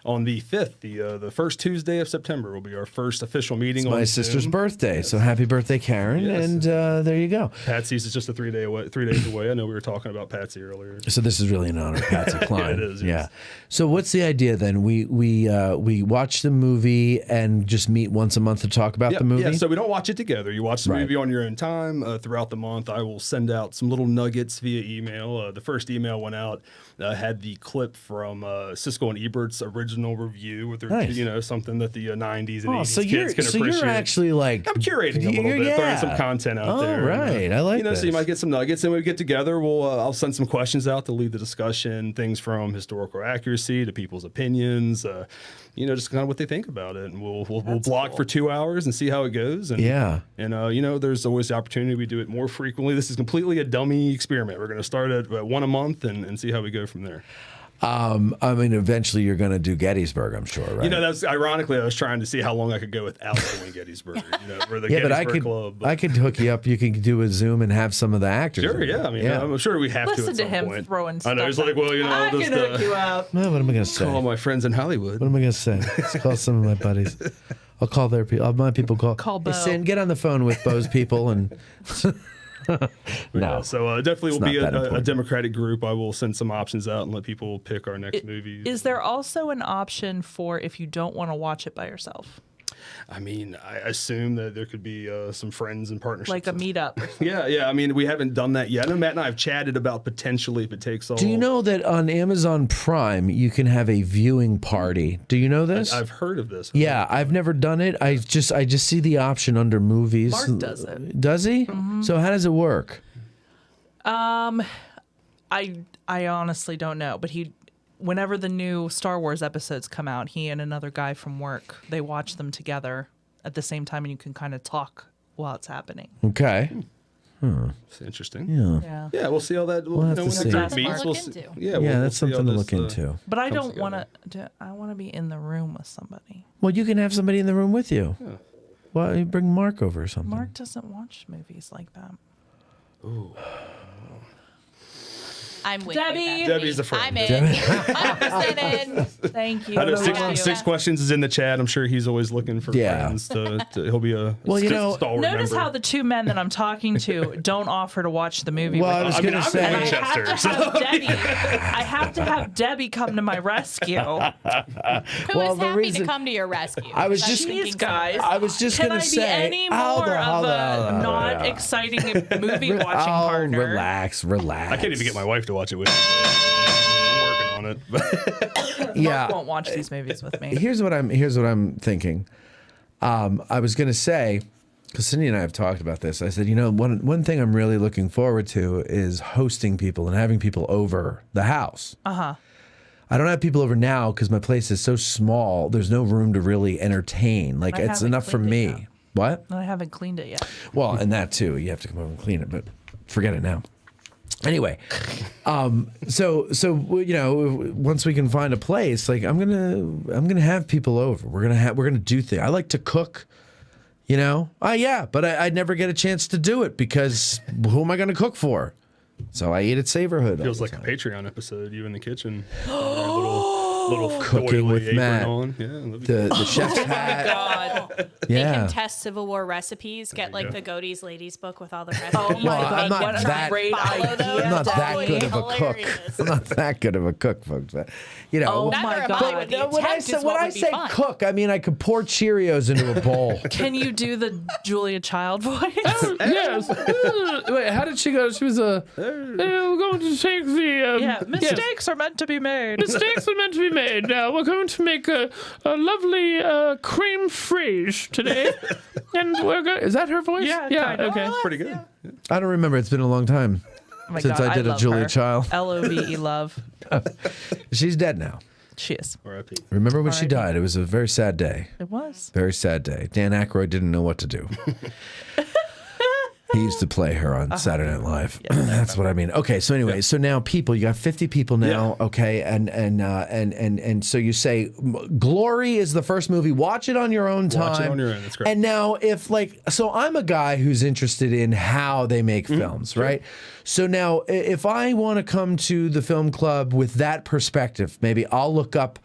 on the 5th. The first Tuesday of September will be our first official meeting.
It's
on
my sister's
Zoom.
birthday, so happy birthday, Karen.
Yes.
And there you go.
Patsy's is just 3 days away. I know we were talking about Patsy earlier.
So this is really an honor, Patsy Cline.
It is.
Yeah. So what's the idea then? We watch the movie and just meet once a month to talk about the movie?
Yeah, so we don't watch it together. You watch the movie on your own time. Throughout the month, I will send out some little nuggets via email. The first email went out, had the clip from Siskel and Ebert's original review with their,
Nice.
Something that the 90s and 80s
so
kids can appreciate.
you're actually like...
I'm curating a little bit, throwing some content out there.
Right, I like
So you
this.
might get some nuggets, and when we get together, I'll send some questions out to lead the discussion, things from historical accuracy to people's opinions, just kind of what they think about it, and we'll block for 2 hours and see how it goes. And, there's always the opportunity we do it more frequently. This is completely a dummy experiment. We're going to start at one a month and see how we go from there.
I mean, eventually you're going to do Gettysburg, I'm sure, right?
That's ironically, I was trying to see how long I could go without doing Gettysburg. For the
Yeah,
Gettysburg Club.
I could hook you up. You can do a Zoom and have some of the actors.
Sure, yeah. I mean, I'm sure we have
Listen
to at
to
some
him
point.
throwing stuff.
I know. It's like, well,
I
I'll just
can hook you up.
Well, what am I going to say?
call my friends in Hollywood.
What am I going to say? Let's call some of my buddies. I'll call their people. I'll have my people call.
Call
Hey,
Bo.
Sin, get on the phone with Bo's people and. No.
So definitely
It's
will be
not that
a
important.
Democratic group. I will send some options out and let people pick our next movie.
Is there also an option for if you don't want to watch it by yourself?
I mean, I assume that there could be some friends and partnerships.
Like a meetup?
Yeah. I mean, we haven't done that yet. I know Matt and I have chatted about potentially if it takes all.
Do you know that on Amazon Prime you can have a viewing party? Do you know this?
I've heard of this.
Yeah, I've never done it. I just see the option under movies.
Mark does it.
Does he?
Mhm.
So how does it work?
I honestly don't know, but whenever the new Star Wars episodes come out, he and another guy from work, they watch them together at the same time, and you can kind of talk while it's happening.
Okay.
It's interesting.
Yeah.
Yeah, we'll see how that.
We'll have to
when
see.
that
That's
group
what
meets,
we'll
we'll
look
see.
into.
Yeah,
Yeah,
we'll
that's
see how
something to
this,
look into.
But I
comes
don't
together.
want to. I want to be in the room with somebody.
Well, you can have somebody in the room with you. Yeah. Well, you bring Mark over or something.
Mark doesn't watch movies like that.
Ooh.
I'm with
Debbie.
you, Bethany.
Debbie's a friend.
I'm in.
Debbie.
100% in.
Thank you.
I know
Thank you.
six questions is in the chat. I'm sure he's always looking for friends to he'll be a stalwart
Notice
member.
how the two men that I'm talking to don't offer to watch the movie.
Well, I
with
was
me.
gonna say-
And
I'm in
I have to have Debbie. I have to have Debbie come to my rescue.
Who is happy to come to your rescue?
I was
That's
just-
thinking
These guys.
I was just
Can
gonna
I
say.
be any more
hold
of
on.
a not exciting movie watching partner?
Relax.
I can't even get my wife to watch it with me. I'm working on it.
Yeah.
Mark won't watch these movies with me.
Here's what I'm thinking. I was gonna say, because Cindy and I have talked about this. I said, one thing I'm really looking forward to is hosting people and having people over the house. I don't have people over now because my place is so small. There's no room to really entertain. Like,
I
it's
haven't
enough for
cleaned it
me.
yet.
What?
I haven't cleaned it yet.
Well, and that too. You have to come over and clean it, but forget it now. Anyway, so you know, once we can find a place, like I'm gonna have people over. We're gonna do things. I like to cook. You know, yeah, but I'd never get a chance to do it because who am I going to cook for? So I eat at Savorhood.
Feels like a Patreon episode. You in the kitchen, little
Cooking with
apron
Matt.
on. Yeah,
The chef's hat.
God.
Yeah.
They can test Civil War recipes. Get like the Godey's Ladies book with all the recipes.
Oh my God,
I'm not
what a
that-
great idea.
I'm not that good of a cook. I'm not that good of a cook, folks. But, you know,
Oh my God.
when I say cook, I mean I could pour Cheerios into a bowl.
Can you do the Julia Child voice?
Yes. Wait, how did she go? She was we're going to take the
mistakes are meant to be made.
Mistakes are meant to be made. Now we're going to make a lovely cream fraiche today, and we're going. Is that her voice?
Yeah,
yeah.
kinda.
Okay,
pretty good.
I don't remember. It's been a long time
Oh my
since
God,
I did a
love
Julia
her.
Child.
Love. Love.
She's dead now.
She is.
R.I.P.
Remember when she died? It was a very sad day.
It was.
Very sad day. Dan Aykroyd didn't know what to do. He used to play her on Saturday Night Live. That's what I mean. Okay, so anyway, so now people, you got 50 people now, okay, and so you say Glory is the first movie. Watch it on your own time.
Watch it on your own. That's great.
And now if so I'm a guy who's interested in how they make films, right? So now if I want to come to the film club with that perspective, maybe I'll look up,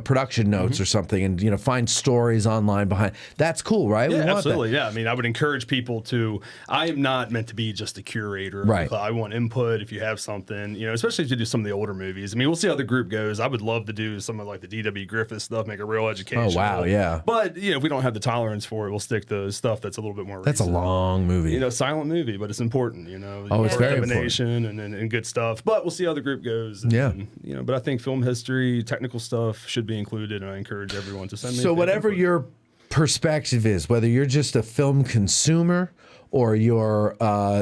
production notes or something and, find stories online behind. That's cool, right?
Yeah,
We want
absolutely.
that.
Yeah, I mean, I would encourage people to. I am not meant to be just a curator.
Right.
I want input if you have something, especially if you do some of the older movies. I mean, we'll see how the group goes. I would love to do some of like the D.W. Griffith stuff, make a real education.
Oh, wow, yeah.
But, if we don't have the tolerance for it, we'll stick to stuff that's a little bit more
That's a
recent.
long movie.
Silent movie, but it's important,
Oh, it's very
Elimination and good stuff. But we'll see how the group goes. And, but I think film history, technical stuff should be included, and I encourage everyone to send me.
So whatever your perspective is, whether you're just a film consumer or you're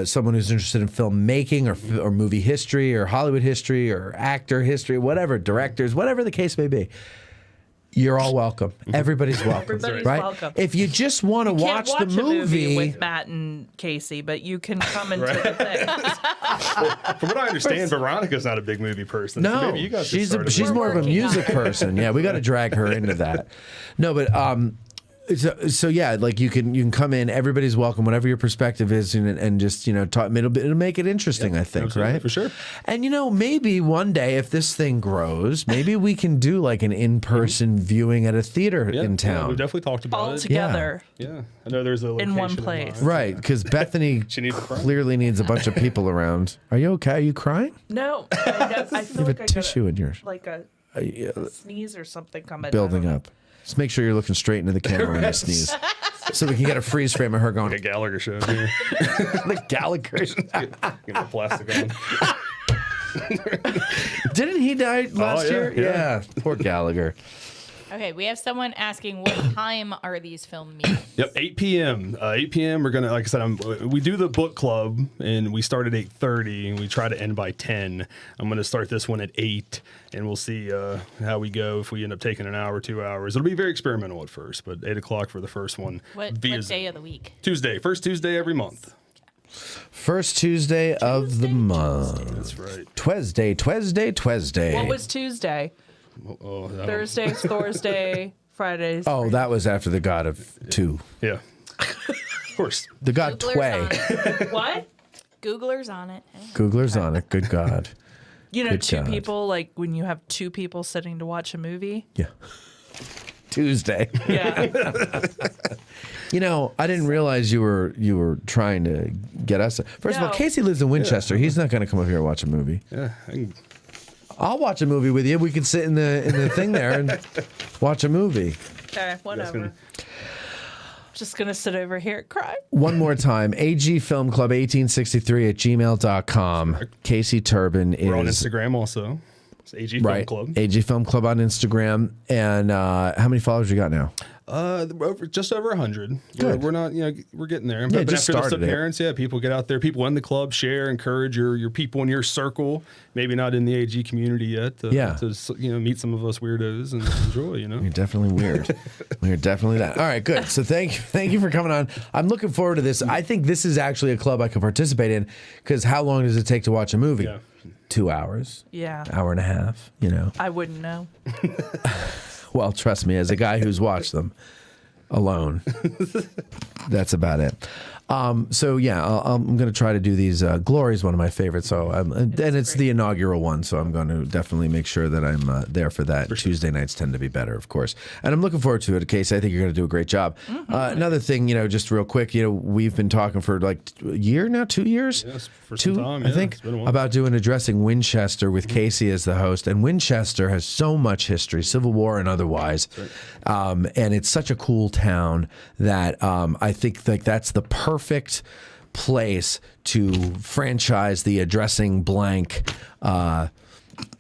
someone who's interested in filmmaking or movie history or Hollywood history or actor history, whatever, directors, whatever the case may be, you're all welcome. Everybody's welcome.
Everybody's
right?
welcome.
If you just want to watch the
a movie
movie
with Matt and Casey, but you can come into the thing.
From what I understand, Veronica's not a big movie person. So
no,
maybe you guys
she's
should start
she's more of a music person. Yeah, we got to drag her into that. No, but so yeah, like you can come in. Everybody's welcome, whatever your perspective is, and just talk. It'll make it interesting. I think,
absolutely,
right?
for sure.
And maybe one day if this thing grows, maybe we can do like an in-person viewing at a theater in town.
Yeah, we've definitely talked about
All
it.
together.
Yeah, I know there's a location
In one place.
mind.
Right, because Bethany clearly needs a bunch of people around. Are you okay? Are you crying?
No, I feel
You have
like
a tissue in yours.
like a sneeze or something coming.
Building up. Just make sure you're looking straight into the camera when you sneeze. So we can get a freeze frame of her going.
Like a Gallagher show here.
The Gallagher.
Get plastic on.
Didn't he die last
yeah,
year?
yeah.
Poor Gallagher.
Okay, we have someone asking what time are these film meetings?
Yep, 8 p.m. 8 p.m. We're gonna, like I said, we do the book club, and we start at 8:30, and we try to end by 10. I'm gonna start this one at 8, and we'll see how we go. If we end up taking an hour, 2 hours, it'll be very experimental at first, but 8 o'clock for the first one.
What day of the week?
Tuesday, first Tuesday every month.
First Tuesday of the month.
That's right.
Tuesday.
What was Tuesday? Thursdays, Thursday, Fridays.
Oh, that was after the god of two.
Yeah. Of course.
The god
Googler's
Tway.
What? Googler's on it.
Googler's on it. Good God. Good
two
God.
people, like when you have two people sitting to watch a movie.
Yeah. Tuesday.
Yeah.
I didn't realize you were trying to get us. First of all, Casey lives in Winchester. He's not going to come up here and watch a movie.
Yeah.
I'll watch a movie with you. We can sit in the thing there and watch a movie.
Okay, whatever. Just gonna sit over here and cry.
One more time, AG Film Club 1863 at gmail.com. Casey Turben is.
We're on Instagram also. It's AG Film Club.
AG Film Club on Instagram. And how many followers you got now?
Just over 100.
Good.
We're not, we're getting there.
Yeah,
But
just
after this
started it.
appearance, people get out there. People in the club share, encourage your people in your circle. Maybe not in the AG community yet. To meet some of us weirdos and enjoy.
You're definitely weird. We're definitely that. All right, good. So thank you for coming on. I'm looking forward to this. I think this is actually a club I could participate in because how long does it take to watch a movie?
Yeah.
2 hours.
Yeah.
Hour and a half.
I wouldn't know.
Well, trust me, as a guy who's watched them alone, that's about it. I'm going to try to do these. Glory's one of my favorites, and it's the inaugural one, so I'm going to definitely make sure that I'm there for that. Tuesday nights tend to be better, of course, and I'm looking forward to it. Casey, I think you're going to do a great job. Another thing, just real quick, we've been talking for like a year now, 2 years,
Yes, for some time,
I think,
it's been a while.
about addressing Winchester with Casey as the host, and Winchester has so much history, Civil War and otherwise, and it's such a cool town that I think that's the perfect place to franchise the addressing blank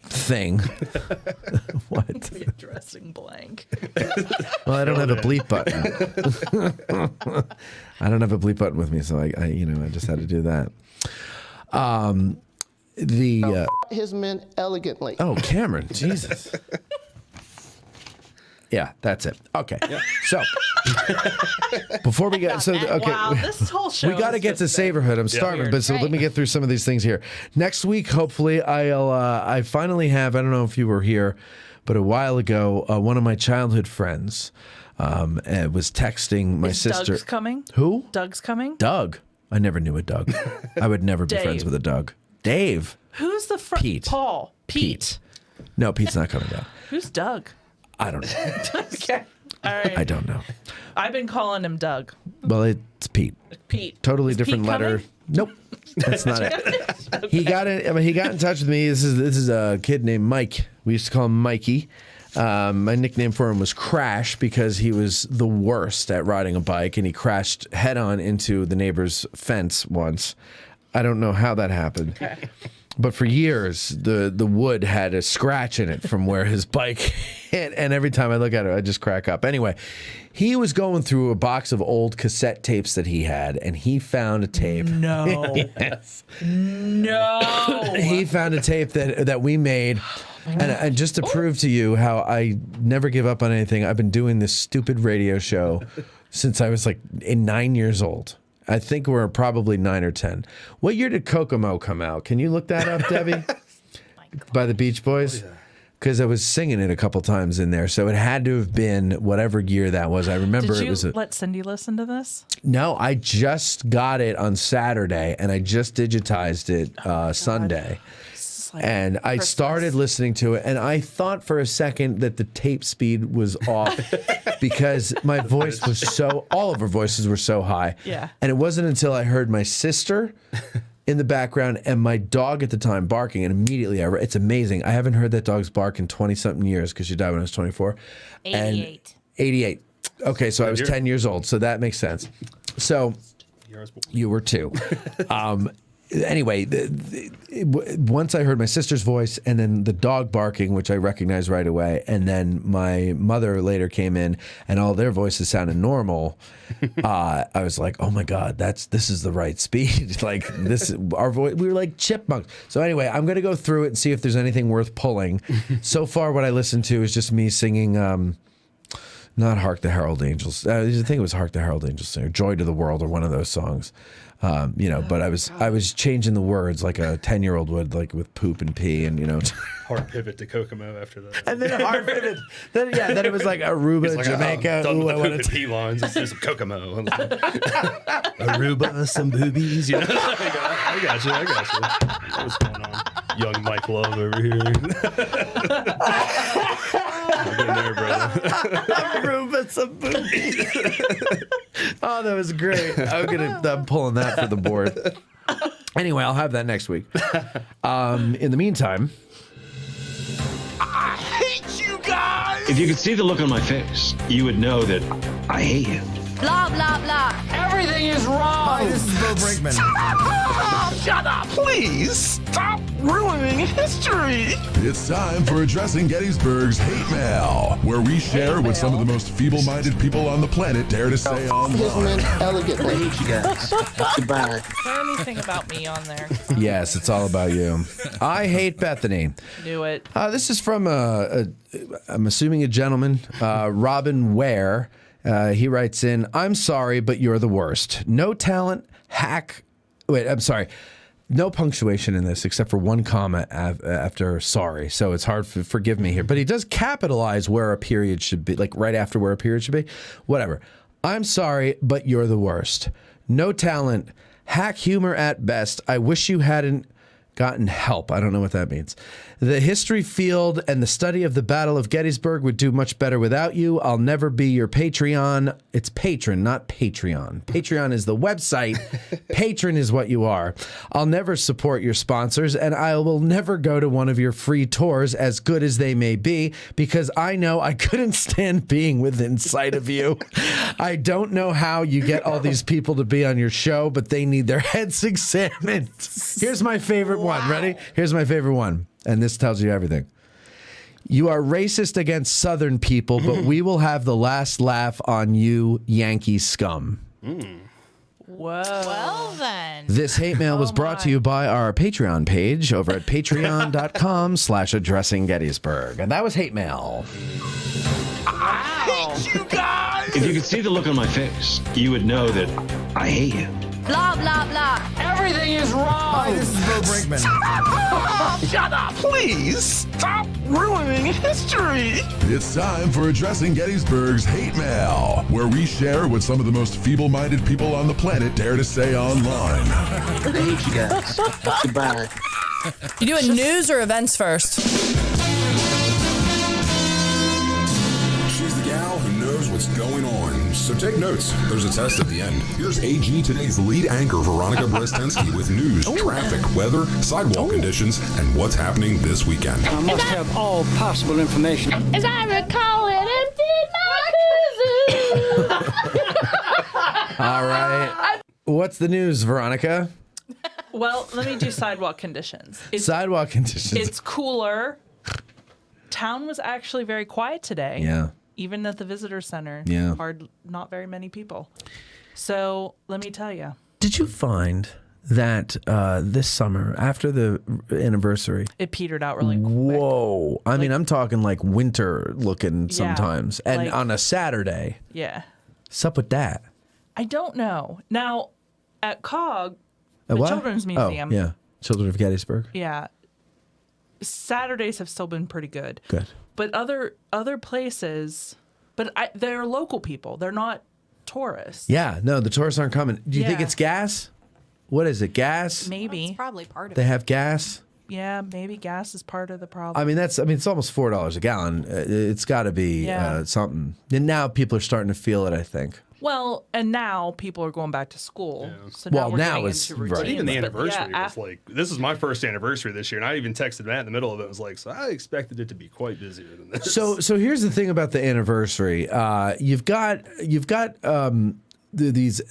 thing. What?
The addressing blank.
Well, I don't have a bleep button. I don't have a bleep button with me, so I just had to do that.
His men elegantly.
Oh, Cameron, Jesus. Yeah, that's it. Okay. So before we get
Wow, this whole show.
we got to get to Savorhood. I'm starving, but let me get through some of these things here. Next week, hopefully, I finally have. I don't know if you were here, but a while ago, one of my childhood friends was texting my sister.
Doug's coming.
Who?
Doug's coming.
Doug. I never knew a Doug. I would never be friends with a Doug. Dave.
Who's the
Pete.
Paul. Pete.
No, Pete's not coming down.
Who's Doug?
I don't know.
Okay. All right.
I don't know.
I've been calling him Doug.
Well, it's Pete.
Pete.
Totally
Is
different
Pete
letter.
coming?
Nope. That's not it. He got it. I mean, he got in touch with me. This is a kid named Mike. We used to call him Mikey. My nickname for him was Crash because he was the worst at riding a bike, and he crashed head on into the neighbor's fence once. I don't know how that happened. Okay. But for years, the wood had a scratch in it from where his bike hit, and every time I look at it, I just crack up. Anyway, he was going through a box of old cassette tapes that he had, and he found a tape.
No.
Yes.
No.
He found a tape that we made. And just to prove to you how I never give up on anything, I've been doing this stupid radio show since I was 9 years old. I think we're probably 9 or 10. What year did Kokomo come out? Can you look that up, Debbie? By the Beach Boys? Because I was singing it a couple times in there. So it had to have been whatever year that was. I remember
Did you
it was
let Cindy listen to this?
No, I just got it on Saturday and I just digitized it Sunday. And I started listening to it, and I thought for a second that the tape speed was off because my voice was all of our voices were so high.
Yeah.
And it wasn't until I heard my sister in the background and my dog at the time barking, and immediately it's amazing. I haven't heard that dog's bark in 20-something years because she died when I was 24.
88.
88. Okay, so I was 10 years old, so that makes sense. So you were 2. Anyway, once I heard my sister's voice and then the dog barking, which I recognized right away, and then my mother later came in and all their voices sounded normal, I was like, oh my God, this is the right speed. Our voice, we were like chipmunks. So anyway, I'm going to go through it and see if there's anything worth pulling. So far, what I listened to is just me singing, not Hark the Herald Angels. I think it was Hark the Herald Angels or Joy to the World or one of those songs. But I was changing the words like a 10-year-old would, like with poop and pee, and
hard pivot to Kokomo after that.
And then a hard pivot. Then it was like Aruba, Jamaica.
Done with the poop and pee lines. Let's do some Kokomo. Aruba, some boobies. I got you. What's going on? Young Mike Love over here. Get in there, brother.
Aruba, some boobies. Oh, that was great. I'm pulling that for the board. Anyway, I'll have that next week. In the meantime,
I hate you guys! If you could see the look on my face, you would know that I hate you.
Blah, blah, blah. Everything
Everything is wrong.
Hi, this is Bo Brinkman.
Shut up, please. Stop ruining history.
It's time for Addressing Gettysburg's Hate Mail, where we share what some of the most feeble-minded people on the planet dare to say
His
online.
men elegantly.
Is there anything about me on there?
Yes, it's all about you. I hate Bethany.
Knew it.
This is from I'm assuming a gentleman, Robin Ware. He writes in, I'm sorry, but you're the worst. No talent, hack. Wait, I'm sorry. No punctuation in this except for one comma after sorry. So it's hard to forgive me here. But he does capitalize where a period should be, like right after where a period should be. Whatever. I'm sorry, but you're the worst. No talent, hack humor at best. I wish you hadn't gotten help. I don't know what that means. The history field and the study of the Battle of Gettysburg would do much better without you. I'll never be your Patreon. It's patron, not Patreon. Patreon is the website. Patron is what you are. I'll never support your sponsors, and I will never go to one of your free tours, as good as they may be, because I know I couldn't stand being within sight of you. I don't know how you get all these people to be on your show, but they need their heads examined. Here's my favorite one. Ready? Here's my favorite one. And this tells you everything. You are racist against Southern people, but we will have the last laugh on you, Yankee scum.
Whoa.
Well then.
This hate mail was brought to you by our Patreon page over at patreon.com/addressing Gettysburg. And that was hate mail.
I hate you guys.
If you could see the look on my face, you would know that I hate you.
Blah, blah, blah.
Everything is wrong.
Hi, this is Bo Brinkman.
Shut up, please. Stop ruining history.
It's time for Addressing Gettysburg's Hate Mail, where we share what some of the most feeble-minded people on the planet dare to say online.
I hate you guys. Goodbye.
You doing news or events first?
She's the gal who knows what's going on, so take notes. There's a test at the end. Here's AG Today's lead anchor, Veronica Brestensky, with news, traffic, weather, sidewalk conditions, and what's happening this weekend.
I must have all possible information.
As I recall, it emptied my prison.
All right. What's the news, Veronica?
Well, let me do sidewalk conditions.
Sidewalk conditions.
It's cooler. Town was actually very quiet today.
Yeah.
Even at the visitor center.
Yeah.
Not very many people. So let me tell you.
Did you find that this summer, after the anniversary,
It petered out really quick.
whoa. I mean, I'm talking like winter looking sometimes. And
like-
on a Saturday.
Yeah.
What's up with that?
I don't know. Now, at COG,
A
the
what?
Children's Museum.
Oh, yeah. Children of Gettysburg.
Yeah. Saturdays have still been pretty good.
Good.
But other places, they're local people. They're not tourists.
Yeah, no, the tourists aren't coming. Do you think
Yeah.
it's gas? What is it, gas?
Maybe.
That's probably part of
They
it.
have gas?
Yeah, maybe gas is part of the problem.
I mean, it's almost $4 a gallon. It's got to be
Yeah.
something. And now people are starting to feel it, I think.
Well, and now people are going back to school. So
Well,
we're
now
getting
it's-
into
right.
routines.
But even the
But
anniversary
yeah,
was like, this is my first anniversary this year, and I even texted Matt in the middle of it. I was like, so I expected it to be quite busier than this.
So here's the thing about the anniversary. You've got these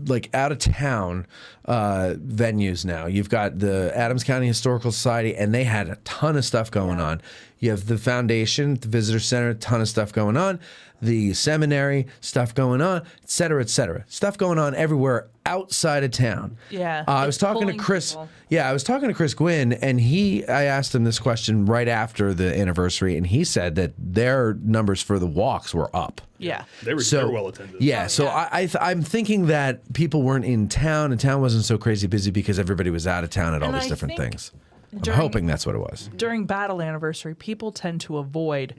like out of town venues now. You've got the Adams County Historical Society, and they had a ton of stuff going on. You have the foundation, the visitor center, a ton of stuff going on. The seminary, stuff going on, et cetera, et cetera. Stuff going on everywhere outside of town.
Yeah.
I was
it's
talking to
pulling
Chris.
people.
Yeah, I was talking to Chris Gwynn, and I asked him this question right after the anniversary, and he said that their numbers for the walks were up.
Yeah.
They were well attended.
Yeah, so I'm thinking that people weren't in town, and town wasn't so crazy busy because everybody was out of town at all
And
these
I
different
think
things. I'm
during-
hoping that's what it was.
During battle anniversary, people tend to avoid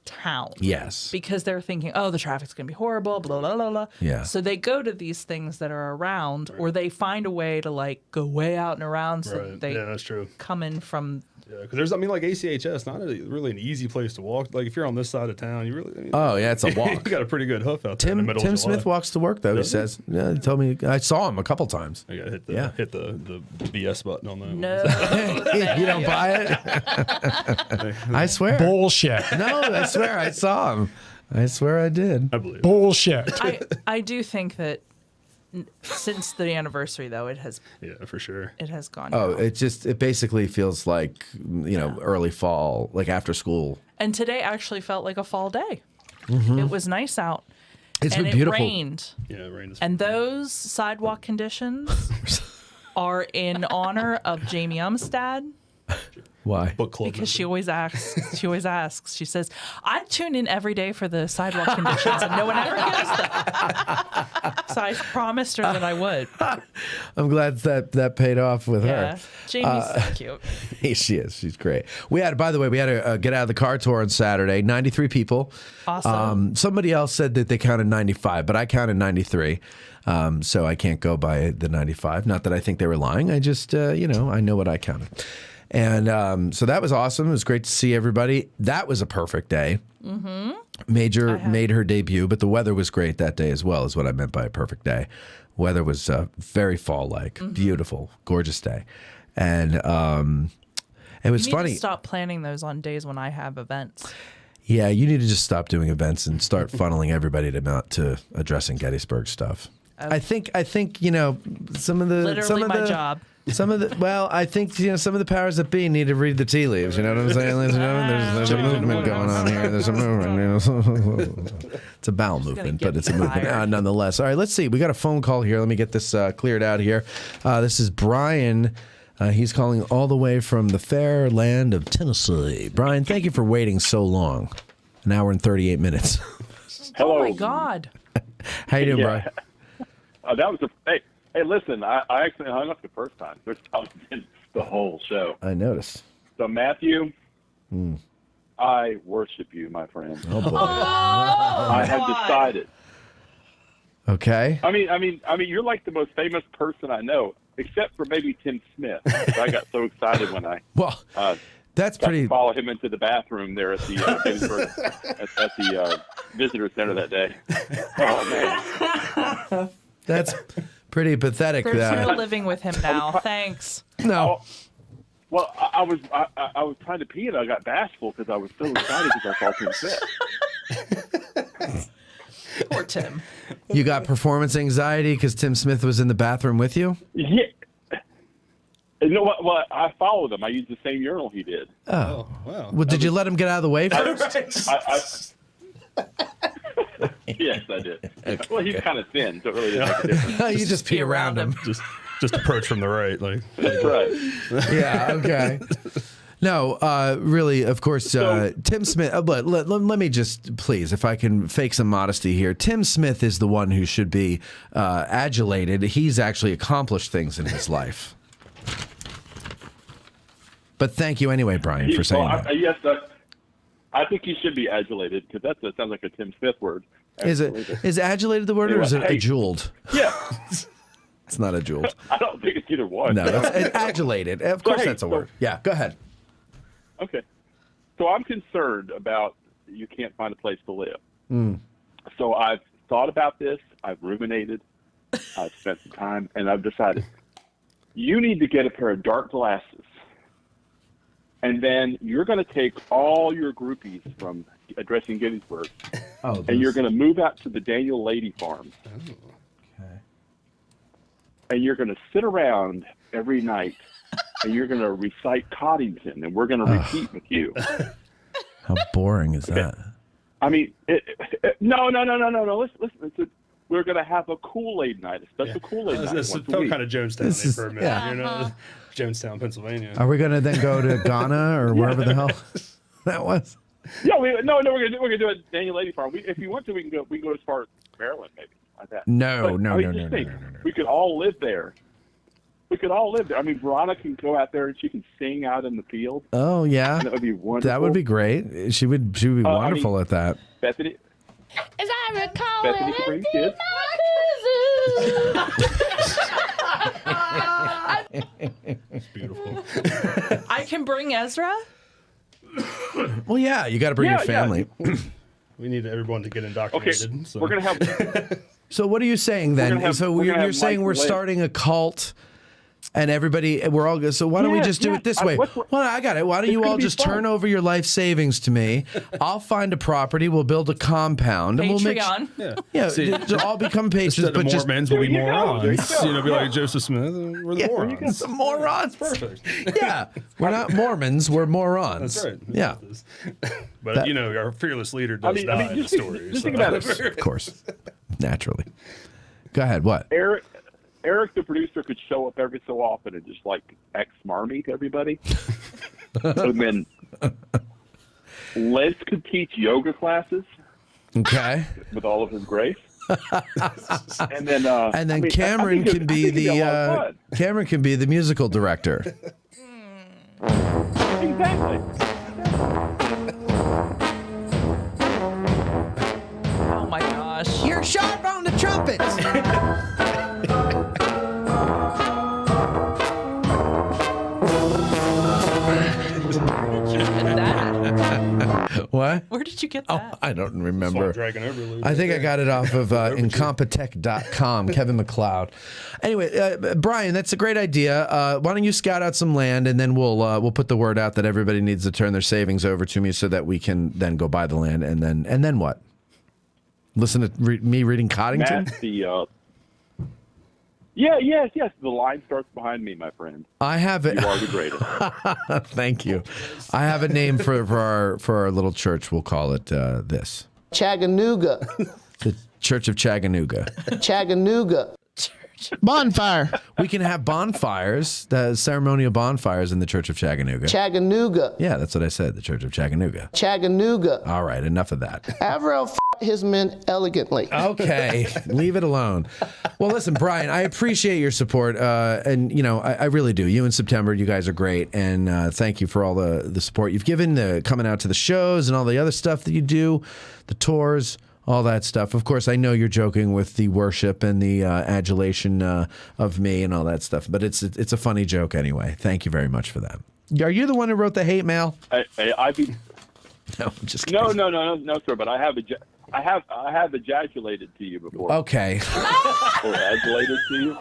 town.
Yes.
Because they're thinking, oh, the traffic's going to be horrible, blah, blah, blah, blah.
Yeah.
So they go to these things that are around, or they find a way to like go way out and around so that they
Yeah, that's true.
come in from.
Yeah, because there's, like ACHS, not really an easy place to walk. Like if you're on this side of town, you really.
Oh, yeah, it's a
you
walk.
got a pretty good hoof out there in the middle
Tim
of July.
Smith walks to work, though, he
Does he?
says. Yeah, he told me. I saw him a couple times.
I gotta hit
Yeah.
the BS button on that.
No.
You don't buy it? I swear.
Bullshit.
No, I swear I saw him. I swear I did.
I believe.
Bullshit.
I do think that Since the anniversary, though, it has.
Yeah, for sure.
It has gone.
Oh,
down.
it basically feels like, early fall, like after school.
And today actually felt like a fall day.
Mhm.
It was nice out.
It's
and
been beautiful.
It rained.
Yeah, it rained.
And those sidewalk conditions are in honor of Jamie Umstad.
Why?
Book club.
Because she always asks. She says, "I tune in every day for the sidewalk conditions, and no one ever gives them." So I promised her that I would.
I'm glad that paid off with
Yeah,
her.
Jamie's so cute.
She is. She's great. By the way, we had a get out of the car tour on Saturday. 93 people.
Awesome.
Somebody else said that they counted 95, but I counted 93. So I can't go by the 95. Not that I think they were lying. I just, I know what I counted. And so that was awesome. It was great to see everybody. That was a perfect day.
Mm-hmm.
Made her debut, but the weather was great that day as well, is what I meant by a perfect day. Weather was very fall-like, beautiful, gorgeous day. And it was
You need
funny.
to stop planning those on days when I have events.
Yeah, you need to just stop doing events and start funneling everybody to addressing Gettysburg stuff.
Okay.
I think some of the
Literally my job.
I think some of the powers that be need to read the tea leaves. You know what I'm saying, ladies and gentlemen? There's a movement going on here. There's a movement. It's a bowel movement, but it's a movement nonetheless. All right, let's see. We got a phone call here. Let me get this cleared out here. This is Brian. He's calling all the way from the fair land of Tennessee. Brian, thank you for waiting so long. An hour and 38 minutes.
Oh my God.
How you doing, Brian?
That was Hey, listen, I actually hung up the first time. There's probably been the whole show.
I noticed.
So, Matthew, I worship you, my friend.
Oh, boy.
I have decided.
Okay.
I mean, you're like the most famous person I know, except for maybe Tim Smith. I got so excited when I
that's pretty.
To follow him into the bathroom there at the Gettysburg, at the visitor center that day. Oh man,
that's pretty pathetic.
There's no living with him now. Thanks.
No.
Well, I was trying to pee and I got bashful because I was so excited because I saw Tim Smith.
Poor Tim.
You got performance anxiety because Tim Smith was in the bathroom with you?
Yeah. You know what? Well, I followed him. I used the same urinal he did.
Oh, wow. Well, did you let him get out of the way first?
Yes, I did. Okay. Well, he's kind of thin, so it really didn't make a difference.
You just pee around him.
Just approach from the right.
That's right.
Yeah, okay. No, really, of course, Tim Smith, but let me just, please, if I can fake some modesty here. Tim Smith is the one who should be adulated. He's actually accomplished things in his life. But thank you anyway, Brian, for saying that.
Yes, I think he should be adulated because that sounds like a Tim Smith word.
Is adulated the word or is it aduled?
Yeah.
It's not aduled.
I don't think it's either one.
No, it's adulated. Of course that's a word. Yeah, go ahead.
Okay. So I'm concerned about you can't find a place to live. So I've thought about this. I've ruminated. I've spent some time, and I've decided you need to get a pair of dark glasses. And then you're going to take all your groupies from Addressing Gettysburg, and you're going to move out to the Daniel Lady Farm.
Okay.
And you're going to sit around every night, and you're going to recite Coddington, and we're going to repeat with you.
How boring is that?
I mean, no. Listen. We're going to have a Kool-Aid night, a special Kool-Aid night.
This felt kind of Jonestown for a minute. Jonestown, Pennsylvania.
Are we going to then go to Ghana or wherever the hell that was?
Yeah, we're gonna do it Daniel Lady Farm. If you want to, we can go as far as Maryland, maybe like that.
No.
We could all live there. I mean, Veronica can go out there and she can sing out in the field.
Oh yeah,
that would be wonderful.
That would be great. She would be wonderful at that.
Bethany.
As I recall,
Bethany can bring kids.
It's beautiful.
I can bring Ezra.
Well, yeah, you got to bring your family.
Yeah. We need everyone to get indoctrinated.
Okay,
so.
we're gonna have.
So what are you saying then?
You're
saying we're
Mike
starting a cult, And everybody, we're all good. So why don't we just do it this way? Well, I got it. Why don't you all just turn over your life savings to me? I'll find a property. We'll build a compound. And we'll make to all become patrons.
Instead of
but just
Mormons, we'll be morons. Be like Joseph Smith. We're the morons.
The morons.
That's perfect.
Yeah, we're not Mormons. We're morons.
That's right.
Yeah.
But our fearless leader does die in the story.
Just think about it.
Of course, naturally. Go ahead. What?
Eric, the producer, could show up every so often and just like ex-marmy to everybody. And then Les could teach yoga classes.
Okay.
With all of his grace. And then
Cameron can be the musical director.
Exactly.
Oh my gosh.
You're sharp on the trumpet. What?
Where did you get that?
I don't remember.
Dragon Overload.
I think I got it off of incompetech.com, Kevin McLeod. Anyway, Brian, that's a great idea. Why don't you scout out some land, and then we'll put the word out that everybody needs to turn their savings over to me so that we can then go buy the land, and then what? Listen to me reading Coddington?
Matt, Yes. The line starts behind me, my friend.
I have it.
You are the greatest.
Thank you. I have a name for our little church. We'll call it this.
Chattanooga.
The Church of Chattanooga.
Chattanooga.
Bonfire. We can have bonfires, the ceremonial bonfires in the Church of Chattanooga.
Chattanooga.
Yeah, that's what I said, the Church of Chattanooga.
Chattanooga.
All right, enough of that.
Avril his men elegantly.
Okay, leave it alone. Well, listen, Brian, I appreciate your support, and I really do. You and September, you guys are great, and thank you for all the support you've given, the coming out to the shows and all the other stuff that you do, the tours. All that stuff. Of course, I know you're joking with the worship and the adulation of me and all that stuff, but it's a funny joke anyway. Thank you very much for that. Are you the one who wrote the hate mail?
No,
I'm just kidding.
No, sir. But I have ejaculated to you before.
Okay.
Or adulated to you.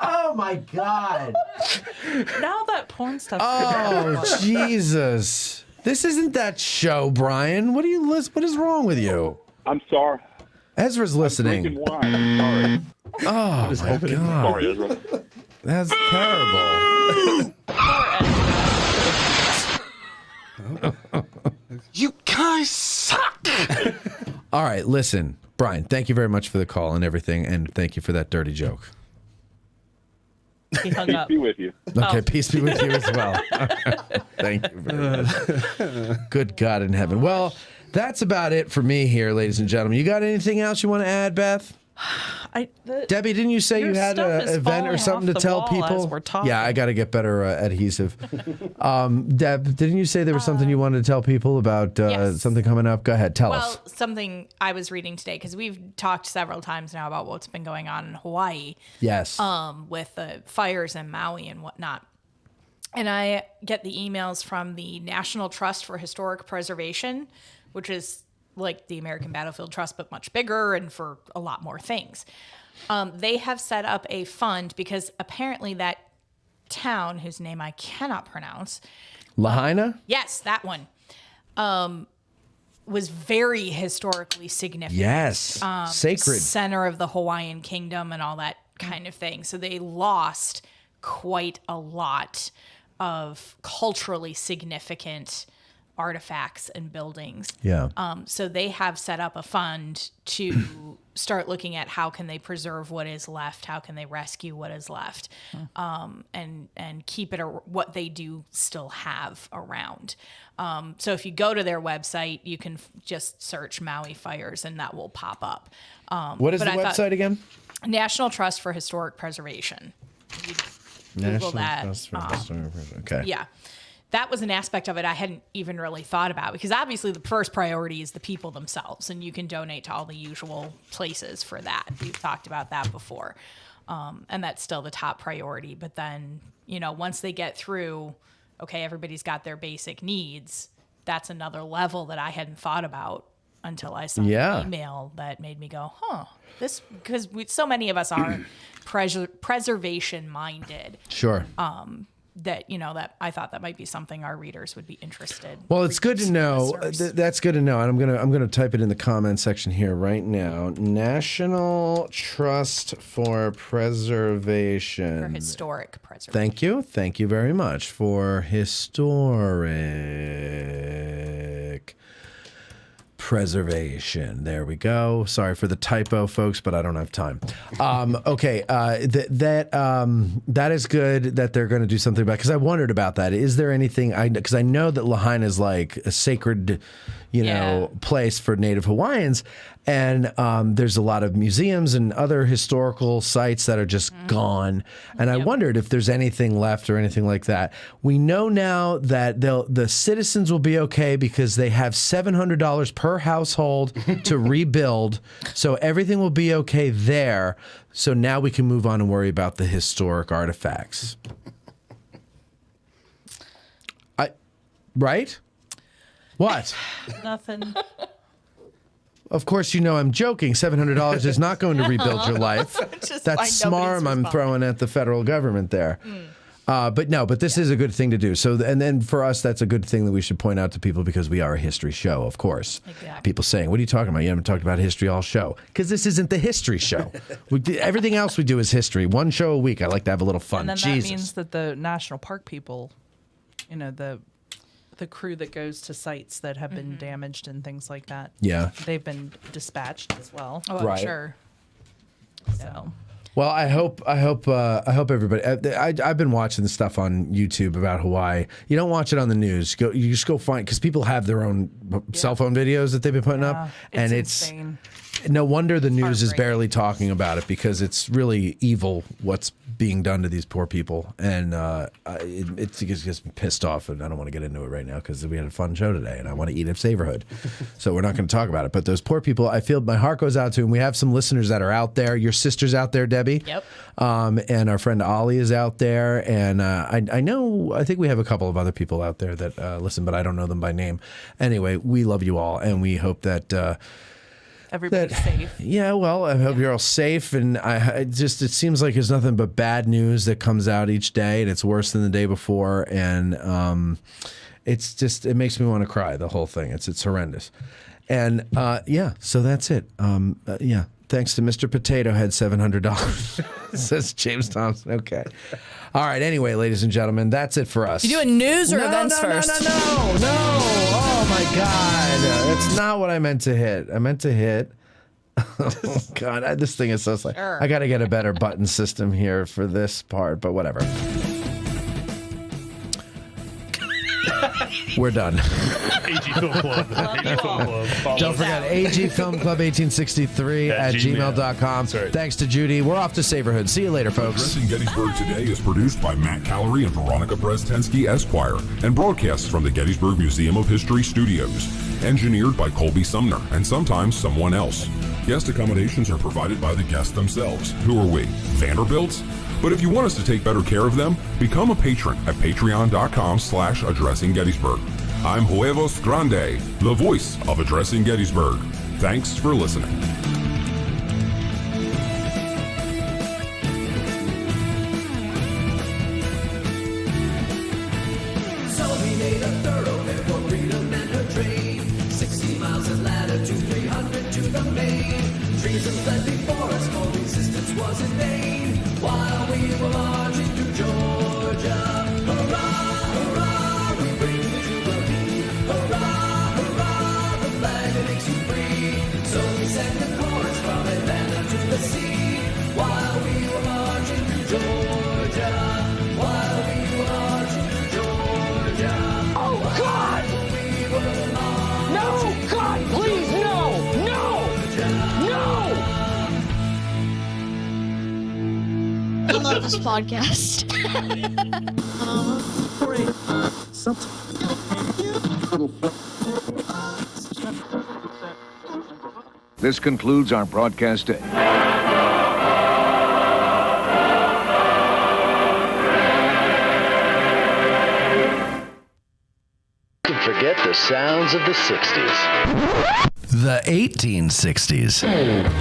Oh my God!
Now that porn stuff.
Oh Jesus! This isn't that show, Brian. What is wrong with you?
I'm sorry.
Ezra's listening.
I'm drinking wine. I'm sorry.
Oh my God!
Sorry, Ezra.
That's terrible.
You guys suck.
All right, listen, Brian. Thank you very much for the call and everything, and thank you for that dirty joke.
He hung up.
Peace be with you.
Okay, peace be with you as well. Thank you very much. Good God in heaven. Well, that's about it for me here, ladies and gentlemen. You got anything else you want to add, Beth? Debbie, didn't you say you had an event or something to tell people? Yeah, I got to get better adhesive. Deb, didn't you say there was something you wanted to tell people about
Yes.
something coming up? Go ahead, tell us.
Well, something I was reading today, because we've talked several times now about what's been going on in Hawaii.
Yes.
With the fires in Maui and whatnot. And I get the emails from the National Trust for Historic Preservation, which is like the American Battlefield Trust, but much bigger and for a lot more things. They have set up a fund because apparently that town, whose name I cannot pronounce.
Lahaina?
Yes, that one. Was very historically significant.
Yes, sacred.
Center of the Hawaiian kingdom and all that kind of thing. So they lost quite a lot of culturally significant artifacts and buildings.
Yeah.
So they have set up a fund to start looking at how can they preserve what is left, how can they rescue what is left, and keep it what they do still have around. So if you go to their website, you can just search Maui fires and that will pop up.
What is the website again?
National Trust for Historic Preservation. Google that.
Trust for Historic Preservation. Okay.
Yeah. That was an aspect of it I hadn't even really thought about, because obviously the first priority is the people themselves, and you can donate to all the usual places for that. We've talked about that before. And that's still the top priority. But then, once they get through, okay, everybody's got their basic needs, that's another level that I hadn't thought about until I saw
Yeah.
an email that made me go, huh, this, because so many of us are preservation minded.
Sure.
That, that I thought that might be something our readers would be interested.
Well, it's good to know. That's good to know, and I'm gonna type it in the comment section here right now. National Trust for Preservation.
For historic preservation.
Thank you very much for historic preservation. There we go. Sorry for the typo, folks, but I don't have time. Okay, that is good that they're going to do something about. Because I wondered about that. Is there anything? Because I know that Lahaina is like a sacred, place for Native Hawaiians, and there's a lot of museums and other historical sites that are just gone. And I wondered if there's anything left or anything like that. We know now that the citizens will be okay because they have $700 per household to rebuild, so everything will be okay there. So now we can move on and worry about the historic artifacts. Right? What?
Nothing.
Of course, I'm joking. $700 is not going to rebuild your life. That's smarm I'm throwing at the federal government there. But this is a good thing to do. So, and then for us, that's a good thing that we should point out to people because we are a history show, of course. Exactly. People saying, what are you talking about? You haven't talked about history all show. Because this isn't the history show. Everything else we do is history. One show a week. I like to have a little fun.
And then that means that the national park people, the crew that goes to sites that have been damaged and things like that.
Yeah.
They've been dispatched as well.
Oh, right. Sure.
So.
Well, I hope everybody. I've been watching the stuff on YouTube about Hawaii. You don't watch it on the news. You just go find, because people have their own cell phone videos that they've been putting up, and it's insane. No wonder the news is barely talking about it because it's really evil what's being done to these poor people, and it gets me pissed off, and I don't want to get into it right now because we had a fun show today, and I want to eat at Savorhood, so we're not going to talk about it. But those poor people, I feel my heart goes out to, and we have some listeners that are out there. Your sister's out there, Debbie.
Yep.
And our friend Ollie is out there, and I think we have a couple of other people out there that listen, but I don't know them by name. Anyway, we love you all, and we hope that.
Everybody's safe.
Yeah, well, I hope you're all safe, and it seems like there's nothing but bad news that comes out each day, and it's worse than the day before, and it makes me want to cry, the whole thing. It's horrendous. And so that's it. Thanks to Mr. Potato Head, $700, says James Thompson. Okay. All right. Anyway, ladies and gentlemen, that's it for us.
You doing news or events first?
No. Oh, my God. That's not what I meant to hit. I meant to hit. Oh, God. This thing is so slow.
Sure.
I got to get a better button system here for this part, but whatever. We're done.
AG Film Club.
Don't forget, AG Film Club 1863 at gmail.com. Thanks to Judy. We're off to Savorhood. See you later, folks.
Addressing Gettysburg Today is produced by Matt Callery and Veronica Brestensky, Esquire, and broadcasts from the Gettysburg Museum of History Studios. Engineered by Colby Sumner and sometimes someone else. Guest accommodations are provided by the guests themselves. Who are we? Vanderbilts? But if you want us to take better care of them, become a patron at patreon.com/Addressing Gettysburg. I'm Huevos Grande, the voice of Addressing Gettysburg. Thanks for listening.
So he made a thoroughfare for freedom and her trade. 60 miles of latitude, 300 to the main. Treason fled before us, no resistance was in vain. While we were marching through Georgia, hurrah, hurrah, we bring the Jubilee. Hurrah, hurrah, the flag that makes you free. So we sang the chorus from Atlanta to the sea. While we were marching through Georgia, while we were marching through Georgia.
Oh, God! No, God, please, no! No! No!
I love this podcast.
This concludes our broadcast day.
Forget the sounds of the 60s.
The 1860s.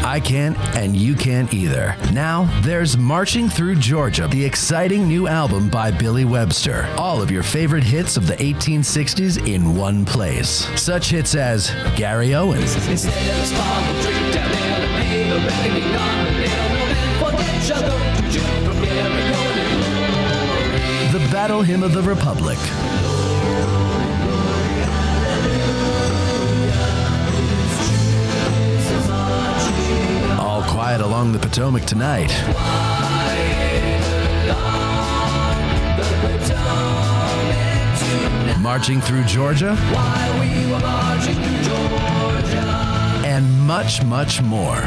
I can't, and you can't either. Now, there's Marching Through Georgia, the exciting new album by Billy Webster. All of your favorite hits of the 1860s in one place. Such hits as Gary Owens,
Instead of small drink down there and pay the reckoning on the nail, no man forget each other to jump from Gary Owens.
the Battle Hymn of the Republic, All Quiet Along the Potomac Tonight, Marching Through Georgia,
While we were marching through Georgia.
and much, much more.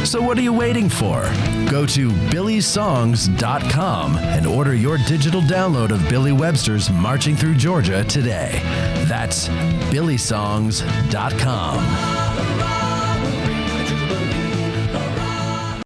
So what are you waiting for? Go to billysongs.com and order your digital download of Billy Webster's Marching Through Georgia today. That's billysongs.com.